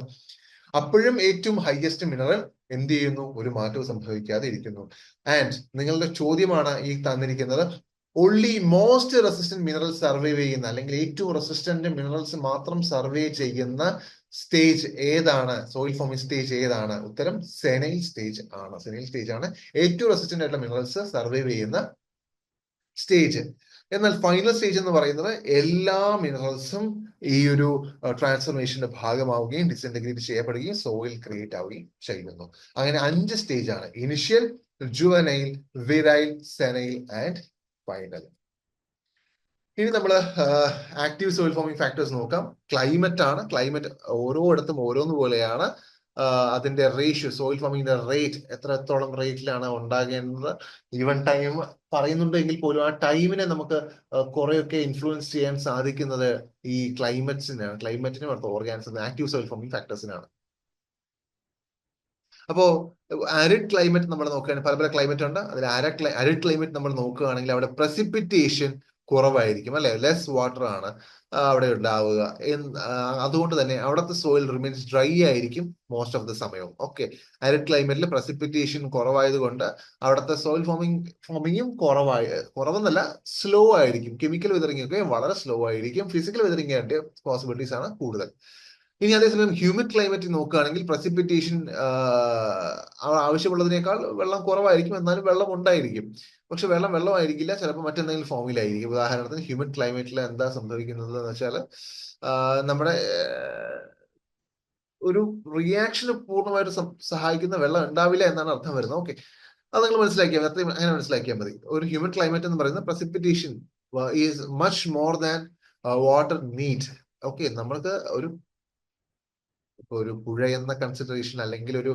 അപ്പോഴും ഏറ്റവും ഹയസ്റ്റ് മിനറൽ എന്ത് ചെയ്യുന്നു, ഒരു മാറ്റവും സംഭവിക്കാതെ ഇരിക്കുന്നു. ആൻഡ് നിങ്ങളുടെ ചോദ്യമാണ് ഈ തന്നിരിക്കുന്നത്, only most resistant mineral survive ചെയ്യുന്ന, അല്ലെങ്കിൽ ഏറ്റവും റെസിസ്റ്റന്റ് മിനറൽസ് മാത്രം സർവേ ചെയ്യുന്ന സ്റ്റേജ് ഏതാണ്, സോയിൽ ഫോമിംഗ് സ്റ്റേജ് ഏതാണ്? ഉത്തരം സെനൈൽ സ്റ്റേജ് ആണ്. സെനൈൽ സ്റ്റേജ് ആണ് ഏറ്റവും റെസിസ്റ്റന്റ് ആയിട്ടുള്ള മിനറൽസ് സർവൈവ് ചെയ്യുന്ന സ്റ്റേജ്. എന്നാൽ ഫൈനൽ സ്റ്റേജ് എന്ന് പറയുന്നത് എല്ലാ മിനറൽസും ഈ ഒരു ട്രാൻസ്ഫോർമേഷന്റെ ഭാഗമാവുകയും ഡിസിന്റഗ്രേറ്റ് ചെയ്യപ്പെടുകയും സോയിൽ ക്രിയേറ്റ് ആവുകയും ചെയ്യുന്നു. അങ്ങനെ 5 സ്റ്റേജ് ആണ്: initial, juvenile, virile, senile and final. ഇനി നമ്മൾ ആക്റ്റീവ് സോയിൽ ഫോമിംഗ് ഫാക്ടേഴ്സ് നോക്കാം. ക്ലൈമറ്റ് ആണ്. ക്ലൈമറ്റ് ഓരോയിടത്തും ഓരോന്ന് പോലെയാണ്. അതിന്റെ റേഷ്യോ, സോയിൽ ഫോമിങ്ങിന്റെ റേറ്റ്, എത്രത്തോളം റേറ്റിലാണ് ഉണ്ടാകേണ്ടത്, ഈവൻ ടൈം പറയുന്നുണ്ടെങ്കിൽ പോലും ആ ടൈമിനെ നമുക്ക് കുറെയൊക്കെ ഇൻഫ്ലുവൻസ് ചെയ്യാൻ സാധിക്കുന്നത് ഈ ക്ലൈമറ്റിനും അടുത്ത ഓർഗാനിസം, ആക്റ്റീവ് സോയിൽ ഫോമിംഗ് ഫാക്ടേഴ്സിനാണ്. അപ്പോ ആരിഡ് ക്ലൈമറ്റ് നമ്മൾ നോക്കുകയാണെങ്കിൽ പല പല ക്ലൈമറ്റ് ഉണ്ട്. അതിൽ ആരിഡ് ക്ലൈമറ്റ് നമ്മൾ നോക്കുകയാണെങ്കിൽ അവിടെ പ്രസിപ്പിറ്റേഷൻ കുറവായിരിക്കും, അല്ലെ, ലെസ് വാട്ടർ ആണ് അവിടെ ഉണ്ടാവുക. അതുകൊണ്ട് തന്നെ അവിടുത്തെ സോയിൽ റിമെയിൻസ് ഡ്രൈ ആയിരിക്കും മോസ്റ്റ് ഓഫ് ദ സമയവും. ഓക്കെ, ആരിഡ് ക്ലൈമറ്റിൽ പ്രസിപ്പിറ്റേഷൻ കുറവായതുകൊണ്ട് അവിടുത്തെ സോയിൽ ഫോമിങ്ങും കുറവെന്നല്ല, സ്ലോ ആയിരിക്കും. കെമിക്കൽ വെതറിംഗ് ഒക്കെ വളരെ സ്ലോ ആയിരിക്കും. ഫിസിക്കൽ വെതറിംഗ് ആയിട്ട് പോസിബിലിറ്റീസ് ആണ് കൂടുതൽ. ഇനി അതേസമയം ഹ്യൂമിഡ് ക്ലൈമറ്റ് നോക്കുകയാണെങ്കിൽ പ്രസിപ്പിറ്റേഷൻ ആവശ്യമുള്ളതിനേക്കാൾ വെള്ളം കുറവായിരിക്കും, എന്നാലും വെള്ളം ഉണ്ടായിരിക്കും. പക്ഷെ വെള്ളമായിരിക്കില്ല, ചിലപ്പോൾ മറ്റെന്തെങ്കിലും ഫോമിലായിരിക്കും. ഉദാഹരണത്തിന് ഹ്യൂമിഡ് ക്ലൈമറ്റിൽ എന്താ സംഭവിക്കുന്നത് എന്ന് വെച്ചാൽ നമ്മുടെ ഒരു റിയാക്ഷന് പൂർണ്ണമായിട്ട് സഹായിക്കുന്ന വെള്ളം ഉണ്ടാവില്ല എന്നാണ് അർത്ഥം വരുന്നത്. ഓക്കെ, അത് നിങ്ങൾ മനസ്സിലാക്കിയാൽ അങ്ങനെ മനസ്സിലാക്കിയാൽ മതി. ഒരു ഹ്യൂമിഡ് ക്ലൈമറ്റ് എന്ന് പറയുന്നത് precipitation is much more than water need. Okay, നമ്മൾക്ക് ഒരു പുഴ എന്ന കൺസിഡറേഷൻ, അല്ലെങ്കിൽ ഒരു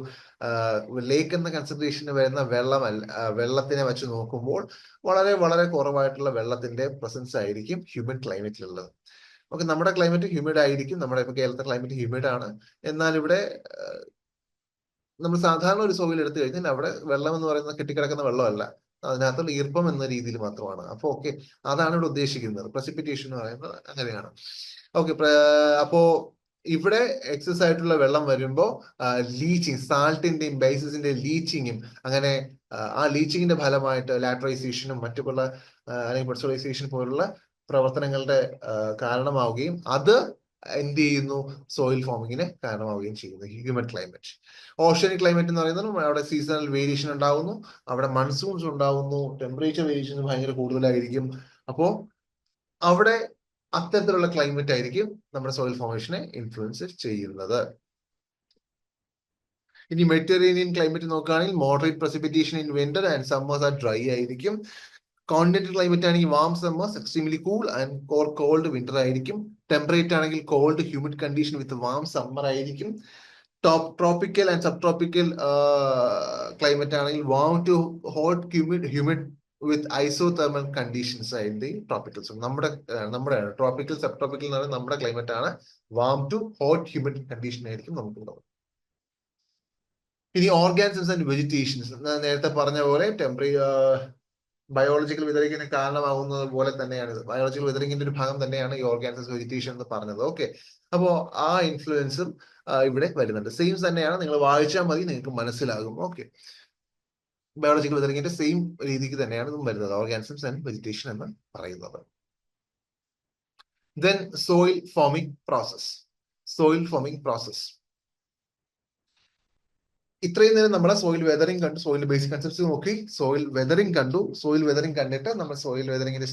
ലേക്ക് എന്ന കൺസിഡറേഷന് വരുന്ന വെള്ളത്തിനെ വെച്ച് നോക്കുമ്പോൾ വളരെ വളരെ കുറവായിട്ടുള്ള വെള്ളത്തിന്റെ പ്രസൻസ് ആയിരിക്കും ഹ്യൂമിഡ് ക്ലൈമറ്റിലുള്ളത്. ഓക്കെ, നമ്മുടെ ക്ലൈമറ്റ് ഹ്യൂമിഡ് ആയിരിക്കും. നമ്മുടെ ഇപ്പൊ കേരളത്തെ ക്ലൈമറ്റ് ഹ്യൂമിഡ് ആണ്. എന്നാൽ ഇവിടെ നമ്മൾ സാധാരണ ഒരു സോയിൽ എടുത്തു കഴിഞ്ഞാൽ അവിടെ വെള്ളം എന്ന് പറയുന്നത് കെട്ടിക്കിടക്കുന്ന വെള്ളമല്ല, അതിനകത്തുള്ള ഈർപ്പം എന്ന രീതിയിൽ മാത്രമാണ്. അപ്പൊ ഓക്കെ, അതാണ് ഇവിടെ ഉദ്ദേശിക്കുന്നത്. പ്രസിപ്പിറ്റേഷൻ എന്ന് പറയുന്നത് അങ്ങനെയാണ്. ഓക്കെ, അപ്പോ ഇവിടെ എക്സസ് ആയിട്ടുള്ള വെള്ളം വരുമ്പോൾ ലീച്ചിങ്, സാൾട്ടിന്റെയും ബേസിസിന്റെയും ലീച്ചിങ്ങും, അങ്ങനെ ആ ലീച്ചിങ്ങിന്റെ ഫലമായിട്ട് ലാറ്ററൈസേഷനും മറ്റുള്ള അല്ലെങ്കിൽ പെർസോളൈസേഷൻ പോലുള്ള പ്രവർത്തനങ്ങളുടെ കാരണമാവുകയും അത് എന്ത് ചെയ്യുന്നു, സോയിൽ ഫോമിങ്ങിന് കാരണമാവുകയും ചെയ്യുന്നു ഹ്യൂമിഡ് ക്ലൈമറ്റ്. ഓഷ്യനിക് ക്ലൈമറ്റ് എന്ന് പറയുന്നത് അവിടെ സീസണൽ വേരിയേഷൻ ഉണ്ടാവുന്നു, അവിടെ മൺസൂൺസ് ഉണ്ടാവുന്നു, ടെമ്പറേച്ചർ വേരിയേഷൻ ഭയങ്കര കൂടുതലായിരിക്കും. അപ്പോ അവിടെ അത്തരത്തിലുള്ള ക്ലൈമറ്റ് ആയിരിക്കും നമ്മുടെ സോയിൽ ഫോർമേഷനെ ഇൻഫ്ലുവൻസ് ചെയ്യുന്നത്. ഇനി മെഡിറ്ററേനിയൻ ക്ലൈമറ്റ് നോക്കുകയാണെങ്കിൽ moderate precipitation in winter and summers are dry ആയിരിക്കും. കോണ്ടിനെന്റൽ ക്ലൈമറ്റ് ആണെങ്കിൽ warm summers, extremely cool and cold winter ആയിരിക്കും. ടെമ്പറേറ്റ് ആണെങ്കിൽ cold humid condition with warm summer ആയിരിക്കും. Tropical and subtropical climate ആണെങ്കിൽ warm to hot humid with isothermal conditions ആയിട്ട് tropical zone. നമ്മുടെ tropical subtropical എന്ന് പറയുന്നത് നമ്മുടെ climate ആണ്. Warm to hot humid condition ആയിരിക്കും നമുക്കുള്ളത്. ഇനി ഓർഗാനിസംസ് ആൻഡ് വെജിറ്റേഷൻസ്, നേരത്തെ പറഞ്ഞ പോലെ ബയോളജിക്കൽ വിതറിങ്ങിന് കാരണമാകുന്നത് പോലെ തന്നെയാണ് ഇത്. ബയോളജിക്കൽ വിതറിങ്ങിന്റെ ഒരു ഭാഗം തന്നെയാണ് ഈ ഓർഗാനിസംസ് വെജിറ്റേഷൻ എന്ന് പറഞ്ഞത്. ഓക്കെ, അപ്പോ ആ ഇൻഫ്ലുവൻസും ഇവിടെ വരുന്നുണ്ട്. സെയിം തന്നെയാണ്, നിങ്ങൾ വായിച്ചാൽ മതി, നിങ്ങൾക്ക് മനസ്സിലാകും. ഓക്കെ, ബയോളജിക്കൽ വിതറിങ്ങിന്റെ സെയിം രീതിക്ക് തന്നെയാണ് ഇതും വരുന്നത്, ഓർഗാനിസംസ് ആൻഡ് വെജിറ്റേഷൻ എന്ന് പറയുന്നത്. Then soil forming process. ഇത്രയും നേരം നമ്മളെ സോയിൽ വെതറിംഗ് കണ്ടു, സോയിൽ ബേസിക് കൺസെപ്റ്റ്സ് നോക്കി, സോയിൽ വെതറിംഗ് കണ്ടു. സോയിൽ വെതറിംഗ് കണ്ടിട്ട് നമ്മൾ സോയിൽ വെതറിംഗിന്റെ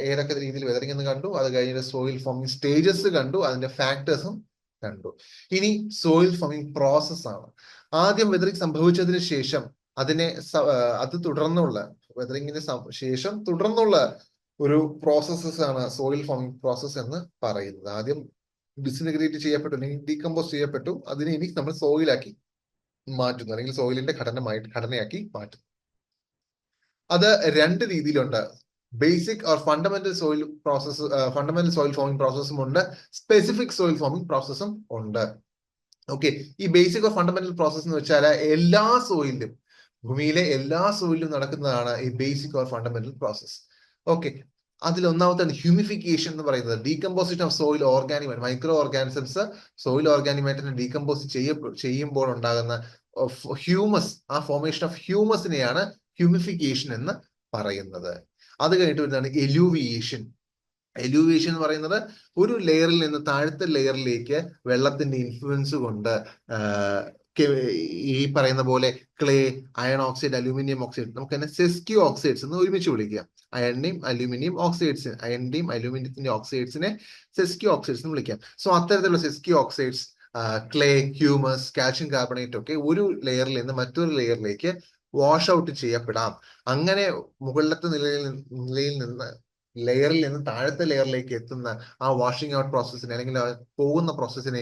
ഏതൊക്കെ രീതിയിൽ വെതറിംഗ് എന്ന് കണ്ടു. അത് കഴിഞ്ഞിട്ട് സോയിൽ ഫോമിംഗ് സ്റ്റേജസ് കണ്ടു, അതിന്റെ ഫാക്ടേഴ്സും കണ്ടു. ഇനി സോയിൽ ഫോമിംഗ് പ്രോസസ് ആണ്. ആദ്യം വെതറിംഗ് സംഭവിച്ചതിന് ശേഷം അത് തുടർന്നുള്ള വെതറിംഗിന് ശേഷം തുടർന്നുള്ള ഒരു പ്രോസസ്സസ് ആണ് സോയിൽ ഫോമിംഗ് പ്രോസസ് എന്ന് പറയുന്നത്. ആദ്യം ഡിസിൻറ്റഗ്രേറ്റ് ചെയ്യപ്പെട്ടു, അല്ലെങ്കിൽ ഡീകമ്പോസ് ചെയ്യപ്പെട്ടു, അതിനെ ഇനി നമ്മൾ സോയിലാക്കി മാറ്റുന്നു, അല്ലെങ്കിൽ സോയിലിന്റെ ഘടനയാക്കി മാറ്റുന്നു. അത് രണ്ട് രീതിയിലുണ്ട്. Basic or fundamental soil forming പ്രോസസ്സും ഉണ്ട്, സ്പെസിഫിക് സോയിൽ ഫോമിംഗ് പ്രോസസ്സും ഉണ്ട്. ഓക്കെ, ഈ ബേസിക് ഓർ ഫണ്ടമെന്റൽ പ്രോസസ് എന്ന് വെച്ചാൽ എല്ലാ സോയിലും, ഭൂമിയിലെ എല്ലാ സോയിലും നടക്കുന്നതാണ് ഈ basic or fundamental process. Okay, അതിൽ ഒന്നാമത്താണ് ഹ്യൂമിഫിക്കേഷൻ എന്ന് പറയുന്നത്. Decomposition of soil organic micro organisms soil organic decompose ചെയ്യുമ്പോൾ ഉണ്ടാകുന്ന ഹ്യൂമസ്, ആ ഫോർമേഷൻ ഓഫ് ഹ്യൂമസിനെയാണ് ഹ്യൂമിഫിക്കേഷൻ എന്ന് പറയുന്നത്. അത് കഴിഞ്ഞിട്ട് വരുന്നതാണ് എലൂവിയേഷൻ. എലൂവിയേഷൻ എന്ന് പറയുന്നത് ഒരു ലെയറിൽ നിന്ന് താഴത്തെ ലെയറിലേക്ക് വെള്ളത്തിന്റെ ഇൻഫ്ലുവൻസ് കൊണ്ട് ഈ പറയുന്ന പോലെ clay, iron oxide, aluminium oxide, നമുക്ക് തന്നെ സെസ്ക്യൂ ഓക്സൈഡ്സ് എന്ന് ഒരുമിച്ച് വിളിക്കാം. അയണിന്റെയും അലൂമിനിയത്തിന്റെ ഓക്സൈഡ്സിനെ സെസ്ക്യൂ ഓക്സൈഡ്സ് എന്ന് വിളിക്കാം. സോ അത്തരത്തിലുള്ള sesquioxides, clay, humus, calcium carbonate ഒക്കെ ഒരു ലെയറിൽ നിന്ന് മറ്റൊരു ലെയറിലേക്ക് വാഷ് ഔട്ട് ചെയ്യപ്പെടാം. അങ്ങനെ മുകളിലത്തെ ലെയറിൽ നിന്ന് താഴത്തെ ലെയറിലേക്ക് എത്തുന്ന ആ വാഷിംഗ് ഔട്ട് പ്രോസസ്സിനെ, അല്ലെങ്കിൽ പോകുന്ന പ്രോസസ്സിനെ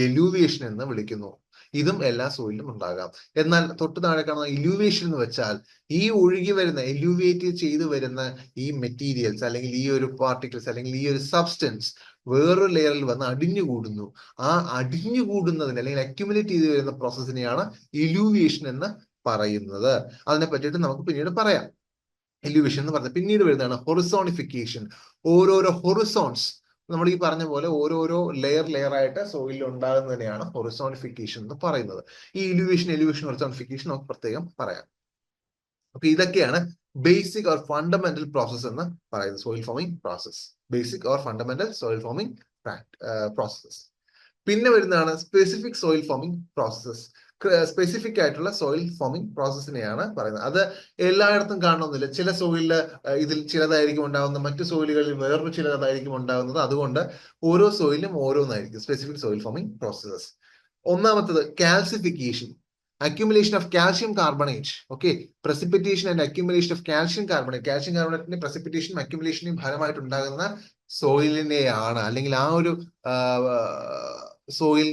എലൂവിയേഷൻ എന്ന് വിളിക്കുന്നു. ഇതും എല്ലാ സോയിലും ഉണ്ടാകാം. എന്നാൽ തൊട്ട് താഴെ കാണുന്ന ഇലൂവിയേഷൻ എന്ന് വെച്ചാൽ ഈ ഒഴുകി വരുന്ന, എലൂവിയേറ്റ് ചെയ്തു വരുന്ന ഈ മെറ്റീരിയൽസ്, അല്ലെങ്കിൽ ഈ ഒരു പാർട്ടിക്കിൾസ്, അല്ലെങ്കിൽ ഈ ഒരു സബ്സ്റ്റൻസ് വേറൊരു ലെയറിൽ വന്ന് അടിഞ്ഞുകൂടുന്നു. ആ അടിഞ്ഞുകൂടുന്നതിന്, അല്ലെങ്കിൽ അക്യുമുലേറ്റ് ചെയ്ത് വരുന്ന പ്രോസസ്സിനെയാണ് ഇലൂവിയേഷൻ എന്ന് പറയുന്നത്. അതിനെ പറ്റിയിട്ട് നമുക്ക് പിന്നീട് പറയാം. എലിവേഷൻ എന്ന് പറഞ്ഞത് പിന്നീട് വരുന്നതാണ് ഹൊറിസോണിഫിക്കേഷൻ. ഓരോരോ ഹൊറിസോൺസ്, നമ്മൾ ഈ പറഞ്ഞ പോലെ ഓരോരോ ലെയർ ആയിട്ട് സോയിലിൽ ഉണ്ടാകുന്നതിനെയാണ് ഹൊറിസോണിഫിക്കേഷൻ എന്ന് പറയുന്നത്. ഈ എലിവേഷൻ, ഹൊറിസോണിഫിക്കേഷൻ നമുക്ക് പ്രത്യേകം പറയാം. അപ്പൊ ഇതൊക്കെയാണ് ബേസിക് ഓർ ഫണ്ടമെന്റൽ പ്രോസസ് എന്ന് പറയുന്നത്, soil forming process. Basic or fundamental soil forming process. പിന്നെ വരുന്നതാണ് specific soil forming process. Specific ആയിട്ടുള്ള സോയിൽ ഫോമിംഗ് പ്രോസസ്സിനെയാണ് പറയുന്നത്. അത് എല്ലായിടത്തും കാണണമെന്നില്ല. ചില സോയിലിൽ ഇതിൽ ചിലതായിരിക്കും ഉണ്ടാകുന്നത്, മറ്റു സോയിലുകളിൽ വേറൊരു ചിലതായിരിക്കും ഉണ്ടാകുന്നത്. അതുകൊണ്ട് ഓരോ സോയിലും ഓരോന്നായിരിക്കും സ്പെസിഫിക് സോയിൽ ഫോമിംഗ് പ്രോസസ്സസ്. ഒന്നാമത്തത് calcification, accumulation of calcium carbonate. Okay, precipitation and accumulation of calcium carbonate. Calcium കാർബണേറ്റിന്റെ പ്രസിപ്പിറ്റേഷനും അക്യുമുലേഷനും ഫലമായിട്ട് ഉണ്ടാകുന്ന സോയിലിനെയാണ്, അല്ലെങ്കിൽ ആ ഒരു സോയിൽ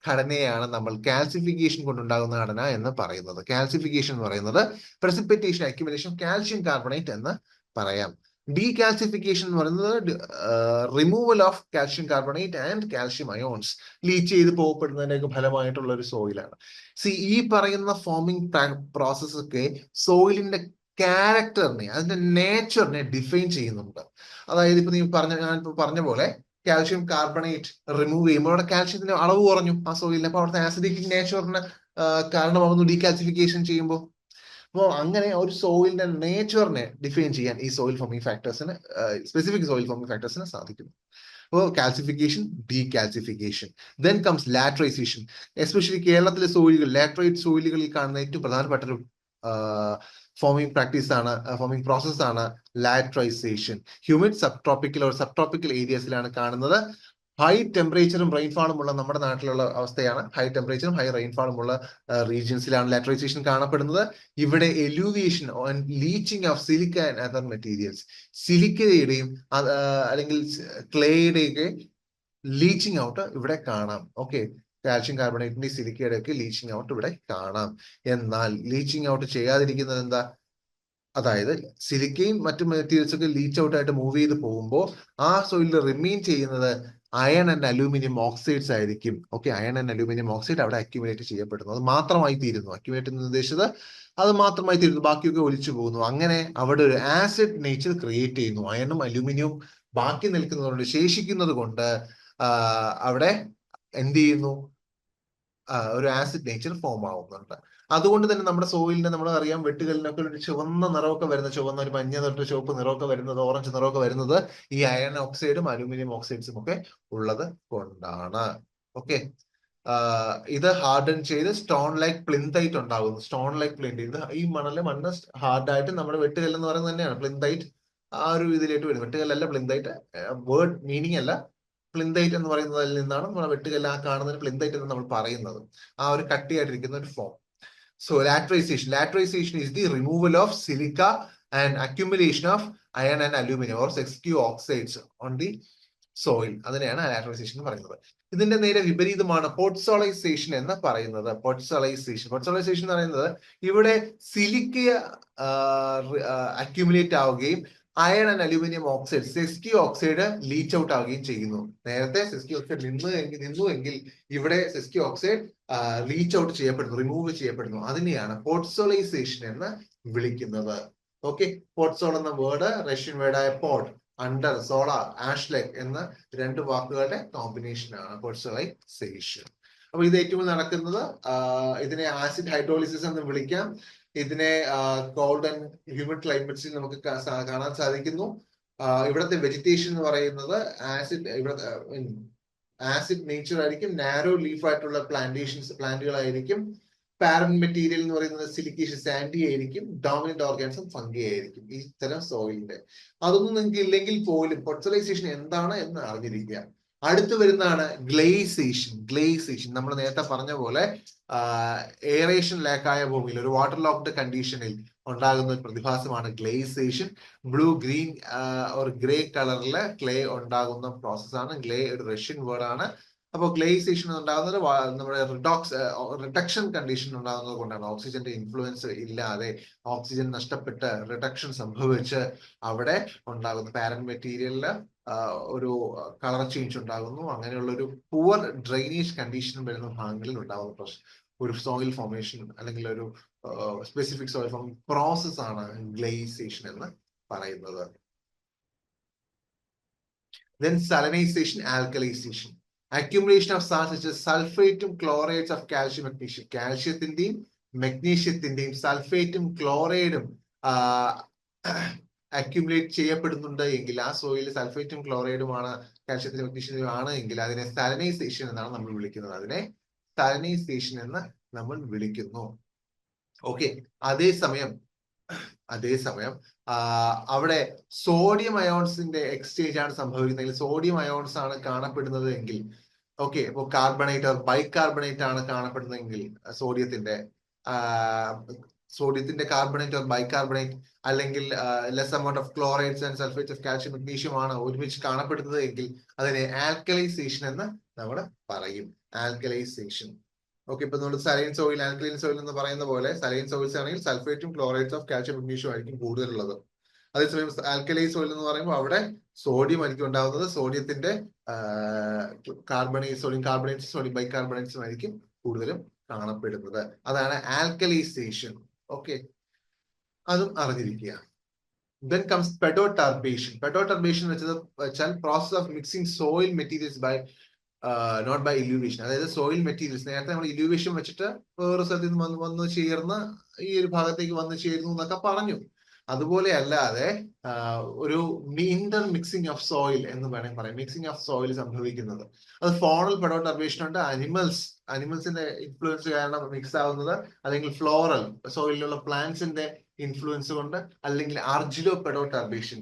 ഘടനയാണ് നമ്മൾ കാൽസിഫിക്കേഷൻ കൊണ്ടുണ്ടാകുന്ന ഘടന എന്ന് പറയുന്നത്. കാൽസിഫിക്കേഷൻ എന്ന് പറയുന്നത് precipitation, accumulation of calcium carbonate എന്ന് പറയാം. ഡീകാൽസിഫിക്കേഷൻ എന്ന് പറയുന്നത് removal of calcium carbonate and calcium ions, leach ചെയ്ത് പോകപ്പെടുന്നതിന്റെ ഫലമായിട്ടുള്ള ഒരു സോയിലാണ്. ഈ പറയുന്ന ഫോമിംഗ് പ്രോസസ് ഒക്കെ സോയിലിന്റെ ക്യാരക്ടറിനെ, അതിന്റെ നേച്ചറിനെ ഡിഫൈൻ ചെയ്യുന്നുണ്ട്. അതായത് ഇപ്പൊ ഞാനിപ്പോ പറഞ്ഞ പോലെ കാൽഷ്യം കാർബണേറ്റ് റിമൂവ് ചെയ്യുമ്പോൾ അവിടെ കാൽഷ്യത്തിന്റെ അളവ് കുറഞ്ഞു ആ സോയിലിന്. അപ്പൊ അവിടുത്തെ ആസിഡിക് നേച്ചറിന് കാരണമാകുന്നു ഡീകാൽസിഫിക്കേഷൻ ചെയ്യുമ്പോൾ. അപ്പോൾ അങ്ങനെ ഒരു സോയിലിന്റെ നേച്ചറിനെ ഡിഫൈൻ ചെയ്യാൻ ഈ സോയിൽ ഫോമിംഗ് ഫാക്ടേഴ്സിന്, സ്പെസിഫിക് സോയിൽ ഫോമിംഗ് ഫാക്ടേഴ്സിന് സാധിക്കുന്നു. അപ്പോൾ calcification, decalcification. Then comes laterization. Especially കേരളത്തിലെ സോയിലുകൾ, ലാട്രൈറ്റ് സോയിലുകളിൽ കാണുന്ന ഏറ്റവും പ്രധാനപ്പെട്ട ഒരു ഫോമിംഗ് പ്രോസസ് ആണ് ലാട്രൈസേഷൻ. ഹ്യൂമിഡ് സബ് ട്രോപ്പിക്കൽ ഏരിയസിലാണ് കാണുന്നത്. ഹൈ ടെമ്പറേച്ചറും റെയിൻഫാളും ഉള്ള നമ്മുടെ നാട്ടിലുള്ള അവസ്ഥയാണ്. ഹൈ ടെമ്പറേച്ചറും ഹൈ റെയിൻഫാളും ഉള്ള റീജിയൻസിലാണ് ലാറ്ററൈസേഷൻ കാണപ്പെടുന്നത്. ഇവിടെ eluviation leaching of silica and other materials, സിലിക്കയുടെയും അല്ലെങ്കിൽ ക്ലേയുടെയൊക്കെ ലീച്ചിങ് ഔട്ട് ഇവിടെ കാണാം. ഓക്കെ, കാൽഷ്യം കാർബണേറ്റിന്റെ സിലിക്കയുടെ ഒക്കെ ലീച്ചിങ് ഔട്ട് ഇവിടെ കാണാം. എന്നാൽ ലീച്ചിങ് ഔട്ട് ചെയ്യാതിരിക്കുന്നത് എന്താ? അതായത് സിലിക്കയും മറ്റു മെറ്റീരിയൽസ് ഒക്കെ ലീച്ച് ഔട്ട് ആയിട്ട് മൂവ് ചെയ്ത് പോകുമ്പോൾ ആ സോയിലിൽ റിമെയിൻ ചെയ്യുന്നത് അയൺ ആൻഡ് അലൂമിനിയം ഓക്സൈഡ്സ് ആയിരിക്കും. Okay, iron and aluminium oxide അവിടെ അക്യുമുലേറ്റ് ചെയ്യപ്പെടുന്നു. അത് മാത്രമായി തീരുന്നു. അക്യുമുലേറ്റ് എന്ന് ഉദ്ദേശിച്ചത് അത് മാത്രമായി തീരുന്നു, ബാക്കിയൊക്കെ ഒലിച്ചു പോകുന്നു. അങ്ങനെ അവിടെ ഒരു ആസിഡ് നേച്ചർ ക്രിയേറ്റ് ചെയ്യുന്നു. അയണും അലൂമിനിയവും ബാക്കി നിൽക്കുന്നതുകൊണ്ട്, ശേഷിക്കുന്നത് കൊണ്ട് അവിടെ എന്ത് ചെയ്യുന്നു? ഒരു ആസിഡ് നേച്ചർ ഫോം ആവുന്നുണ്ട്. അതുകൊണ്ട് തന്നെ നമ്മുടെ സോയിലിനെ നമ്മൾ അറിയാം, വെട്ടുകല്ലിനൊക്കെ ഒരു ചുവന്ന നിറമൊക്കെ വരുന്നത്, ചുവന്ന ഒരു മഞ്ഞ തൊട്ട് ചുവപ്പ് നിറമൊക്കെ വരുന്നത്, ഓറഞ്ച് നിറമൊക്കെ വരുന്നത് ഈ അയൺ ഓക്സൈഡും അലൂമിനിയം ഓക്സൈഡ്സും ഒക്കെ ഉള്ളത് കൊണ്ടാണ്. ഓക്കെ, ഇത് ഹാർഡൻ ചെയ്ത് സ്റ്റോൺ ലൈക്ക് പ്ലിന്തൈറ്റ് ഉണ്ടാകുന്നു. സ്റ്റോൺ ലൈക്ക് പ്ലിന്തൈറ്റ്, ഇത് ഈ മണ്ണ് ഹാർഡായിട്ട് നമ്മുടെ വെട്ടുകല്ല് എന്ന് പറയുന്നത് തന്നെയാണ് പ്ലിന്തൈറ്റ്. ആ ഒരു ഇതിലേക്ക് വരും. വെട്ടുകല്ലല്ല പ്ലിന്തൈറ്റ്, വേർഡ് മീനിങ് അല്ല. പ്ലിന്തൈറ്റ് എന്ന് പറയുന്നതിൽ നിന്നാണ് നമ്മൾ വെട്ടുകല്ല് ആ കാണുന്നതിന് പ്ലിന്തൈറ്റ് എന്ന് നമ്മൾ പറയുന്നത്. ആ ഒരു കട്ടിയായിട്ടിരിക്കുന്ന ഒരു form. So laterization is the removal of silica and accumulation of iron and aluminum or SQ oxides on the soil. അതിനെയാണ് ലാറ്ററൈസേഷൻ എന്ന് പറയുന്നത്. ഇതിന്റെ നേരെ വിപരീതമാണ് പോട്ട്സോളൈസേഷൻ എന്ന് പറയുന്നത്. പോട്ട്സോളൈസേഷൻ എന്ന് പറയുന്നത് ഇവിടെ സിലിക്ക അക്യുമുലേറ്റ് ആവുകയും iron and aluminium oxide sesquioxide leach out ആവുകയും ചെയ്യുന്നു. നേരത്തെ സെസ്കി ഓക്സൈഡ് നിന്നുവെങ്കിൽ ഇവിടെ സെസ്കി ഓക്സൈഡ് ലീച്ച് ഔട്ട് ചെയ്യപ്പെടുന്നു, റിമൂവ് ചെയ്യപ്പെടുന്നു. അതിനെയാണ് പോട്ട്സോളൈസേഷൻ എന്ന് വിളിക്കുന്നത്. ഓക്കെ, പോട്ട്സോൾ എന്ന വേർഡ് റഷ്യൻ വേർഡായ പോട്ട്, അണ്ടർ, സോളാർ, ആഷ്ലെക് എന്ന രണ്ട് വാക്കുകളുടെ കോമ്പിനേഷൻ ആണ് പോട്ട്സോളൈസേഷൻ. അപ്പൊ ഇത് ഏറ്റവും നടക്കുന്നത്, ഇതിനെ ആസിഡ് ഹൈഡ്രോളിസിസ് എന്ന് വിളിക്കാം. ഇതിനെ കോൾഡ് ആൻഡ് ഹ്യൂമിഡ് ക്ലൈമറ്റ്സിൽ നമുക്ക് കാണാൻ സാധിക്കുന്നു. ഇവിടുത്തെ വെജിറ്റേഷൻ എന്ന് പറയുന്നത് ആസിഡ് നേച്ചർ ആയിരിക്കും. നാരോ ലീഫ് ആയിട്ടുള്ള പ്ലാന്റുകളായിരിക്കും. പാരന്റ് മെറ്റീരിയൽ എന്ന് പറയുന്നത് സിലിക്കേഷ്യസ് സാൻഡി ആയിരിക്കും. ഡോമിനന്റ് ഓർഗാനിസം ഫംഗി ആയിരിക്കും ഈ തരം സോയിലിന്റെ. അതൊന്നും നിങ്ങൾക്ക് ഇല്ലെങ്കിൽ പോലും പോട്ട്സോളൈസേഷൻ എന്താണ് എന്ന് അറിഞ്ഞിരിക്കുക. അടുത്ത് വരുന്നതാണ് ഗ്ലേസേഷൻ. നമ്മൾ നേരത്തെ പറഞ്ഞ പോലെ എയറേഷൻ ലാക്കായ ഭൂമിയിൽ, ഒരു വാട്ടർ ലോക്ക്ഡ് കണ്ടീഷനിൽ ഉണ്ടാകുന്ന ഒരു പ്രതിഭാസമാണ് ഗ്ലേസേഷൻ. ബ്ലൂ, ഗ്രീൻ ഒരു ഗ്രേ കളറിലെ ക്ലേ ഉണ്ടാകുന്ന പ്രോസസ്സാണ്. ഗ്ലേ ഒരു റഷ്യൻ വേർഡ് ആണ്. അപ്പോൾ ഗ്ലേസേഷൻ ഉണ്ടാകുന്നത് നമ്മുടെ റിഡക്ഷൻ കണ്ടീഷൻ ഉണ്ടാകുന്നത് കൊണ്ടാണ്. ഓക്സിജന്റെ ഇൻഫ്ലുവൻസ് ഇല്ലാതെ ഓക്സിജൻ നഷ്ടപ്പെട്ട് റിഡക്ഷൻ സംഭവിച്ച് അവിടെ ഉണ്ടാകുന്ന പാരന്റ് മെറ്റീരിയലില് ഒരു കളർ ചേഞ്ച് ഉണ്ടാകുന്നു. അങ്ങനെയുള്ള ഒരു പുവർ ഡ്രെയിനേജ് കണ്ടീഷൻ വരുന്ന ഭാഗങ്ങളിൽ ഉണ്ടാകുന്ന ഒരു സോയിൽ ഫോർമേഷൻ അല്ലെങ്കിൽ ഒരു സ്പെസിഫിക് സോയിൽ ഫോർമിംഗ് പ്രോസസ് ആണ് ഗ്ലേസേഷൻ എന്ന് പറയുന്നത്. Then salinization, alkalization. Accumulation of salts such as sulfatum, chlorides of calcium, magnesium. കാൽഷ്യത്തിന്റെയും മെഗ്നീഷ്യത്തിന്റെയും സൾഫേറ്റും ക്ലോറൈഡും അക്യുമുലേറ്റ് ചെയ്യപ്പെടുന്നുണ്ട് എങ്കിൽ, ആ സോയിൽ സൾഫേറ്റും ക്ലോറൈഡുമാണ്, കാൽഷ്യത്തിനും മെഗ്നീഷ്യത്തിനും ആണ് എങ്കിൽ അതിനെ സാലിനൈസേഷൻ എന്നാണ് നമ്മൾ വിളിക്കുന്നത്. അതിനെ സാലിനൈസേഷൻ എന്ന് നമ്മൾ വിളിക്കുന്നു. ഓക്കെ, അതേസമയം അവിടെ സോഡിയം അയോൺസിന്റെ എക്സ്ചേഞ്ച് ആണ് സംഭവിക്കുന്നതെങ്കിൽ, സോഡിയം അയോൺസ് ആണ് കാണപ്പെടുന്നത് എങ്കിൽ, ഓക്കെ, ഇപ്പോൾ കാർബണേറ്റ് ഓർ ബൈകാർബണേറ്റ് ആണ് കാണപ്പെടുന്നതെങ്കിൽ, സോഡിയത്തിന്റെ കാർബണേറ്റ് ഓർ ബൈകാർബണേറ്റ് അല്ലെങ്കിൽ less amount of chlorides and sulphate of calcium magnesium ആണ് ഒരുമിച്ച് കാണപ്പെടുന്നത് എങ്കിൽ അതിനെ ആൽക്കലൈസേഷൻ എന്ന് നമ്മൾ പറയും. ആൽക്കലൈസേഷൻ. ഓക്കെ, ഇപ്പൊ നമ്മൾ സലൈൻ സോയിൽ, ആൽക്കലൈൻ സോയിൽ എന്ന് പറയുന്ന പോലെ സലൈൻ സോയിൽസ് ആണെങ്കിൽ സൾഫേറ്റും ക്ലോറൈഡ്സ് ഓഫ് കാൽഷ്യം മെഗ്നീഷ്യം ആയിരിക്കും കൂടുതലുള്ളത്. അതേസമയം ആൽക്കലൈൻ സോയിൽ എന്ന് പറയുമ്പോൾ അവിടെ സോഡിയം ആയിരിക്കും ഉണ്ടാകുന്നത്. സോഡിയത്തിന്റെ സോഡിയം കാർബണേറ്റ്സ്, സോഡിയം ബൈകാർബണേറ്റ്സും ആയിരിക്കും കൂടുതലും കാണപ്പെടുന്നത്. അതാണ് ആൽക്കലൈസേഷൻ. ഓക്കെ, അതും അറിഞ്ഞിരിക്കുക. Then comes pedoturbation. Pedoturbation വെച്ചാൽ process of mixing soil materials by not by illuviation. അതായത് സോയിൽ മെറ്റീരിയൽസ് നേരത്തെ നമ്മൾ ഇല്യൂവേഷൻ വെച്ചിട്ട് വേറെ സ്ഥലത്ത് നിന്ന് വന്ന് ചേർന്ന് ഈ ഒരു ഭാഗത്തേക്ക് വന്ന് ചേരുന്നു എന്നൊക്കെ പറഞ്ഞു. അതുപോലെ അല്ലാതെ ഒരു ഇന്റർ മിക്സിംഗ് ഓഫ് സോയിൽ എന്ന് വേണമെങ്കിൽ പറയാം. മിക്സിംഗ് ഓഫ് സോയിൽ സംഭവിക്കുന്നത് അത് ഫോണൽ പെഡോടർബേഷൻ ഉണ്ട്. അനിമൽസിന്റെ ഇൻഫ്ലുവൻസ് കാരണം മിക്സ് ആവുന്നത്, അല്ലെങ്കിൽ ഫ്ലോറൽ സോയിലുള്ള പ്ലാന്റ്സിന്റെ ഇൻഫ്ലുവൻസ് കൊണ്ട്, അല്ലെങ്കിൽ ആർജിലോ പെഡോടർബേഷൻ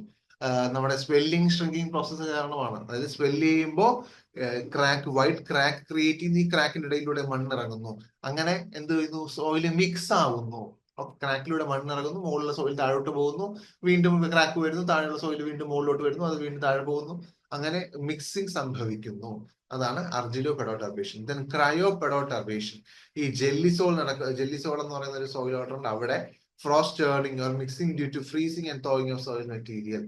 നമ്മുടെ സ്വെല്ലിംഗ് ഷ്രിങ്കിങ് പ്രോസസ്സ് കാരണമാണ്. അതായത് സ്വെല്ല് ചെയ്യുമ്പോൾ വൈറ്റ് ക്രാക്ക് ക്രിയേറ്റ് ചെയ്യുന്ന ഈ ക്രാക്കിന്റെ ഇടയിലൂടെ മണ്ണിറങ്ങുന്നു. അങ്ങനെ എന്ത് ചെയ്യുന്നു? സോയിൽ മിക്സ് ആവുന്നു. ക്രാക്കിലൂടെ മണ്ണിറങ്ങുന്നു, മുകളിലുള്ള സോയിൽ താഴോട്ട് പോകുന്നു, വീണ്ടും ക്രാക്ക് വരുന്നു, താഴെയുള്ള സോയിൽ വീണ്ടും മുകളിലോട്ട് വരുന്നു, അത് വീണ്ടും താഴെ പോകുന്നു. അങ്ങനെ മിക്സിംഗ് സംഭവിക്കുന്നു. അതാണ് അർജിലോ പെഡോടർബേഷൻ. Then cryo പെഡോടർബേഷൻ. ഈ ജെല്ലിസോൾ ജെല്ലിസോൾ എന്ന് പറയുന്ന ഒരു സോയിൽ വാട്ടർ ഉണ്ട്. അവിടെ frost turning or mixing due to freezing and thawing of soil material.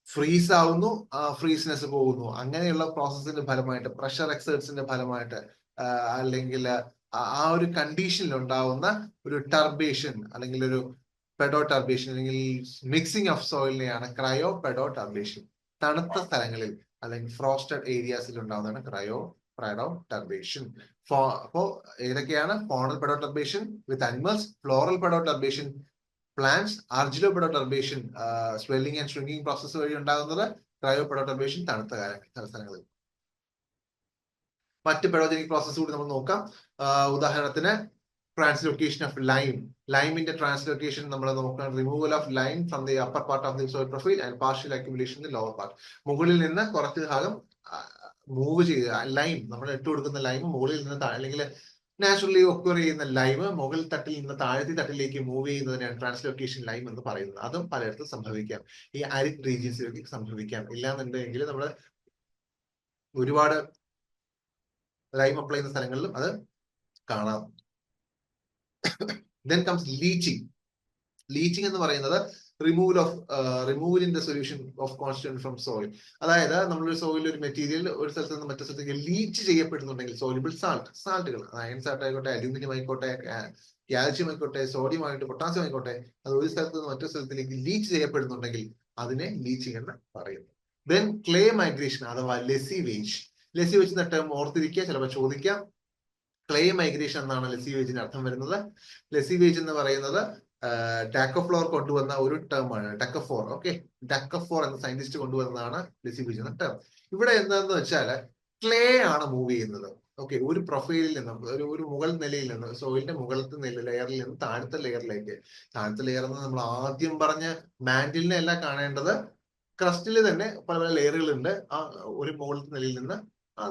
Freeze ആവുന്നു, ഫ്രീസ്നെസ് പോകുന്നു. അങ്ങനെയുള്ള പ്രോസസ്സിന്റെ ഫലമായിട്ട്, പ്രഷർ എക്സേർട്സിന്റെ ഫലമായിട്ട്, അല്ലെങ്കിൽ ആ ഒരു കണ്ടീഷനിൽ ഉണ്ടാവുന്ന ഒരു ടർബേഷൻ അല്ലെങ്കിൽ ഒരു പെഡോ ടർബേഷൻ അല്ലെങ്കിൽ മിക്സിംഗ് ഓഫ് സോയിലിനെയാണ് ക്രയോ പെഡോ ടർബേഷൻ. തണുത്ത സ്ഥലങ്ങളിൽ അല്ലെങ്കിൽ ഫ്രോസ്റ്റഡ് ഏരിയാസിൽ ഉണ്ടാവുന്നതാണ് ക്രയോ പെഡോ ടർബേഷൻ. അപ്പോ ഏതൊക്കെയാണ്? Faunal pedoturbation with animals, floral pedoturbation plants, argillo pedoturbation swelling and shrinking process വഴി ഉണ്ടാകുന്നത്, ക്രയോ പെഡോ ടർബേഷൻ തണുത്ത സ്ഥലങ്ങളിൽ. മറ്റ് പെഡോജനിക് പ്രോസസ് കൂടി നമ്മൾ നോക്കാം. ഉദാഹരണത്തിന് ട്രാൻസ്ലൊക്കേഷൻ ഓഫ് ലൈം. ലൈമിന്റെ ട്രാൻസ്ലൊക്കേഷൻ നമ്മൾ നോക്കണം. Removal of lime from the upper part of the soil profile and partial accumulation in the lower part. മുകളിൽ നിന്ന് കുറച്ച് ഭാഗം മൂവ് ചെയ്ത്, ലൈം നമ്മൾ ഇട്ട് കൊടുക്കുന്ന ലൈം മുകളിൽ നിന്ന് അല്ലെങ്കിൽ നാച്ചുറലി ഒക്വർ ചെയ്യുന്ന ലൈം മുകൾ തട്ടിൽ നിന്ന് താഴത്തെ തട്ടിലേക്ക് മൂവ് ചെയ്യുന്നതിനാണ് ട്രാൻസ്ലൊക്കേഷൻ ലൈം എന്ന് പറയുന്നത്. അതും പലയിടത്തും സംഭവിക്കാം. ഈ അരിഡ് റീജിയൻസിലേക്ക് സംഭവിക്കാം. ഇല്ലാന്നുണ്ടെങ്കിൽ നമ്മൾ ഒരുപാട് ലൈം അപ്ലൈ ചെയ്യുന്ന സ്ഥലങ്ങളിലും അത് കാണാം. Then comes leaching. ലീച്ചിങ് എന്ന് പറയുന്നത് removal in the solution of constituent from soil. അതായത് നമ്മളൊരു സോയിൽ ഒരു മെറ്റീരിയൽ ഒരു സ്ഥലത്ത് നിന്ന് മറ്റു സ്ഥലത്തേക്ക് ലീച്ച് ചെയ്യപ്പെടുന്നുണ്ടെങ്കിൽ, സോലിബിൾ സാൾട്ടുകൾ, അയൺ സാൾട്ട് ആയിക്കോട്ടെ, അലൂമിനിയം ആയിക്കോട്ടെ, കാൽഷ്യം ആയിക്കോട്ടെ, സോഡിയം ആയിട്ട്, പൊട്ടാസ്യം ആയിക്കോട്ടെ, അത് ഒരു സ്ഥലത്ത് നിന്ന് മറ്റു സ്ഥലത്തിലേക്ക് ലീച്ച് ചെയ്യപ്പെടുന്നുണ്ടെങ്കിൽ അതിനെ ലീച്ചിങ് എന്ന് പറയുന്നു. ദെൻ ക്ലേ മൈഗ്രേഷൻ അഥവാ ലെസിവേജ്. ലെസിവേജ് എന്ന ടേം ഓർത്തിരിക്കുക, ചിലപ്പോൾ ചോദിക്കാം. ക്ലേ മൈഗ്രേഷൻ എന്നാണ് ലെസിവേജിന് അർത്ഥം വരുന്നത്. ലെസിവേജ് എന്ന് പറയുന്നത് ഡാക്കോഫ്ലോർ കൊണ്ടുവന്ന ഒരു ടേം ആണ്. ഡക്കഫോർ. ഓക്കെ, ഡക്കഫോർ എന്ന സയന്റിസ്റ്റ് കൊണ്ടുവന്നതാണ് ലെസിവേജ് എന്ന ടേം. ഇവിടെ എന്താന്ന് വെച്ചാൽ ക്ലേ ആണ് മൂവ് ചെയ്യുന്നത്. ഓക്കെ, ഒരു പ്രൊഫൈലിൽ നിന്ന്, ഒരു മുകൾ നിലയിൽ നിന്ന്, സോയിലിന്റെ മുകളത്തെ ലെയറിൽ നിന്ന് താഴത്തെ ലെയറിലേക്ക്. താഴത്തെ ലെയർ എന്ന് നമ്മൾ ആദ്യം പറഞ്ഞ മാന്റിലിനെ അല്ല കാണേണ്ടത്. ക്രസ്റ്റിൽ തന്നെ പല പല ലെയറുകൾ ഉണ്ട്. ആ ഒരു മുകളത്തെ നിലയിൽ നിന്ന് ആ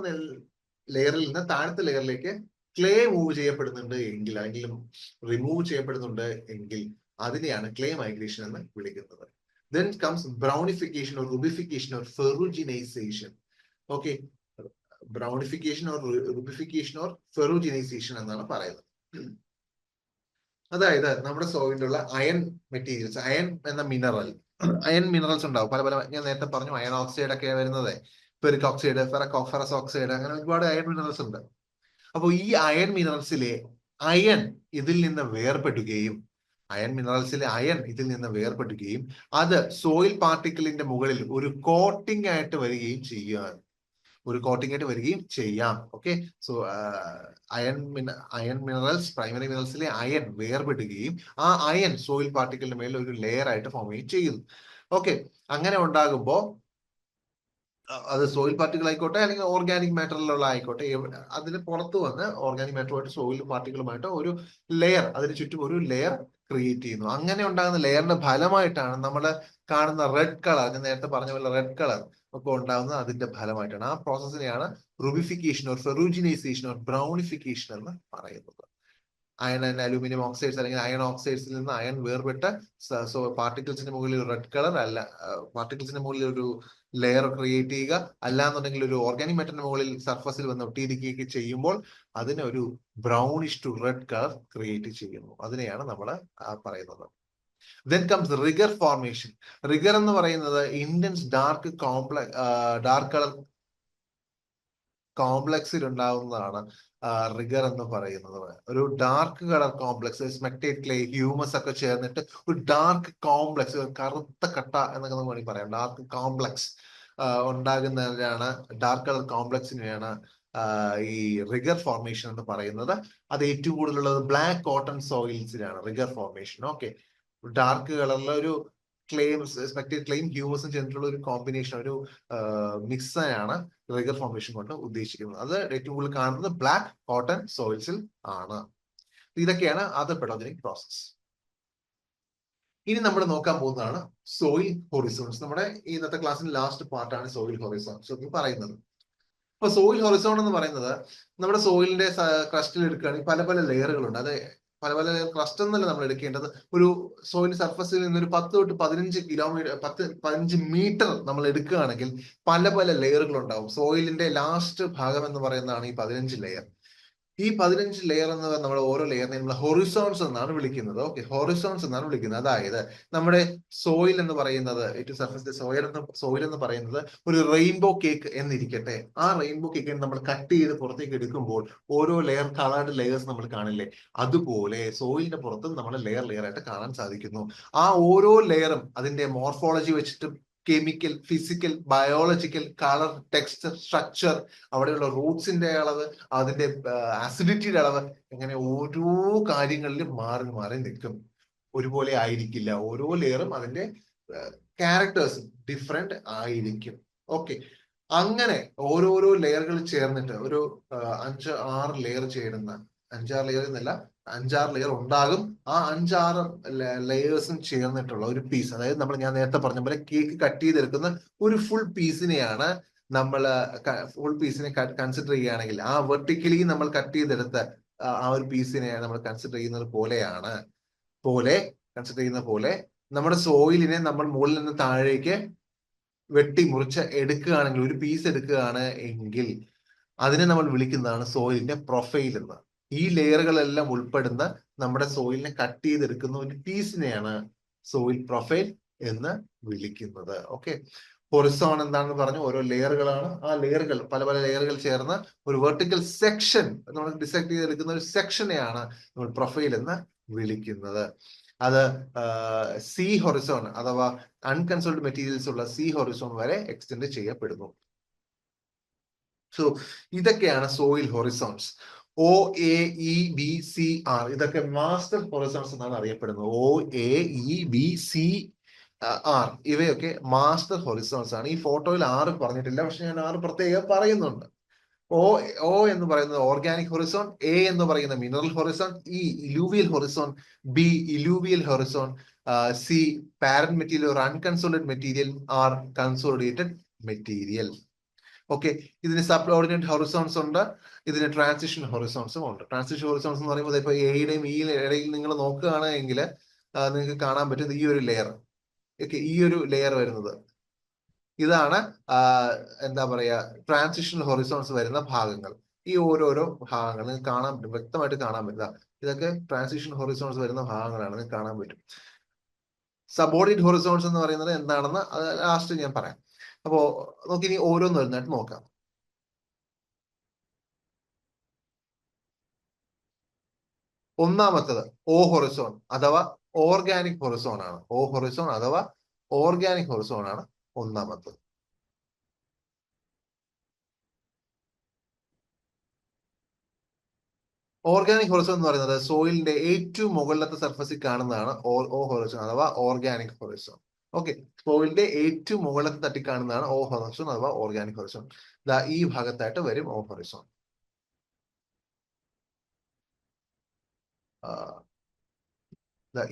ലെയറിൽ നിന്ന് താഴത്തെ ലെയറിലേക്ക് ക്ലേ മൂവ് ചെയ്യപ്പെടുന്നുണ്ട് എങ്കിൽ, അല്ലെങ്കിൽ റിമൂവ് ചെയ്യപ്പെടുന്നുണ്ട് എങ്കിൽ അതിനെയാണ് ക്ലേ മൈഗ്രേഷൻ എന്ന് വിളിക്കുന്നത്. Then comes brownification or rubification or ferruginization. Okay, brownification or rubification or ferruginization എന്നാണ് പറയുന്നത്. അതായത് നമ്മുടെ സോയിലുള്ള അയൺ മെറ്റീരിയൽസ്, അയൺ എന്ന മിനറൽ, അയൺ മിനറൽസ് ഉണ്ടാവും. പല പല, ഞാൻ നേരത്തെ പറഞ്ഞു അയൺ ഓക്സൈഡ് ഒക്കെ വരുന്നത്, ഫെറിക് ഓക്സൈഡ്, ഫെറസ് ഓക്സൈഡ്, അങ്ങനെ ഒരുപാട് അയൺ മിനറൽസ് ഉണ്ട്. അപ്പോൾ ഈ അയൺ മിനറൽസിലെ അയൺ ഇതിൽ നിന്ന് വേർപെടുകയും അത് സോയിൽ പാർട്ടിക്കിളിന്റെ മുകളിൽ ഒരു കോട്ടിംഗ് ആയിട്ട് വരികയും ചെയ്യാം. Okay, so iron minerals, primary മിനറൽസിലെ അയൺ വേർപെടുകയും ആ അയൺ സോയിൽ പാർട്ടിക്കിളിന്റെ മേലിൽ ഒരു ലെയർ ആയിട്ട് ഫോം ചെയ്യുന്നു. ഓക്കെ, അങ്ങനെ ഉണ്ടാകുമ്പോൾ അത് സോയിൽ പാർട്ടിക്കിൾ ആയിക്കോട്ടെ അല്ലെങ്കിൽ ഓർഗാനിക് മാറ്ററിലുള്ള ആയിക്കോട്ടെ, അതിന് പുറത്ത് വന്ന് ഓർഗാനിക് മാറ്ററുമായിട്ട് സോയിൽ പാർട്ടിക്കിളുമായിട്ട് ഒരു ലെയർ, അതിന് ചുറ്റും ഒരു ലെയർ ക്രിയേറ്റ് ചെയ്യുന്നു. അങ്ങനെ ഉണ്ടാകുന്ന ലെയറിന്റെ ഫലമായിട്ടാണ് നമ്മൾ കാണുന്ന റെഡ് കളർ, ഞാൻ നേരത്തെ പറഞ്ഞ പോലെ റെഡ് കളർ ഒക്കെ ഉണ്ടാകുന്നത് അതിന്റെ ഫലമായിട്ടാണ്. ആ പ്രോസസ്സിനെയാണ് റുബിഫിക്കേഷൻ ഓർ ഫെറുജിനൈസേഷൻ ഓർ ബ്രൗണിഫിക്കേഷൻ എന്ന് പറയുന്നത്. അയൺ ആൻഡ് അലൂമിനിയം ഓക്സൈഡ്സ് അല്ലെങ്കിൽ അയൺ ഓക്സൈഡ്സിൽ നിന്ന് അയൺ വേർപെട്ട് പാർട്ടിക്കിൾസിന്റെ മുകളിൽ റെഡ് കളർ അല്ല, പാർട്ടിക്കിൾസിന്റെ മുകളിൽ ഒരു ലെയർ ക്രിയേറ്റ് ചെയ്യുക, അല്ലാന്നുണ്ടെങ്കിൽ ഒരു ഓർഗാനിക് മാറ്ററിന്റെ മുകളിൽ സർഫസിൽ വന്ന് ഒട്ടിയിരിക്കുകയൊക്കെ ചെയ്യുമ്പോൾ അതിനെ ഒരു brownish to red colour create ചെയ്യുന്നു. അതിനെയാണ് നമ്മൾ പറയുന്നത്. Then comes regur formation. Regur എന്ന് പറയുന്നത് ഇന്റൻസ് ഡാർക്ക് കളർ കോംപ്ലക്സിൽ ഉണ്ടാവുന്നതാണ് റിഗർ എന്ന് പറയുന്നത്. ഒരു dark colour complex, smectite clay, humus ഒക്കെ ചേർന്നിട്ട് ഒരു ഡാർക്ക് കോംപ്ലക്സ്, കറുത്ത കട്ട എന്നൊക്കെ നമുക്ക് വേണമെങ്കിൽ പറയാം, ഡാർക്ക് കോംപ്ലക്സ് ഉണ്ടാകുന്നതിനാണ്, ഡാർക്ക് കളർ കോംപ്ലക്സിനെയാണ് ഈ റിഗർ ഫോർമേഷൻ എന്ന് പറയുന്നത്. അത് ഏറ്റവും കൂടുതലുള്ളത് ബ്ലാക്ക് കോട്ടൺ സോയിൽസിലാണ് റിഗർ ഫോർമേഷൻ. ഓക്കെ, ഡാർക്ക് കളറിലെ ഒരു സ്പെക്ടേറ്റ് ക്ലെയിം ഹ്യൂമസും ചേർന്നിട്ടുള്ള ഒരു കോമ്പിനേഷൻ, ഒരു മിക്സാണ് റിഗർ ഫോർമേഷൻ കൊണ്ട് ഉദ്ദേശിക്കുന്നത്. അത് ഏറ്റവും കൂടുതൽ കാണുന്നത് ബ്ലാക്ക് കോട്ടൺ സോയിൽസിൽ ആണ്. ഇതൊക്കെയാണ് അതർ പെഡോജനിക് പ്രോസസ്. ഇനി നമ്മൾ നോക്കാൻ പോകുന്നതാണ് സോയിൽ ഹൊറിസോൺസ്. നമ്മുടെ ഇന്നത്തെ ക്ലാസ്സിന്റെ ലാസ്റ്റ് പാർട്ടാണ് സോയിൽ ഹൊറിസോൺസ് എന്ന് പറയുന്നത്. അപ്പൊ സോയിൽ ഹൊറിസോൺ എന്ന് പറയുന്നത് നമ്മുടെ സോയിലിന്റെ ക്രസ്റ്റിൽ എടുക്കുകയാണെങ്കിൽ പല പല ലെയറുകളുണ്ട്. അത് പല പല ക്രസ്റ്റ് എന്നല്ല നമ്മൾ എടുക്കേണ്ടത്. ഒരു സോയിൽ സർഫസിൽ നിന്ന് ഒരു 10 തൊട്ട് 15 കിലോമീറ്റർ 15 മീറ്റർ നമ്മൾ എടുക്കുകയാണെങ്കിൽ പല പല ലെയറുകൾ ഉണ്ടാവും. സോയിലിന്റെ ലാസ്റ്റ് ഭാഗം എന്ന് പറയുന്നതാണ് ഈ 15 ലെയർ. ഈ 15 ലെയർ എന്ന് നമ്മൾ ഓരോ ലെയറിനെ നമ്മൾ ഹൊറിസോൺസ് എന്നാണ് വിളിക്കുന്നത്. ഓക്കെ, ഹൊറിസോൺസ് എന്നാണ് വിളിക്കുന്നത്. അതായത് നമ്മുടെ സോയിൽ എന്ന് പറയുന്നത്, ഏറ്റവും സർഫസിലെ സോയിൽ എന്ന് പറയുന്നത് ഒരു റെയിൻബോ കേക്ക് എന്നിരിക്കട്ടെ. ആ റെയിൻബോ കേക്കിനെ നമ്മൾ കട്ട് ചെയ്ത് പുറത്തേക്ക് എടുക്കുമ്പോൾ ഓരോ ലെയർ, കളേർഡ് ലെയേഴ്സ് നമ്മൾ കാണില്ലേ, അതുപോലെ സോയിലിന്റെ പുറത്തും നമ്മൾ ലെയർ ലെയർ ആയിട്ട് കാണാൻ സാധിക്കുന്നു. ആ ഓരോ ലെയറും അതിന്റെ മോർഫോളജി വെച്ചിട്ട് chemical, physical, biological, colour, texture, structure, അവിടെയുള്ള റൂട്ട്സിന്റെ അളവ്, അതിന്റെ ആസിഡിറ്റിയുടെ അളവ്, അങ്ങനെ ഓരോ കാര്യങ്ങളിലും മാറി മാറി നിൽക്കും. ഒരുപോലെ ആയിരിക്കില്ല. ഓരോ ലെയറും അതിന്റെ ക്യാരക്ടേഴ്സ് ഡിഫറെന്റ് ആയിരിക്കും. ഓക്കെ, അങ്ങനെ ഓരോരോ ലെയറുകൾ ചേർന്നിട്ട് ഒരു 5-6 ലെയർ ചേരുന്ന, 5-6 ലെയർ എന്നല്ല, 5-6 ലെയർ ഉണ്ടാകും. ആ 5-6 ലെയേഴ്സും ചേർന്നിട്ടുള്ള ഒരു പീസ്, അതായത് ഞാൻ നേരത്തെ പറഞ്ഞ പോലെ കേക്ക് കട്ട് ചെയ്തെടുക്കുന്ന ഒരു ഫുൾ പീസിനെയാണ് നമ്മൾ ഫുൾ പീസിനെ കൺസിഡർ ചെയ്യുകയാണെങ്കിൽ, ആ വെർട്ടിക്കലി നമ്മൾ കട്ട് ചെയ്തെടുത്ത ആ ഒരു പീസിനെ നമ്മൾ കൺസിഡർ ചെയ്യുന്നത് കൺസിഡർ ചെയ്യുന്ന പോലെ നമ്മുടെ സോയിലിനെ നമ്മൾ മുകളിൽ നിന്ന് താഴേക്ക് വെട്ടി മുറിച്ച് എടുക്കുകയാണെങ്കിൽ, ഒരു പീസ് എടുക്കുകയാണ് എങ്കിൽ അതിനെ നമ്മൾ വിളിക്കുന്നതാണ് സോയിലിന്റെ പ്രൊഫൈൽ എന്ന്. ഈ ലെയറുകളെല്ലാം ഉൾപ്പെടുന്ന നമ്മുടെ സോയിലിനെ കട്ട് ചെയ്തെടുക്കുന്ന ഒരു പീസിനെയാണ് സോയിൽ പ്രൊഫൈൽ എന്ന് വിളിക്കുന്നത്. ഓക്കെ, ഹൊറിസോൺ എന്താണെന്ന് പറഞ്ഞു, ഓരോ ലെയറുകളാണ്. ആ ലെയറുകൾ, പല പല ലെയറുകൾ ചേർന്ന് ഒരു വെർട്ടിക്കൽ സെക്ഷൻ നമ്മൾ ഡിസെക്ട് ചെയ്തെടുക്കുന്ന ഒരു സെക്ഷനെയാണ് നമ്മൾ പ്രൊഫൈൽ എന്ന് വിളിക്കുന്നത്. അത് സി ഹൊറിസോൺ അഥവാ അൺകൺസോൾഡ് മെറ്റീരിയൽസ് ഉള്ള സി ഹൊറിസോൺ വരെ എക്സ്റ്റെൻഡ് ചെയ്യപ്പെടുന്നു. സോ ഇതൊക്കെയാണ് സോയിൽ ഹൊറിസോൺസ്. OAEBCR, ഇതൊക്കെ മാസ്റ്റർ ഹൊറിസോൺസ് എന്നാണ് അറിയപ്പെടുന്നത്. OAEBCR ഇവയൊക്കെ മാസ്റ്റർ ഹൊറിസോൺസ് ആണ്. ഈ ഫോട്ടോയിൽ 6 പറഞ്ഞിട്ടില്ല, പക്ഷെ ഞാൻ 6 പ്രത്യേകം പറയുന്നുണ്ട്. O എന്ന് പറയുന്നത് ഓർഗാനിക് ഹൊറിസോൺ, A എന്ന് പറയുന്ന mineral horizon, E illuvial horizon, B illuvial horizon, C parent material or unconsolidated material, R consolidated material. Okay, ഇതിന് സബ് ഓർഡിനേറ്റ് ഹൊറിസോൺസ് ഉണ്ട്, ഇതിന് ട്രാൻസിഷൻ ഹൊറിസോൺസും ഉണ്ട്. ട്രാൻസിഷൻ ഹൊറിസോൺസ് എന്ന് പറയുമ്പോൾ ഇപ്പൊ എയുടെയും ഈ ഇടയിൽ നിങ്ങൾ നോക്കുകയാണെങ്കിൽ നിങ്ങൾക്ക് കാണാൻ പറ്റും ഈ ഒരു ലെയർ. ഓക്കെ, ഈ ഒരു ലെയർ വരുന്നത് ഇതാണ് എന്താ പറയാ ട്രാൻസിഷൻ ഹൊറിസോൺസ് വരുന്ന ഭാഗങ്ങൾ. ഈ ഓരോരോ ഭാഗങ്ങൾ നിങ്ങൾക്ക് കാണാൻ പറ്റും, വ്യക്തമായിട്ട് കാണാൻ പറ്റുക. ഇതൊക്കെ ട്രാൻസിഷൻ ഹൊറിസോൺസ് വരുന്ന ഭാഗങ്ങളാണ്, നിങ്ങൾക്ക് കാണാൻ പറ്റും. സബോർഡിനേറ്റ് ഹൊറിസോൺസ് എന്ന് പറയുന്നത് എന്താണെന്ന് ലാസ്റ്റ് ഞാൻ പറയാം. അപ്പോ നമുക്കിനി ഓരോന്ന് വരുന്നതായിട്ട് നോക്കാം. ഒന്നാമത്തത് O ഹൊറിസോൺ അഥവാ ഓർഗാനിക് ഹൊറിസോൺ ആണ്. O ഹൊറിസോൺ അഥവാ ഓർഗാനിക് ഹൊറിസോൺ ആണ് ഒന്നാമത്തത്. ഓർഗാനിക് ഹൊറിസോൺ എന്ന് പറയുന്നത് സോയിലിന്റെ ഏറ്റവും മുകളിലത്തെ സർഫസിൽ കാണുന്നതാണ് O ഹൊറിസോൺ അഥവാ ഓർഗാനിക് ഹൊറിസോൺ. ഓക്കെ, സോയിലിന്റെ ഏറ്റവും മുകളിലത്തെ തട്ടി കാണുന്നതാണ് O ഹൊറിസോൺ അഥവാ ഓർഗാനിക് ഹൊറിസോൺ. ഈ ഭാഗത്തായിട്ട് വരും O ഹൊറിസോൺ.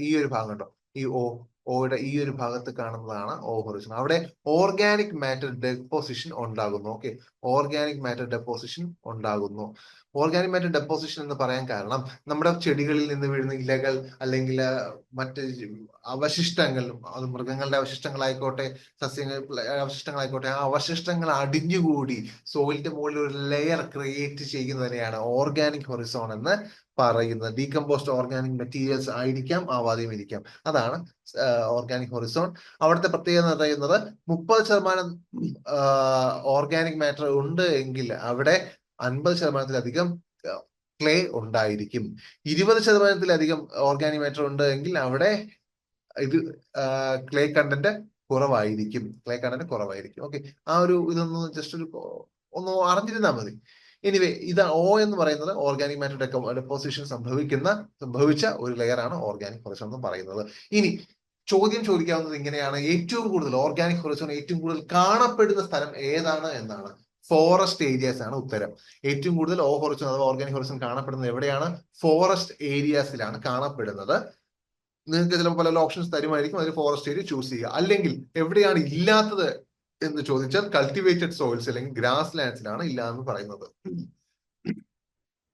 ഈ ഒരു ഭാഗം കണ്ടോ, ഈ ഓയുടെ ഈ ഒരു ഭാഗത്ത് കാണുന്നതാണ് O ഹൊറിസോൺ. അവിടെ ഓർഗാനിക് മാറ്റർ ഡെപ്പോസിഷൻ ഉണ്ടാകുന്നു. ഓക്കെ, ഓർഗാനിക് മാറ്റർ ഡെപ്പോസിഷൻ ഉണ്ടാകുന്നു. ഓർഗാനിക് മാറ്റർ ഡെപ്പോസിഷൻ എന്ന് പറയാൻ കാരണം നമ്മുടെ ചെടികളിൽ നിന്ന് വീഴുന്ന ഇലകൾ, അല്ലെങ്കിൽ മറ്റ് അവശിഷ്ടങ്ങൾ, അത് മൃഗങ്ങളുടെ അവശിഷ്ടങ്ങളായിക്കോട്ടെ, സസ്യങ്ങളുടെ അവശിഷ്ടങ്ങളായിക്കോട്ടെ, ആ അവശിഷ്ടങ്ങൾ അടിഞ്ഞുകൂടി സോയിലിന്റെ മുകളിൽ ഒരു ലെയർ ക്രിയേറ്റ് ചെയ്യുന്നതിനെയാണ് ഓർഗാനിക് ഹൊറിസോൺ എന്ന് പറയുന്നത്. ഡീകമ്പോസ്ഡ് ഓർഗാനിക് മെറ്റീരിയൽസ് ആയിരിക്കാം, ആവാതെയും ഇരിക്കാം. അതാണ് ഓർഗാനിക് ഹൊറിസോൺ. അവിടുത്തെ പ്രത്യേകത എന്ന് പറയുന്നത് 30% ഓർഗാനിക് മാറ്റർ ഉണ്ട് എങ്കിൽ അവിടെ 50%-ലധികം ക്ലേ ഉണ്ടായിരിക്കും. 20%-ലധികം ഓർഗാനിക് മാറ്റർ ഉണ്ട് എങ്കിൽ അവിടെ ഇത് ക്ലേ കണ്ടന്റ് കുറവായിരിക്കും. ഓക്കെ, ആ ഒരു ഇതൊന്ന് ജസ്റ്റ് ഒന്ന് അറിഞ്ഞിരുന്നാൽ മതി. എനിവേ, ഇത് O എന്ന് പറയുന്നത് ഓർഗാനിക് മാറ്റർ ഡെപ്പോസിഷൻ സംഭവിച്ച ഒരു ലെയർ ആണ് ഓർഗാനിക് ഹൊറിസോൺ എന്ന് പറയുന്നത്. ഇനി ചോദ്യം ചോദിക്കാവുന്നത് ഇങ്ങനെയാണ്, ഏറ്റവും കൂടുതൽ ഓർഗാനിക് ഹൊറിസോൺ ഏറ്റവും കൂടുതൽ കാണപ്പെടുന്ന സ്ഥലം ഏതാണ് എന്നാണ്. ഫോറസ്റ്റ് ഏരിയാസ് ആണ് ഉത്തരം. ഏറ്റവും കൂടുതൽ O ഹൊറിസോൺ അഥവാ ഓർഗാനിക് ഹൊറിസോൺ കാണപ്പെടുന്നത് എവിടെയാണ്? ഫോറസ്റ്റ് ഏരിയാസിലാണ് കാണപ്പെടുന്നത്. നിങ്ങൾക്ക് ചിലപ്പോൾ പല ഓപ്ഷൻസ് തരുമായിരിക്കും, അതിൽ ഫോറസ്റ്റ് ഏരിയ ചൂസ് ചെയ്യുക. അല്ലെങ്കിൽ എവിടെയാണ് ഇല്ലാത്തത് എന്ന് ചോദിച്ചാൽ കൾട്ടിവേറ്റഡ് സോയിൽസ് അല്ലെങ്കിൽ ഗ്രാസ് ലാൻഡ്സിലാണ് ഇല്ല എന്ന് പറയുന്നത്.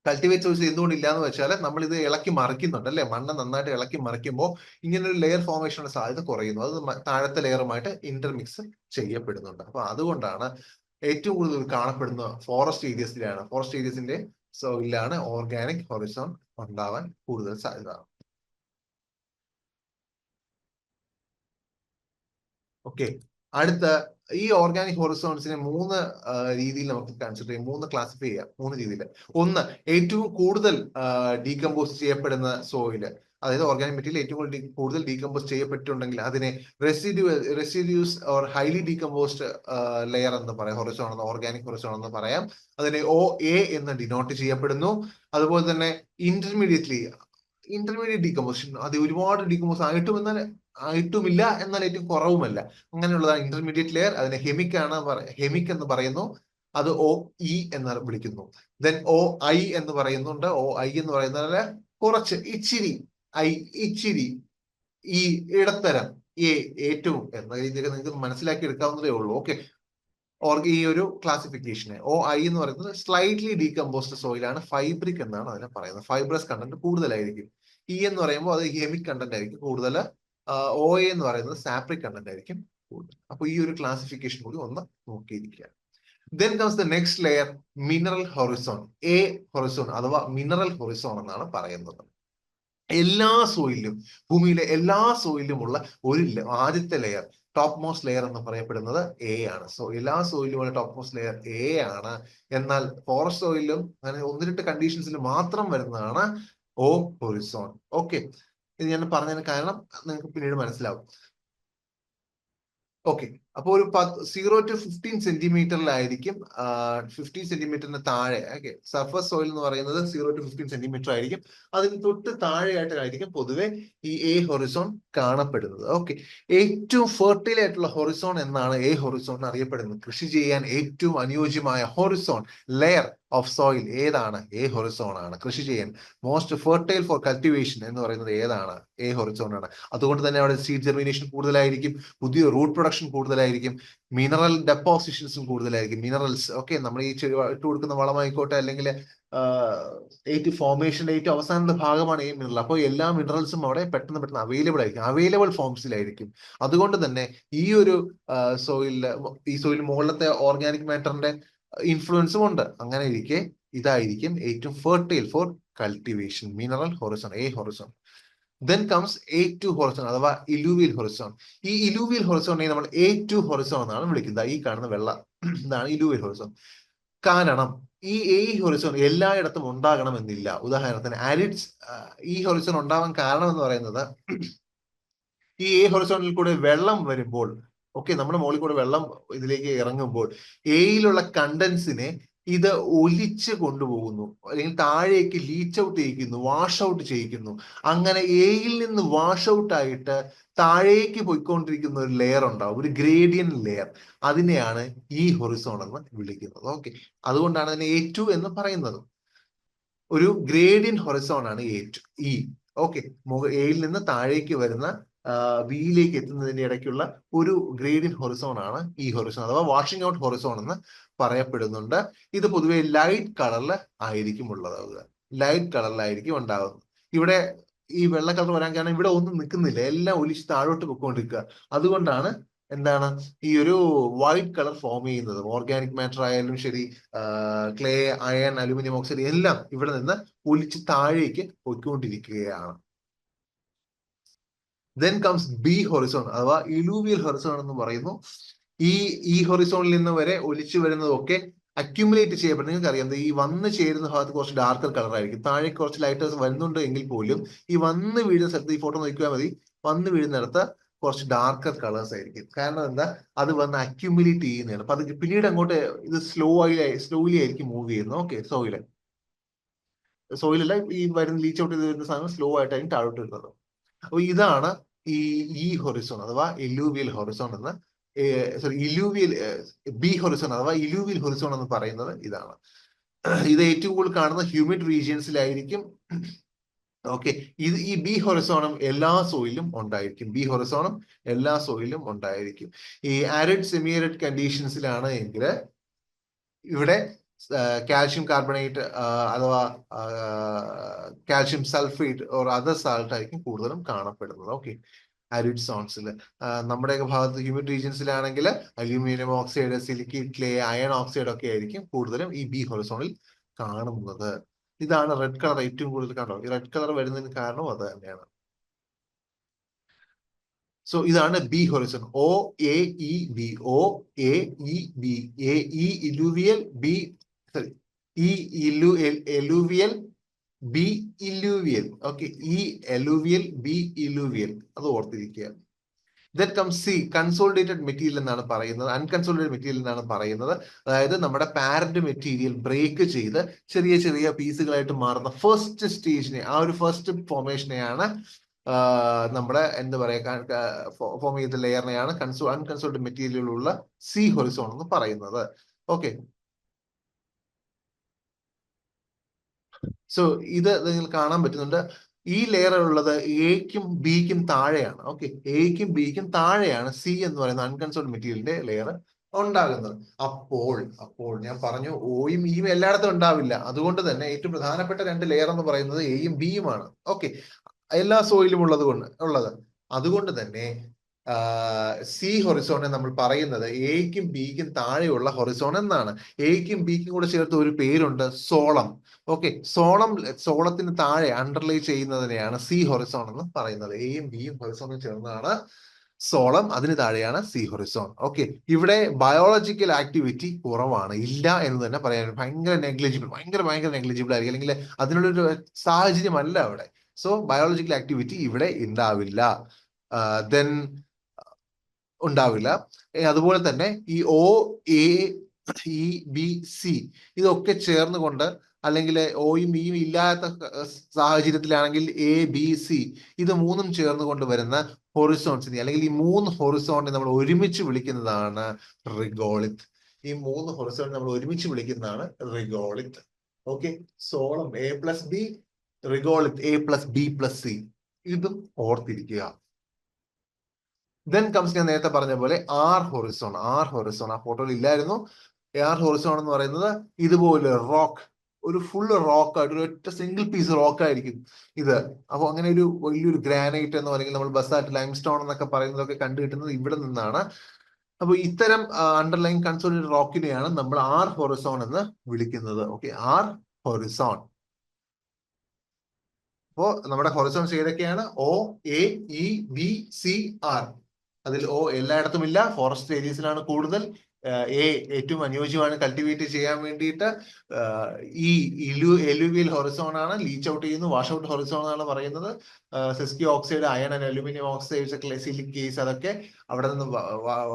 കൾട്ടിവേറ്റ് സോയിൽസ് എന്തുകൊണ്ട് ഇല്ല എന്ന് വെച്ചാൽ നമ്മൾ ഇത് ഇളക്കി മറിക്കുന്നുണ്ട് അല്ലെ, മണ്ണ് നന്നായിട്ട് ഇളക്കി മറിക്കുമ്പോൾ ഇങ്ങനെ ഒരു ലെയർ ഫോർമേഷനുള്ള സാധ്യത കുറയുന്നു. അത് താഴത്തെ ലെയറുമായിട്ട് ഇന്റർമിക്സ് ചെയ്യപ്പെടുന്നുണ്ട്. അപ്പൊ അതുകൊണ്ടാണ് ഏറ്റവും കൂടുതൽ കാണപ്പെടുന്ന ഫോറസ്റ്റ് ഏരിയസിലാണ്, ഫോറസ്റ്റ് ഏരിയസിന്റെ സോയിലാണ് ഓർഗാനിക് ഹൊറിസോൺ ഉണ്ടാവാൻ കൂടുതൽ സാധ്യത. ഓക്കെ, അടുത്ത ഈ ഓർഗാനിക് ഹൊറിസോൺസിനെ മൂന്ന് രീതിയിൽ നമുക്ക് കൺസിഡർ ചെയ്യാം, മൂന്ന് ക്ലാസിഫൈ ചെയ്യാം, മൂന്ന് രീതിയിൽ. ഒന്ന്, ഏറ്റവും കൂടുതൽ ഡീകമ്പോസ് ചെയ്യപ്പെടുന്ന സോയില്, അതായത് ഓർഗാനിക് മെറ്റീരിയൽ ഏറ്റവും കൂടുതൽ ഡീകമ്പോസ് ചെയ്യപ്പെട്ടിട്ടുണ്ടെങ്കിൽ അതിനെ residues or highly decomposed layer എന്ന് പറയാം, ഹൊറിസോൺ എന്ന്, ഓർഗാനിക് ഹൊറിസോൺ എന്ന് പറയാം. അതിനെ OA എന്ന് ഡിനോട്ട് ചെയ്യപ്പെടുന്നു. അതുപോലെ തന്നെ ഇന്റർമീഡിയറ്റ് ഡീകമ്പോസിഷൻ, അത് ഒരുപാട് ഡീകമ്പോസ് ആയിട്ടുമില്ല എന്നാൽ ഏറ്റവും കുറവുമല്ല, അങ്ങനെയുള്ളതാണ് ഇന്റർമീഡിയറ്റ് ലെയർ. അതിനെ ഹെമിക് എന്ന് പറയുന്നു. അത് OE എന്ന് വിളിക്കുന്നു. ദെൻ OI എന്ന് പറയുന്നുണ്ട്. OI എന്ന് പറയുന്നത് കുറച്ച്, ഇച്ചിരി, ഈ ഇടത്തരം, ഏറ്റവും എന്ന രീതിയിൽ നിങ്ങൾക്ക് മനസ്സിലാക്കി എടുക്കാവുന്നതേ ഉള്ളൂ. ഓക്കെ, ഈ ഒരു ക്ലാസിഫിക്കേഷന് OI എന്ന് പറയുന്നത് സ്ലൈറ്റ്ലി ഡീകമ്പോസ്ഡ് സോയിൽ ആണ്, ഫൈബ്രിക് എന്നാണ് അതിനെ പറയുന്നത്. ഫൈബ്രസ് കണ്ടന്റ് കൂടുതലായിരിക്കും. എന്ന് പറയുമ്പോൾ അത് ഹെമിക് കണ്ടന്റ് ആയിരിക്കും കൂടുതൽ. OA എന്ന് പറയുന്നത് സാപ്രിക് കണ്ടന്റ് ആയിരിക്കും കൂടുതൽ. അപ്പൊ ഈ ഒരു ക്ലാസിഫിക്കേഷൻ കൂടി ഒന്ന് നോക്കിയിരിക്കുക. Then comes the next layer, mineral horizon, A horizon അഥവാ മിനറൽ ഹൊറിസോൺ എന്നാണ് പറയുന്നത്. എല്ലാ സോയിലും, ഭൂമിയിലെ എല്ലാ സോയിലുമുള്ള ഒരു ആദ്യത്തെ ലെയർ, ടോപ്പ് മോസ്റ്റ് ലെയർ എന്ന് പറയപ്പെടുന്നത് A ആണ്. സോ എല്ലാ സോയിലുമുള്ള ടോപ്പ് മോസ്റ്റ് ലെയർ A ആണ്. എന്നാൽ ഫോറസ്റ്റ് സോയിലും അങ്ങനെ ഒന്നിരട്ട് കണ്ടീഷൻസിൽ മാത്രം വരുന്നതാണ് O ഹൊറിസോൺ. ഓക്കെ, ഇത് ഞാൻ പറഞ്ഞതിന് കാരണം നിങ്ങൾക്ക് പിന്നീട് മനസ്സിലാവും. ഓക്കെ, അപ്പൊ ഒരു 0 to 15 സെന്റിമീറ്ററിലായിരിക്കും, 15 സെന്റിമീറ്ററിന് താഴെ. ഓക്കെ, സർഫസ് സോയിൽ എന്ന് പറയുന്നത് 0 to 15 സെന്റിമീറ്റർ ആയിരിക്കും. അതിന് തൊട്ട് താഴെയായിട്ടായിരിക്കും പൊതുവെ ഈ A ഹൊറിസോൺ കാണപ്പെടുന്നത്. ഓക്കെ, ഏറ്റവും ഫെർട്ടൈൽ ആയിട്ടുള്ള ഹൊറിസോൺ എന്നാണ് A ഹൊറിസോൺ അറിയപ്പെടുന്നത്. കൃഷി ചെയ്യാൻ ഏറ്റവും അനുയോജ്യമായ ഹൊറിസോൺ ലെയർ ഓഫ് സോയിൽ ഏതാണ്? A ഹൊറിസോൺ ആണ്. കൃഷി ചെയ്യാൻ മോസ്റ്റ് ഫെർട്ടൈൽ ഫോർ കൾട്ടിവേഷൻ എന്ന് പറയുന്നത് ഏതാണ്? A ഹൊറിസോൺ ആണ്. അതുകൊണ്ട് തന്നെ അവിടെ സീഡ് ജെർമിനേഷൻ കൂടുതലായിരിക്കും, പുതിയ റൂട്ട് പ്രൊഡക്ഷൻ കൂടുതലായിരിക്കും, മിനറൽ ഡെപ്പോസിഷൻസും കൂടുതലായിരിക്കും. മിനറൽസ്, ഓക്കെ, നമ്മൾ ഈ ഇട്ട് കൊടുക്കുന്ന വളമായിക്കോട്ടെ അല്ലെങ്കിൽ ഏറ്റവും ഫോർമേഷന്റെ ഏറ്റവും അവസാനത്തെ ഭാഗമാണ് ഈ മിനറൽ. അപ്പോൾ എല്ലാ മിനറൽസും അവിടെ പെട്ടെന്ന് അവൈലബിൾ ആയിരിക്കും, അവൈലബിൾ ഫോംസിലായിരിക്കും. അതുകൊണ്ട് തന്നെ ഈ ഒരു ഈ സോയിലിൽ മുകളിലത്തെ ഓർഗാനിക് മാറ്ററിന്റെ ഇൻഫ്ലുവൻസും ഉണ്ട്. അങ്ങനെ ഇരിക്കെ ഇതായിരിക്കും ഏറ്റവും fertile four cultivation, mineral horizon, A Horizon. Then comes A2 Horizon അഥവാ ഇലൂവിയൽ ഹൊറിസോൺ. ഈ ഇലൂവിയൽ ഹൊറിസോണിനെ നമ്മൾ A2 ഹൊറിസോൺ എന്നാണ് വിളിക്കുന്നത്. ഈ കാണുന്ന വെള്ള ഇതാണ് ഇലൂവിയൽ ഹൊറിസോൺ. കാരണം ഈ ഹൊറിസോൺ എല്ലായിടത്തും ഉണ്ടാകണമെന്നില്ല. ഉദാഹരണത്തിന് ആരിഡ്സ്, ഈ ഹൊറിസോൺ ഉണ്ടാവാൻ കാരണം എന്ന് പറയുന്നത് ഈ ഹൊറിസോണിൽ കൂടെ വെള്ളം വരുമ്പോൾ, ഓക്കെ, നമ്മുടെ മുകളിൽ കൂടെ വെള്ളം ഇതിലേക്ക് ഇറങ്ങുമ്പോൾ എയിലുള്ള കണ്ടൻസിനെ ഇത് ഒലിച്ച് കൊണ്ടുപോകുന്നു, അല്ലെങ്കിൽ താഴേക്ക് ലീച്ച് ഔട്ട് ചെയ്യിക്കുന്നു, വാഷ് ഔട്ട് ചെയ്യിക്കുന്നു. അങ്ങനെ എയിൽ നിന്ന് വാഷ് ഔട്ട് ആയിട്ട് താഴേക്ക് പോയിക്കൊണ്ടിരിക്കുന്ന ഒരു ലെയർ ഉണ്ടാവും, ഒരു ഗ്രേഡിയൻ ലെയർ. അതിനെയാണ് ഈ ഹൊറിസോൺ എന്ന് വിളിക്കുന്നത്. ഓക്കെ, അതുകൊണ്ടാണ് അതിനെ A2 എന്ന് പറയുന്നത്. ഒരു ഗ്രേഡിയൻ ഹൊറിസോൺ ആണ് E. ഓക്കെ, എയിൽ നിന്ന് താഴേക്ക് വരുന്ന ബിയിലേക്ക് എത്തുന്നതിന്റെ ഇടയ്ക്കുള്ള ഒരു ഗ്രേഡിയൻ ഹൊറിസോൺ ആണ് ഈ ഹൊറിസോൺ അഥവാ വാഷിംഗ് ഔട്ട് ഹൊറിസോൺ എന്ന് പറയപ്പെടുന്നുണ്ട്. ഇത് പൊതുവെ ലൈറ്റ് കളറിൽ ആയിരിക്കും ഉള്ളതാവുക, ലൈറ്റ് കളറിലായിരിക്കും ഉണ്ടാകുന്നത്. ഇവിടെ ഈ വെള്ള കളർ വരാൻ കാരണം ഇവിടെ ഒന്നും നിൽക്കുന്നില്ല, എല്ലാം ഒലിച്ച് താഴോട്ട് പൊയ്ക്കൊണ്ടിരിക്കുക. അതുകൊണ്ടാണ് എന്താണ് ഈ ഒരു വൈറ്റ് കളർ ഫോം ചെയ്യുന്നത്. ഓർഗാനിക് മാറ്റർ ആയാലും ശരി, ക്ലേ, അയൺ, അലുമിനിയം ഓക്സൈഡ് എല്ലാം ഇവിടെ നിന്ന് ഒലിച്ച് താഴേക്ക് പോയിക്കൊണ്ടിരിക്കുകയാണ്. ദെൻ കംസ് B ഹൊറിസോൺ അഥവാ ഇലൂവിയൽ ഹൊറിസോൺ എന്ന് പറയുന്നു. ഈ ഹൊറിസോണിൽ നിന്ന് വരെ ഒലിച്ചു വരുന്നതൊക്കെ അക്യുമുലേറ്റ് ചെയ്യപ്പെടും. നിങ്ങൾക്ക് അറിയാം, ഈ വന്ന് ചേരുന്ന ഭാഗത്ത് കുറച്ച് ഡാർക്കർ കളർ ആയിരിക്കും, താഴേക്ക് കുറച്ച് ലൈറ്റേഴ്സ് വരുന്നുണ്ട് എങ്കിൽ പോലും ഈ വന്ന് വീഴുന്ന സ്ഥലത്ത്, ഈ ഫോട്ടോ നോക്കിയാൽ മതി, വന്ന് വീഴുന്നിടത്ത് കുറച്ച് ഡാർക്കർ കളേഴ്സ് ആയിരിക്കും. കാരണം എന്താ, അത് വന്ന് അക്യുമുലേറ്റ് ചെയ്യുന്നതാണ്. അപ്പൊ അത് പിന്നീട് അങ്ങോട്ട് ഇത് സ്ലോലി ആയിരിക്കും മൂവ് ചെയ്യുന്നത്. ഓക്കെ, സോയിലല്ല, ഈ വരുന്ന ലീച്ച് ഔട്ട് ചെയ്ത് വരുന്ന സാധനം സ്ലോ ആയിട്ടായിരിക്കും താഴോട്ട് വരുന്നത്. അപ്പൊ ഇതാണ് ഈ ഹൊറിസോൺ അഥവാ ഇലൂവിയൽ ഹൊറിസോൺ എന്ന്, ഇലൂവിയൽ B ഹൊറിസോൺ അഥവാ ഇലൂവിയൽ ഹൊറിസോൺ എന്ന് പറയുന്നത് ഇതാണ്. ഇത് ഏറ്റവും കൂടുതൽ കാണുന്ന ഹ്യൂമിഡ് റീജിയൻസിലായിരിക്കും. ഓക്കെ. ഈ ബി ഹൊറിസോണും എല്ലാ സോയിലും ഉണ്ടായിരിക്കും. ബി ഹൊറിസോണും എല്ലാ സോയിലും ഉണ്ടായിരിക്കും. ഈ ആരിഡ് സെമി ആരിഡ് കണ്ടീഷൻസിലാണ് എങ്കിൽ ഇവിടെ കാൽഷ്യം കാർബണേറ്റ് അഥവാ calcium sulphate or other salt ആയിരിക്കും കൂടുതലും കാണപ്പെടുന്നത്. ഓക്കെ. ആരിഡ് സോൺസിൽ നമ്മുടെയൊക്കെ ഭാഗത്ത് ഹ്യൂമിഡ് റീജിയൻസിലാണെങ്കിൽ aluminium oxide, silicate clay, iron oxide ഒക്കെ ആയിരിക്കും കൂടുതലും ഈ ബി ഹൊറിസോണിൽ കാണുന്നത്. ഇതാണ് റെഡ് കളർ ഏറ്റവും കൂടുതൽ കണ്ടോ. ഈ റെഡ് കളർ വരുന്നതിന് കാരണം അത് തന്നെയാണ്. സോ ഇതാണ് B horizon. O A E B, O A E B, A E illuvial, B sorry E eluvial, B illuvial. Okay. E eluvial, B illuvial, അത് ഓർത്തിരിക്കുക. Then come C consolidated material എന്നാണ് പറയുന്നത്. അൺകൺസോളിഡേറ്റഡ് material എന്നാണ് പറയുന്നത്. അതായത് നമ്മുടെ parent material break ചെയ്ത് ചെറിയ ചെറിയ പീസുകളായിട്ട് മാറുന്ന ഫസ്റ്റ് സ്റ്റേജിനെ, ആ ഒരു ഫസ്റ്റ് ഫോർമേഷനെയാണ് നമ്മുടെ എന്താ പറയുക ഫോം ചെയ്ത ലെയറിനെയാണ് അൺകൺസോൾഡ് മെറ്റീരിയലുള്ള സി ഹൊറിസോൺ എന്ന് പറയുന്നത്. ഓക്കെ. സോ ഇത് നിങ്ങൾ കാണാൻ പറ്റുന്നുണ്ട്. ഈ ലെയർ ഉള്ളത് എക്കും ബിക്കും താഴെയാണ്. ഓക്കെ. എക്കും ബിക്കും താഴെയാണ് സി എന്ന് പറയുന്ന അൺകൺസോൾഡ് മെറ്റീരിയലിന്റെ ലെയർ ഉണ്ടാകുന്നത്. അപ്പോൾ ഞാൻ പറഞ്ഞു ഓയും ഇയും എല്ലായിടത്തും ഉണ്ടാവില്ല. അതുകൊണ്ട് തന്നെ ഏറ്റവും പ്രധാനപ്പെട്ട രണ്ട് ലെയർ എന്ന് പറയുന്നത് എയും ബിയുമാണ്. ഓക്കെ. എല്ലാ സോയിലും ഉള്ളത്. അതുകൊണ്ട് തന്നെ സി ഹൊറിസോണെ നമ്മൾ പറയുന്നത് എക്കും ബിക്കും താഴെയുള്ള ഹൊറിസോൺ എന്നാണ്. എക്കും ബിക്കും കൂടെ ചേർത്ത് ഒരു പേരുണ്ട്, സോളം. ഓക്കെ. സോളത്തിന് താഴെ അണ്ടർലൈ ചെയ്യുന്നതിനെയാണ് സി ഹൊറിസോൺ എന്ന് പറയുന്നത്. എയും ബിയും ഹൊറിസോണും ചേർന്നതാണ് സോളം, അതിന് താഴെയാണ് സി ഹൊറിസോൺ. ഓക്കെ. ഇവിടെ ബയോളജിക്കൽ ആക്ടിവിറ്റി കുറവാണ്, ഇല്ല എന്ന് തന്നെ പറയാൻ. ഭയങ്കര നെഗ്ലിജിബിൾ ആയിരിക്കും, അല്ലെങ്കിൽ അതിനുള്ളൊരു സാഹചര്യമല്ല അവിടെ. സോ ബയോളജിക്കൽ ആക്ടിവിറ്റി ഇവിടെ ഉണ്ടാവില്ല. ദെൻ ഉണ്ടാവില്ല. അതുപോലെ തന്നെ ഈ O A E B C ഇതൊക്കെ ചേർന്നുകൊണ്ട്, അല്ലെങ്കിൽ ഒയും ബിയും ഇല്ലാത്ത സാഹചര്യത്തിലാണെങ്കിൽ എ ബി സി ഇത് മൂന്നും ചേർന്നുകൊണ്ട് വരുന്ന ഹൊറിസോൺസിനെ, അല്ലെങ്കിൽ ഈ മൂന്ന് ഹൊറിസോണിനെ നമ്മൾ ഒരുമിച്ച് വിളിക്കുന്നതാണ് റിഗോളിത്ത്. ഈ മൂന്ന് ഹൊറിസോണിനെ നമ്മൾ ഒരുമിച്ച് വിളിക്കുന്നതാണ് regolith. Okay. Solum A plus B, regolith A plus B plus C. ഇതും ഓർത്തിരിക്കുക. ദെൻ കംസ് ഞാൻ നേരത്തെ പറഞ്ഞ പോലെ ആർ ഹൊറിസോൺ. ആ ഫോട്ടോയിൽ ഇല്ലായിരുന്നു. ആർ ഹൊറിസോൺ എന്ന് പറയുന്നത് ഇതുപോലെ റോക്ക്, ഒരു ഫുള്ള് റോക്ക് ആയിട്ട് ഒരു ഒറ്റ സിംഗിൾ പീസ് റോക്ക് ആയിരിക്കും ഇത്. അപ്പോൾ അങ്ങനെ ഒരു വലിയൊരു ഗ്രാനൈറ്റ് എന്നോ അല്ലെങ്കിൽ നമ്മൾ ബസാൾട്ട്, ലൈം സ്റ്റോൺ എന്നൊക്കെ പറയുന്നതൊക്കെ കണ്ടു കിട്ടുന്നത് ഇവിടെ നിന്നാണ്. അപ്പോൾ ഇത്തരം അണ്ടർലൈൻ കൺസോളിഡേറ്റഡ് റോക്കിനെയാണ് നമ്മൾ ആർ ഹൊറിസോൺ എന്ന് വിളിക്കുന്നത്. ഓക്കെ. R horizon. അപ്പോ നമ്മുടെ ഹൊറിസോൺസ് ഏതൊക്കെയാണ്? O A E B C R. അതിൽ ഒ എല്ലായിടത്തും ഇല്ല, ഫോറസ്റ്റ് ഏരിയസിലാണ് കൂടുതൽ. എ ഏറ്റവും അനുയോജ്യമാണ് കൾട്ടിവേറ്റ് ചെയ്യാൻ വേണ്ടിയിട്ട്. ഈ എലുവിയൽ ഹൊറിസോൺ ആണ്, ലീച്ച് ഔട്ട് ചെയ്യുന്നു. വാഷ് ഔട്ട് ഹൊറിസോൺ ആണ് പറയുന്നത്. Sesquioxide, iron and aluminium oxides, silicas അതൊക്കെ അവിടെ നിന്ന്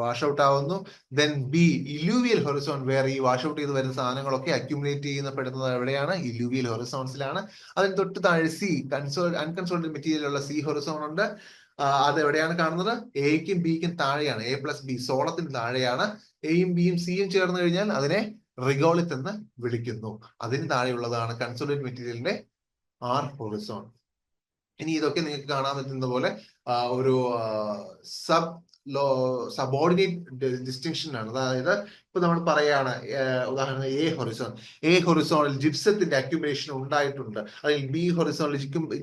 വാഷ് ഔട്ട് ആവുന്നു. ദെൻ ബി ഇലൂവിയൽ ഹൊറിസോൺ, വേറെ ഈ വാഷ് ഔട്ട് ചെയ്ത് വരുന്ന സാധനങ്ങളൊക്കെ അക്യുമുലേറ്റ് ചെയ്യുന്നപ്പെടുന്നത് എവിടെയാണ്? ഇലൂവിയൽ ഹൊറിസോൺസിലാണ്. അതിന് തൊട്ട് താഴെ സി അൺകൺസോൾഡ് മെറ്റീരിയൽ ഉള്ള സി ഹൊറിസോൺ ഉണ്ട്. അത് എവിടെയാണ് കാണുന്നത്? എക്കും ബിക്കും താഴെയാണ്. എ പ്ലസ് ബി സോളത്തിന് താഴെയാണ്. എയും ബിയും സിയും ചേർന്ന് കഴിഞ്ഞാൽ അതിനെ റിഗോളിത്ത് എന്ന് വിളിക്കുന്നു. അതിന് താഴെയുള്ളതാണ് കൺസോളിഡേറ്റ് മെറ്റീരിയലിന്റെ ആർ ഹൊറിസോൺ. ഇനി ഇതൊക്കെ നിങ്ങൾക്ക് കാണാൻ പറ്റുന്ന പോലെ ഒരു സബോർഡിനേറ്റ് ഡിസ്റ്റിങ്ഷൻ ആണ്. അതായത് ഇപ്പൊ നമ്മൾ പറയാണ്, ഉദാഹരണം എ ഹൊറിസോണിൽ ജിപ്സത്തിന്റെ അക്യുമുലേഷൻ ഉണ്ടായിട്ടുണ്ട്, അല്ലെങ്കിൽ ബി ഹൊറിസോണിൽ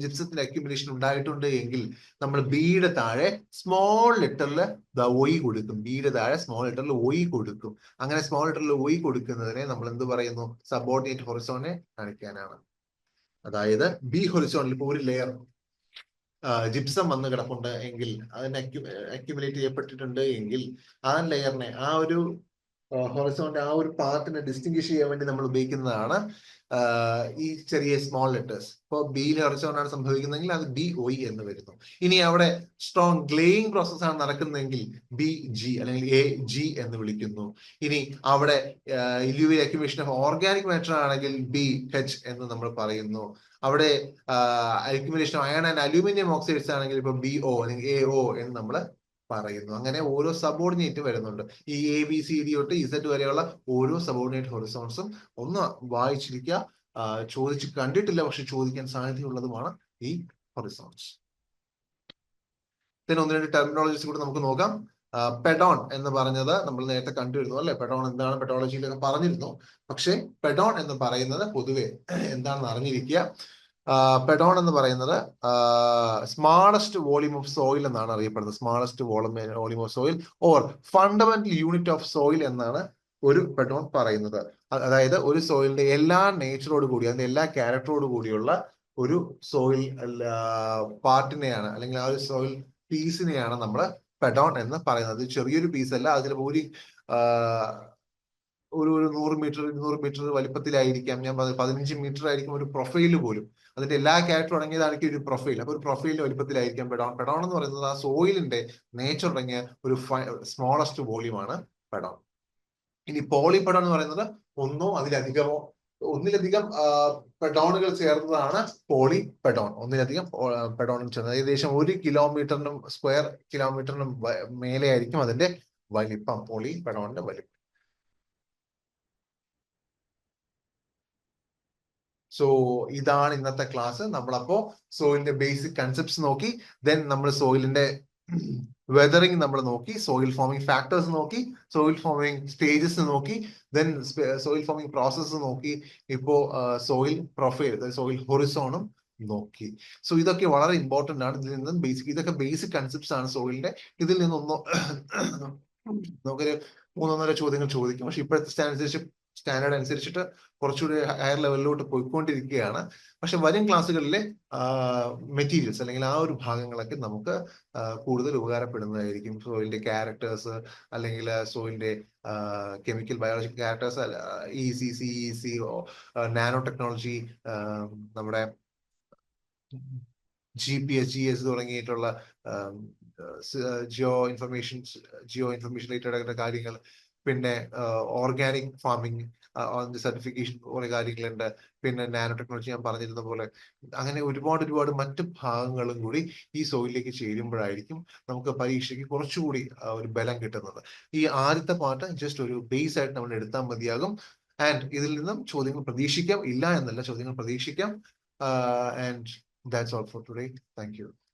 ജിപ്സത്തിന്റെ അക്യുമുലേഷൻ ഉണ്ടായിട്ടുണ്ട് എങ്കിൽ നമ്മൾ ബിയുടെ താഴെ സ്മോൾ ലെറ്ററിൽ ഒയ് കൊടുക്കും. ബിയുടെ താഴെ സ്മോൾ ലെറ്ററിൽ ഒയ് കൊടുക്കും. അങ്ങനെ സ്മോൾ ലെറ്ററിൽ ഒയ് കൊടുക്കുന്നതിനെ നമ്മൾ എന്ത് പറയുന്നു? സബോർഡിനേറ്റ് ഹൊറിസോണിനെ കാണിക്കാനാണ്. അതായത് ബി ഹൊറിസോണിൽ ഇപ്പൊ ഒരു ലെയർ ജിപ്സം വന്ന് കിടപ്പുണ്ട് എങ്കിൽ, അതിന് അക്യുമുലേറ്റ് ചെയ്യപ്പെട്ടിട്ടുണ്ട് എങ്കിൽ ആ ലെയറിനെ, ആ ഒരു ഹൊറിസോണിന്റെ ആ ഒരു പാർട്ടിനെ ഡിസ്റ്റിംഗ്വിഷ് ചെയ്യാൻ വേണ്ടി നമ്മൾ ഉപയോഗിക്കുന്നതാണ് ഈ ചെറിയ സ്മോൾ ലെറ്റേഴ്സ്. ഇപ്പോൾ ബിയിലെ ഹൊറിസോൺ ആണ് സംഭവിക്കുന്നതെങ്കിൽ അത് ബി ഒയ് എന്ന് വരുന്നു. ഇനി അവിടെ സ്ട്രോങ് ഗ്ലേയിങ് പ്രോസസ് ആണ് നടക്കുന്നതെങ്കിൽ ബി ജി അല്ലെങ്കിൽ എ ജി എന്ന് വിളിക്കുന്നു. ഇനി അവിടെ ഇലൂവിയൽ അക്യുമുലേഷൻ ഓഫ് ഓർഗാനിക് മാറ്റർ ആണെങ്കിൽ ബി എച്ച് എന്ന് നമ്മൾ പറയുന്നു. അവിടെ accumulation of iron and aluminium oxides ആണെങ്കിൽ ഇപ്പൊ ബി ഒ അല്ലെങ്കിൽ എ ഒ എന്ന് നമ്മൾ പറയുന്നു. അങ്ങനെ ഓരോ സബോർഡിനേറ്റ് വരുന്നുണ്ട്. ഈ എ ബി സി ഡി തൊട്ട് ഇസഡ് വരെയുള്ള ഓരോ സബോർഡിനേറ്റ് ഹൊറിസോൺസും ഒന്ന് വായിച്ചിരിക്കുക. ചോദിച്ച് കണ്ടിട്ടില്ല, പക്ഷെ ചോദിക്കാൻ സാധ്യതയുള്ളതുമാണ്. ഈ ഹൊറിസോൺസ്. പിന്നെ ഒന്ന് രണ്ട് ടെർമിനോളജീസ് കൂടെ നമുക്ക് നോക്കാം. പെഡോൺ എന്ന് പറഞ്ഞത് നമ്മൾ നേരത്തെ കണ്ടിരുന്നു അല്ലെ, പെഡോൺ എന്താണ് പെഡോളജിയിലൊക്കെ പറഞ്ഞിരുന്നു. പക്ഷെ പെഡോൺ എന്ന് പറയുന്നത് പൊതുവെ എന്താണെന്ന് അറിഞ്ഞിരിക്കുക. പെഡോൺ എന്ന് പറയുന്നത് സ്മാളസ്റ്റ് വോളിയം ഓഫ് സോയിൽ എന്നാണ് അറിയപ്പെടുന്നത്. Smallest volume of soil or fundamental unit of soil എന്നാണ് ഒരു പെഡോൺ പറയുന്നത്. അതായത് ഒരു സോയിലിന്റെ എല്ലാ നേച്ചറോട് കൂടി, അതിന്റെ എല്ലാ ക്യാരക്ടറോട് കൂടിയുള്ള ഒരു സോയിൽ പാർട്ടിനെയാണ്, അല്ലെങ്കിൽ ആ ഒരു സോയിൽ പീസിനെയാണ് നമ്മൾ പെഡോൺ എന്ന് പറയുന്നത്. ചെറിയൊരു പീസ് അല്ല, അതിൽ ഒരു 100 മീറ്റർ 200 മീറ്റർ വലിപ്പത്തിലായിരിക്കാം. ഞാൻ 15 മീറ്റർ ആയിരിക്കും ഒരു പ്രൊഫൈല് പോലും. അതിന്റെ എല്ലാ ക്യാരക്ടറും അടങ്ങിയതായിരിക്കും ഒരു പ്രൊഫൈൽ. അപ്പൊ ഒരു പ്രൊഫൈലിന്റെ വലിപ്പത്തിലായിരിക്കാം പെഡോൺ. പെഡോൺ എന്ന് പറയുന്നത് ആ സോയിലിന്റെ നേച്ചർ അടങ്ങിയ ഒരു സ്മോളസ്റ്റ് വോളിയം ആണ് പെഡോൺ. ഇനി പോളിപെഡോൺ എന്ന് പറയുന്നത് ഒന്നിലധികം പെഡോണുകൾ ചേർന്നതാണ് പോളിപെഡോൺ. ഒന്നിലധികം പെഡോണുകൾ ചേർന്നത് ഏകദേശം 1 സ്ക്വയർ കിലോമീറ്ററിനും മേലെ ആയിരിക്കും അതിന്റെ വലിപ്പം, പോളിപെഡോണിന്റെ വലിപ്പം. സോ ഇതാണ് ഇന്നത്തെ ക്ലാസ്. നമ്മളപ്പോ സോയിലിന്റെ ബേസിക് കൺസെപ്റ്റ്സ് നോക്കി, ദെൻ നമ്മൾ സോയിലിന്റെ വെതറിംഗ് നമ്മൾ നോക്കി, സോയിൽ ഫോമിംഗ് ഫാക്ടേഴ്സ് നോക്കി, സോയിൽ ഫോമിംഗ് സ്റ്റേജസ് നോക്കി, ദെൻ സോയിൽ ഫോമിംഗ് പ്രോസസ്സ് നോക്കി, ഇപ്പോ സോയിൽ പ്രൊഫൈൽ, സോയിൽ ഹൊറിസോണും നോക്കി. സോ ഇതൊക്കെ വളരെ ഇമ്പോർട്ടന്റ് ആണ്. ഇതിൽ നിന്നും ഇതൊക്കെ ബേസിക് കൺസെപ്റ്റ്സ് ആണ് സോയിലിന്റെ. ഇതിൽ നിന്നൊന്നോ നമുക്കൊരു 3-4 ചോദ്യങ്ങൾ ചോദിക്കും. പക്ഷെ ഇപ്പോഴത്തെ സ്റ്റാൻഡേർഡ് അനുസരിച്ചിട്ട് കുറച്ചുകൂടി ഹയർ ലെവലിലോട്ട് പോയിക്കൊണ്ടിരിക്കുകയാണ്. പക്ഷെ വരും ക്ലാസ്സുകളിലെ മെറ്റീരിയൽസ് അല്ലെങ്കിൽ ആ ഒരു ഭാഗങ്ങളൊക്കെ നമുക്ക് കൂടുതൽ ഉപകാരപ്പെടുന്നതായിരിക്കും. സോയിലിന്റെ ക്യാരക്ടേഴ്സ്, അല്ലെങ്കിൽ സോയിലിന്റെ chemical biological characters, EC, CEC, nanotechnology, നമ്മുടെ GPS, GS തുടങ്ങിയിട്ടുള്ള ജിയോ ഇൻഫർമേഷൻ റിലേറ്റഡ് ആയിട്ടുള്ള കാര്യങ്ങൾ, പിന്നെ ഓർഗാനിക് ഫാമിംഗ് സർട്ടിഫിക്കേഷൻ കുറെ കാര്യങ്ങളുണ്ട്, പിന്നെ നാനോ ടെക്നോളജി ഞാൻ പറഞ്ഞിരുന്ന പോലെ. അങ്ങനെ ഒരുപാട് മറ്റ് ഭാഗങ്ങളും കൂടി ഈ സോയിലിലേക്ക് ചേരുമ്പോഴായിരിക്കും നമുക്ക് പരീക്ഷയ്ക്ക് കുറച്ചുകൂടി ഒരു ബലം കിട്ടുന്നത്. ഈ ആദ്യത്തെ പാർട്ട് ജസ്റ്റ് ഒരു ബേസ് ആയിട്ട് നമ്മൾ എടുത്താൽ മതിയാകും. ആൻഡ് ഇതിൽ നിന്നും ചോദ്യങ്ങൾ പ്രതീക്ഷിക്കാം, ഇല്ല എന്നല്ല, ചോദ്യങ്ങൾ പ്രതീക്ഷിക്കാം. And that's all for today. Thank you.